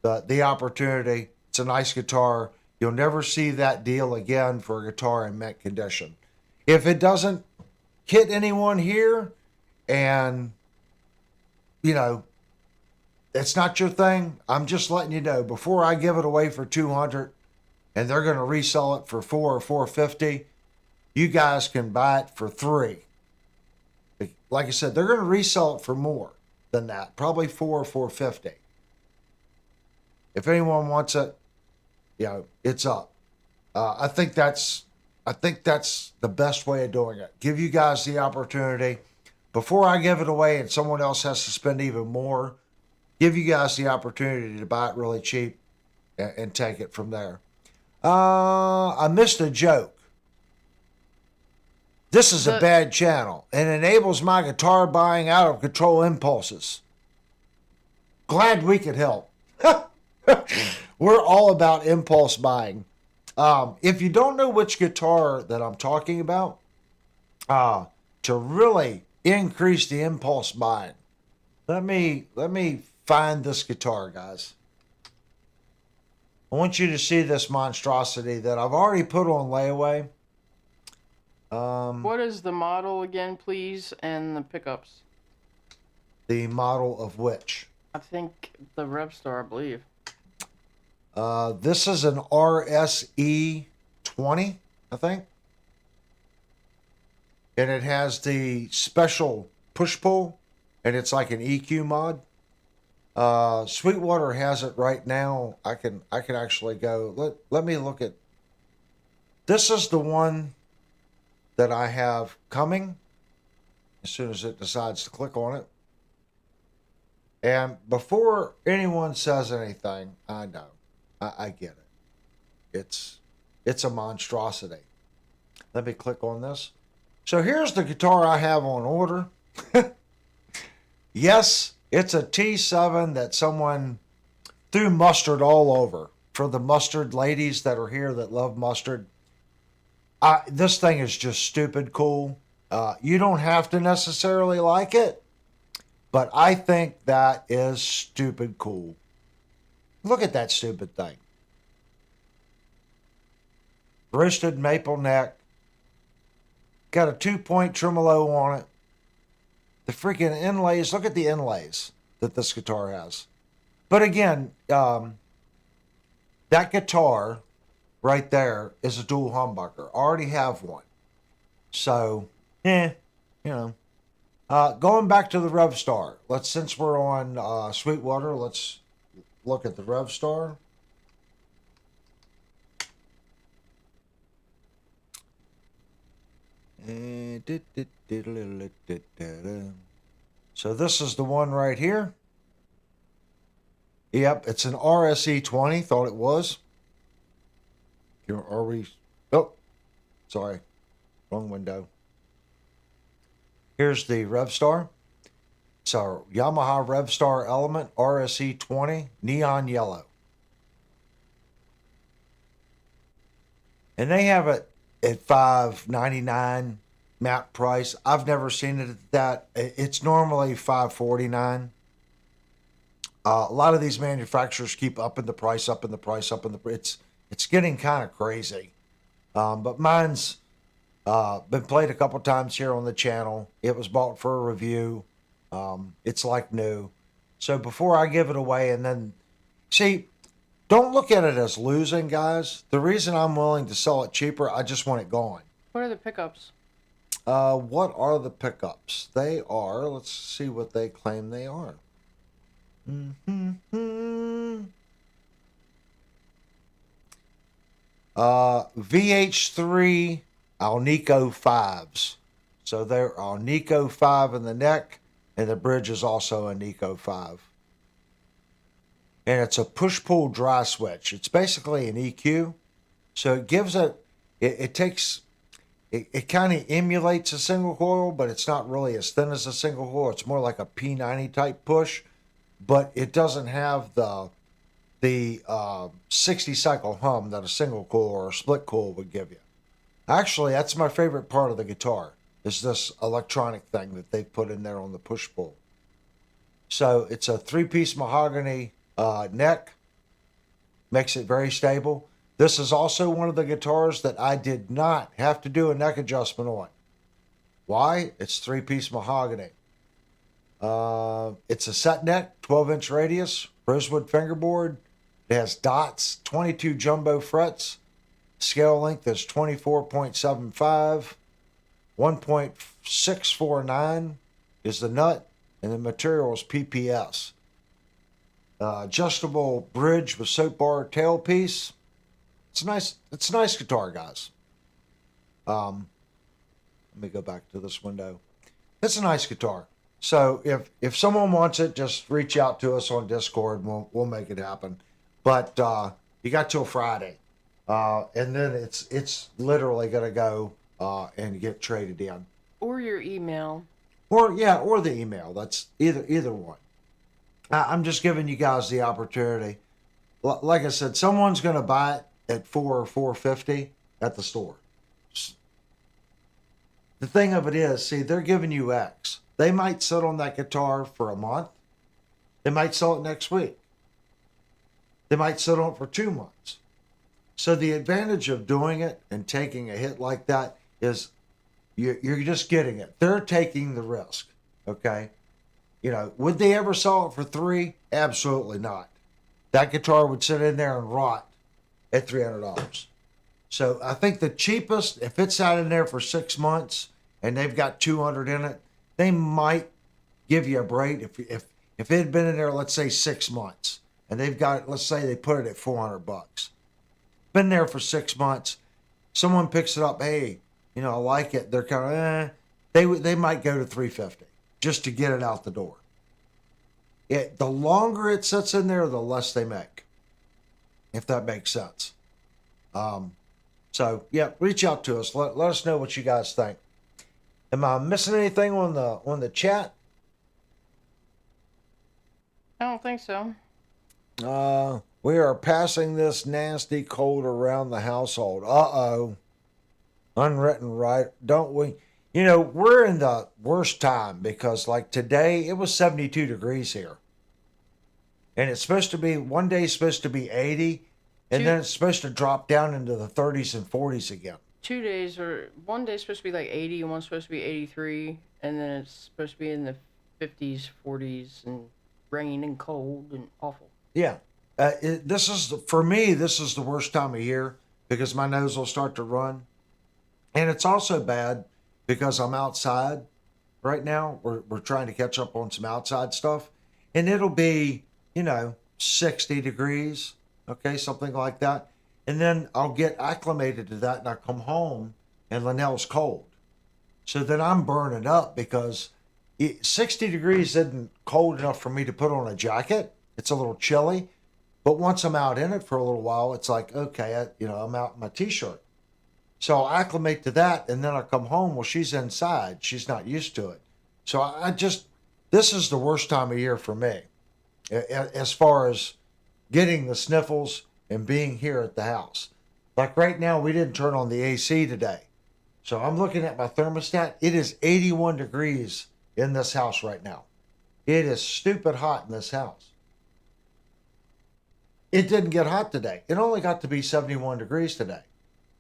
the opportunity. It's a nice guitar. You'll never see that deal again for a guitar in mint condition. If it doesn't hit anyone here and, it's not your thing, I'm just letting you know, before I give it away for $200 and they're going to resell it for $400 or $450, you guys can buy it for $300. Like I said, they're going to resell it for more than that, probably $400 or $450. If anyone wants it, it's up. I think that's the best way of doing it. Give you guys the opportunity before I give it away and someone else has to spend even more. Give you guys the opportunity to buy it really cheap and take it from there. I missed a joke. This is a bad channel and enables my guitar buying out of control impulses. Glad we could help. We're all about impulse buying. If you don't know which guitar that I'm talking about, to really increase the impulse buying, let me find this guitar, guys. I want you to see this monstrosity that I've already put on layaway. What is the model again, please, and the pickups? The model of which? I think the Rev Star, I believe. This is an RSE 20, I think. And it has the special push-pull, and it's like an EQ mod. Sweetwater has it right now. I can actually go. Let me look at. This is the one that I have coming as soon as it decides to click on it. And before anyone says anything, I know. I get it. It's a monstrosity. Let me click on this. So here's the guitar I have on order. Yes, it's a T7 that someone threw mustard all over. For the mustard ladies that are here that love mustard, this thing is just stupid cool. You don't have to necessarily like it, but I think that is stupid cool. Look at that stupid thing. Roasted maple neck. Got a 2-point tremolo on it. The freaking inlays. Look at the inlays that this guitar has. But again, that guitar right there is a dual humbucker. I already have one. So you know. Going back to the RevStar, since we're on Sweetwater, let's look at the RevStar. So this is the one right here. Yep, it's an RSE 20. Thought it was. Are we? Oh, sorry, wrong window. Here's the RevStar. It's our Yamaha RevStar Element RSE 20 neon yellow. And they have it at $599 map price. I've never seen it at that. It's normally $549. A lot of these manufacturers keep upping the price, It's getting kind of crazy. But mine's been played a couple times here on the channel. It was bought for a review. It's like new. So before I give it away, and then see, don't look at it as losing, guys. The reason I'm willing to sell it cheaper, I just want it gone. What are the pickups? What are the pickups? They are, let's see what they claim they are. VH3 Alnico 5s. So they're Alnico 5 in the neck, and the bridge is also a Nico 5. And it's a push-pull dry switch. It's basically an EQ. So it gives it kind of emulates a single coil, but it's not really as thin as a single coil. It's more like a P90 type push, but it doesn't have the 60 cycle hum that a single coil or a split coil would give you. Actually, that's my favorite part of the guitar, is this electronic thing that they put in there on the push-pull. So it's a 3-piece mahogany neck, makes it very stable. This is also one of the guitars that I did not have to do a neck adjustment on. Why? It's 3-piece mahogany. It's a set neck, 12-inch radius, rosewood fingerboard. It has dots, 22 jumbo frets. Scale length is 24.75. 1.649 is the nut, and the material is PPS. Adjustable bridge with soap bar tailpiece. It's a nice guitar, guys. Let me go back to this window. It's a nice guitar. So if someone wants it, just reach out to us on Discord and we'll make it happen. But you got till Friday, and then it's literally gonna go and get traded in. Or your email. Or the email. That's either one. I'm just giving you guys the opportunity. Like I said, someone's gonna buy it at $400 or $450 at the store. The thing of it is, see, they're giving you X. They might sit on that guitar for a month. They might sell it next week. They might sit on it for 2 months. So the advantage of doing it and taking a hit like that is you're just getting it. They're taking the risk, okay? You know, would they ever sell it for $300? Absolutely not. That guitar would sit in there and rot at $300. So I think the cheapest, if it's out in there for 6 months and they've got 200 in it, they might give you a break. If it had been in there, let's say 6 months, and they've got, let's say they put it at $400, been there for 6 months, someone picks it up, hey, you know, I like it. They're kind of, they might go to $350 just to get it out the door. The longer it sits in there, the less they make, if that makes sense. So yeah, reach out to us. Let us know what you guys think. Am I missing anything on the chat? I don't think so. We are passing this nasty cold around the household. Uh-oh. Unwritten right, don't we? You know, we're in the worst time because like today, it was 72 degrees here. And it's supposed to be, one day supposed to be 80, and then it's supposed to drop down into the 30s and 40s again. 2 days, or one day's supposed to be like 80 and one's supposed to be 83, and then it's supposed to be in the 50s, 40s, and rain and cold and awful. Yeah. For me, this is the worst time of year because my nose will start to run. And it's also bad because I'm outside right now. We're trying to catch up on some outside stuff, and it'll be, 60 degrees, okay, something like that. And then I'll get acclimated to that, and I come home and Linnell's cold. So then I'm burning up because 60 degrees isn't cold enough for me to put on a jacket. It's a little chilly. But once I'm out in it for a little while, it's like, okay, I'm out in my t-shirt. So I'll acclimate to that, and then I come home. Well, she's inside. She's not used to it. So this is the worst time of year for me as far as getting the sniffles and being here at the house. Like right now, we didn't turn on the AC today. So I'm looking at my thermostat. It is 81 degrees in this house right now. It is stupid hot in this house. It didn't get hot today. It only got to be 71 degrees today.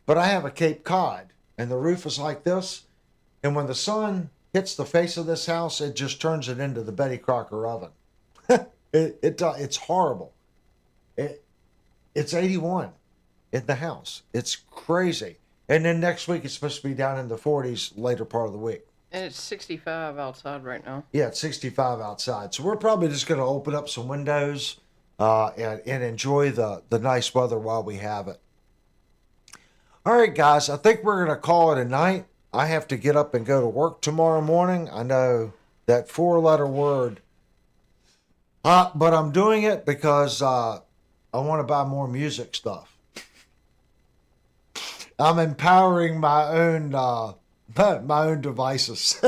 But I have a Cape Cod, and the roof is like this. And when the sun hits the face of this house, it just turns it into the Betty Crocker oven. It's horrible. It's 81 in the house. It's crazy. And then next week, it's supposed to be down in the 40s later part of the week. And it's 65 outside right now. Yeah, it's 65 outside. So we're probably just going to open up some windows and enjoy the nice weather while we have it. All right, guys, I think we're going to call it a night. I have to get up and go to work tomorrow morning. I know that 4-letter word. But I'm doing it because I want to buy more music stuff. I'm empowering my own devices.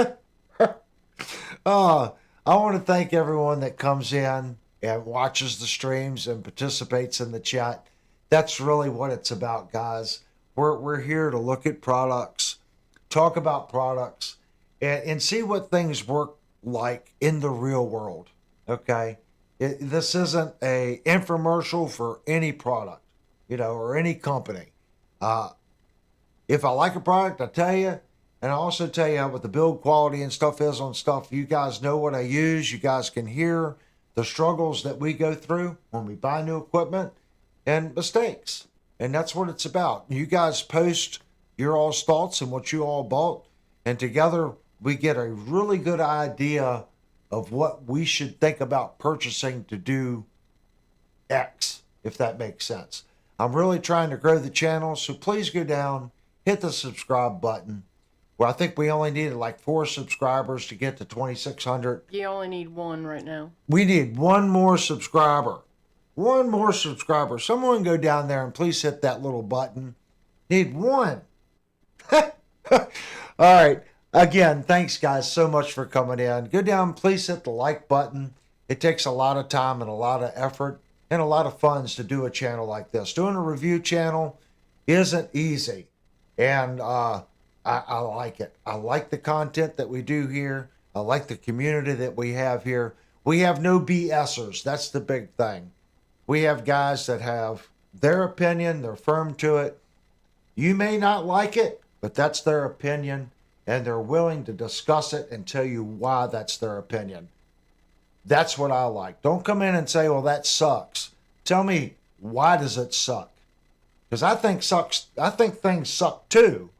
I want to thank everyone that comes in and watches the streams and participates in the chat. That's really what it's about, guys. We're here to look at products, talk about products, and see what things work like in the real world. Okay, this isn't a infomercial for any product, or any company. If I like a product, I tell you, and I also tell you what the build quality and stuff is on stuff. You guys know what I use. You guys can hear the struggles that we go through when we buy new equipment and mistakes. And that's what it's about. You guys post your all's thoughts and what you all bought, and together we get a really good idea of what we should think about purchasing to do X, if that makes sense. I'm really trying to grow the channel, so please go down, hit the subscribe button. Well, I think we only needed like 4 subscribers to get to 2,600. You only need 1 right now. We need 1 more subscriber. 1 more subscriber. Someone go down there and please hit that little button. Need 1. All right. Again, thanks guys so much for coming in. Go down, please hit the like button. It takes a lot of time and a lot of effort and a lot of funds to do a channel like this. Doing a review channel isn't easy. And I like it. I like the content that we do here. I like the community that we have here. We have no BSers. That's the big thing. We have guys that have their opinion. They're firm to it. You may not like it, but that's their opinion. And they're willing to discuss it and tell you why that's their opinion. That's what I like. Don't come in and say, well, that sucks. Tell me, why does it suck? Because I think things suck too,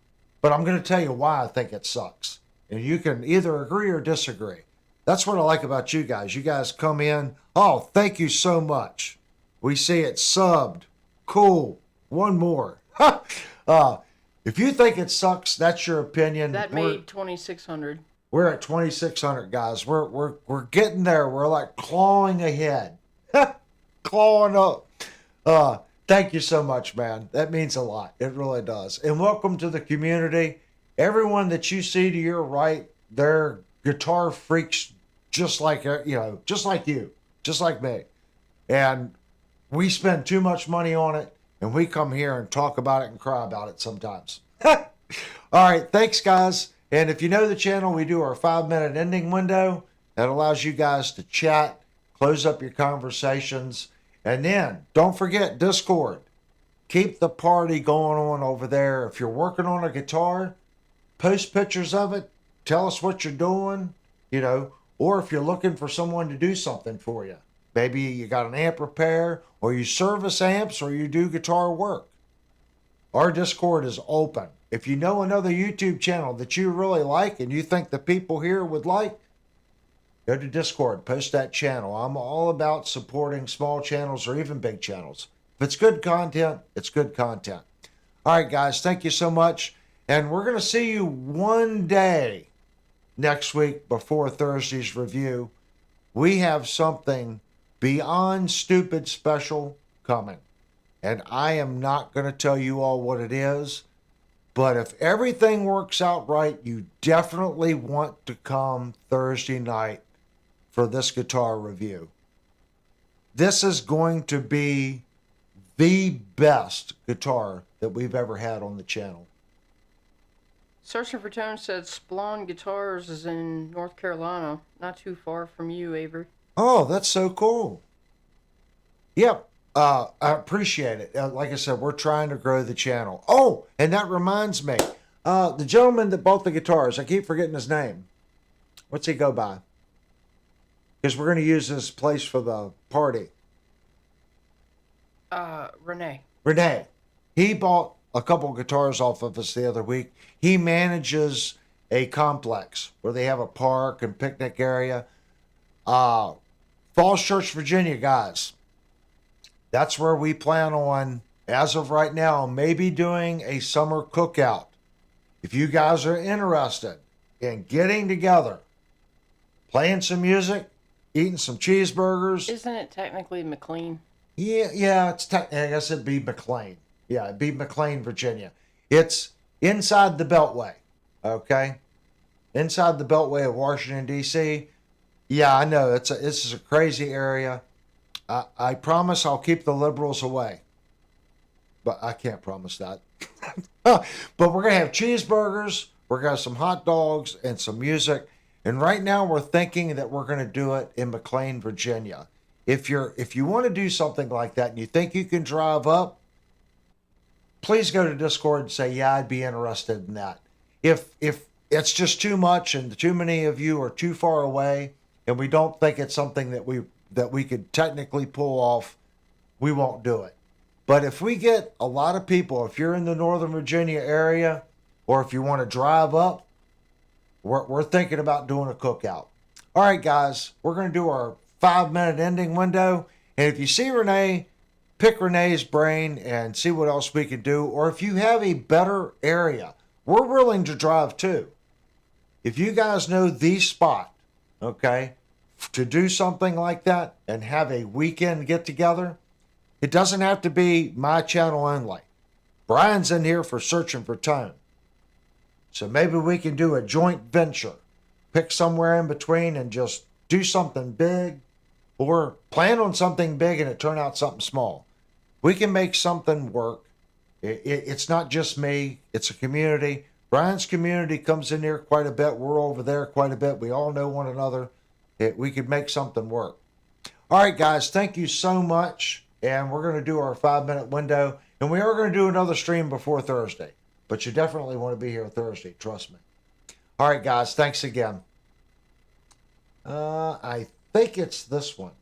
but I'm going to tell you why I think it sucks. And you can either agree or disagree. That's what I like about you guys. You guys come in, oh, thank you so much. We see it subbed. Cool. 1 more. If you think it sucks, that's your opinion. That made 2,600. We're at 2,600, guys. We're getting there. We're like clawing ahead. Clawing up. Thank you so much, man. That means a lot. It really does. And welcome to the community. Everyone that you see to your right, they're guitar freaks just like you, just like me. And we spend too much money on it, and we come here and talk about it and cry about it sometimes. All right, thanks, guys. And if you know the channel, we do our 5-minute ending window. That allows you guys to chat, close up your conversations. And then, don't forget Discord. Keep the party going on over there. If you're working on a guitar, post pictures of it. Tell us what you're doing, or if you're looking for someone to do something for you. Maybe you got an amp repair, or you service amps, or you do guitar work. Our Discord is open. if you know another YouTube channel that you really like and you think the people here would like, go to Discord, post that channel. I'm all about supporting small channels or even big channels. If it's good content, it's good content. All right, guys, thank you so much. And we're going to see you one day next week before Thursday's review. We have something beyond stupid special coming. And I am not going to tell you all what it is. But if everything works out right, you definitely want to come Thursday night for this guitar review. This is going to be the best guitar that we've ever had on the channel. Searching for Tone said Splon Guitars is in North Carolina, not too far from you, Avery. Oh, that's so cool. Yep, I appreciate it. Like I said, we're trying to grow the channel. Oh, and that reminds me, the gentleman that bought the guitars, I keep forgetting his name. What's he go by? Because we're going to use this place for the party. Renee. Renee. He bought a couple of guitars off of us the other week. He manages a complex where they have a park and picnic area. Falls Church, Virginia, guys. That's where we plan on, as of right now, maybe doing a summer cookout. If you guys are interested in getting together, playing some music, eating some cheeseburgers. Isn't it technically McLean? Yeah, I guess it'd be McLean. Yeah, it'd be McLean, Virginia. It's inside the Beltway, okay? Inside the Beltway of Washington, D.C. Yeah, I know, this is a crazy area. I promise I'll keep the liberals away. But I can't promise that. But we're going to have cheeseburgers, we're going to have some hot dogs, and some music. And right now we're thinking that we're going to do it in McLean, Virginia. If you want to do something like that and you think you can drive up, please go to Discord and say, yeah, I'd be interested in that. If it's just too much and too many of you are too far away and we don't think it's something that we could technically pull off, we won't do it. But if we get a lot of people, if you're in the Northern Virginia area, or if you want to drive up, we're thinking about doing a cookout. All right, guys, we're going to do our 5-minute ending window. And if you see Renee, pick Renee's brain and see what else we can do. Or if you have a better area, we're willing to drive too. If you guys know the spot, okay, to do something like that and have a weekend get together, it doesn't have to be my channel only. Brian's in here for Searching for Tone. So maybe we can do a joint venture. Pick somewhere in between and just do something big, or plan on something big and it turn out something small. We can make something work. It's not just me. It's a community. Brian's community comes in here quite a bit. We're over there quite a bit. We all know one another. We could make something work. All right, guys, thank you so much. And we're going to do our 5-minute window. And we are going to do another stream before Thursday. But you definitely want to be here Thursday. Trust me. All right, guys, thanks again. I think it's this one.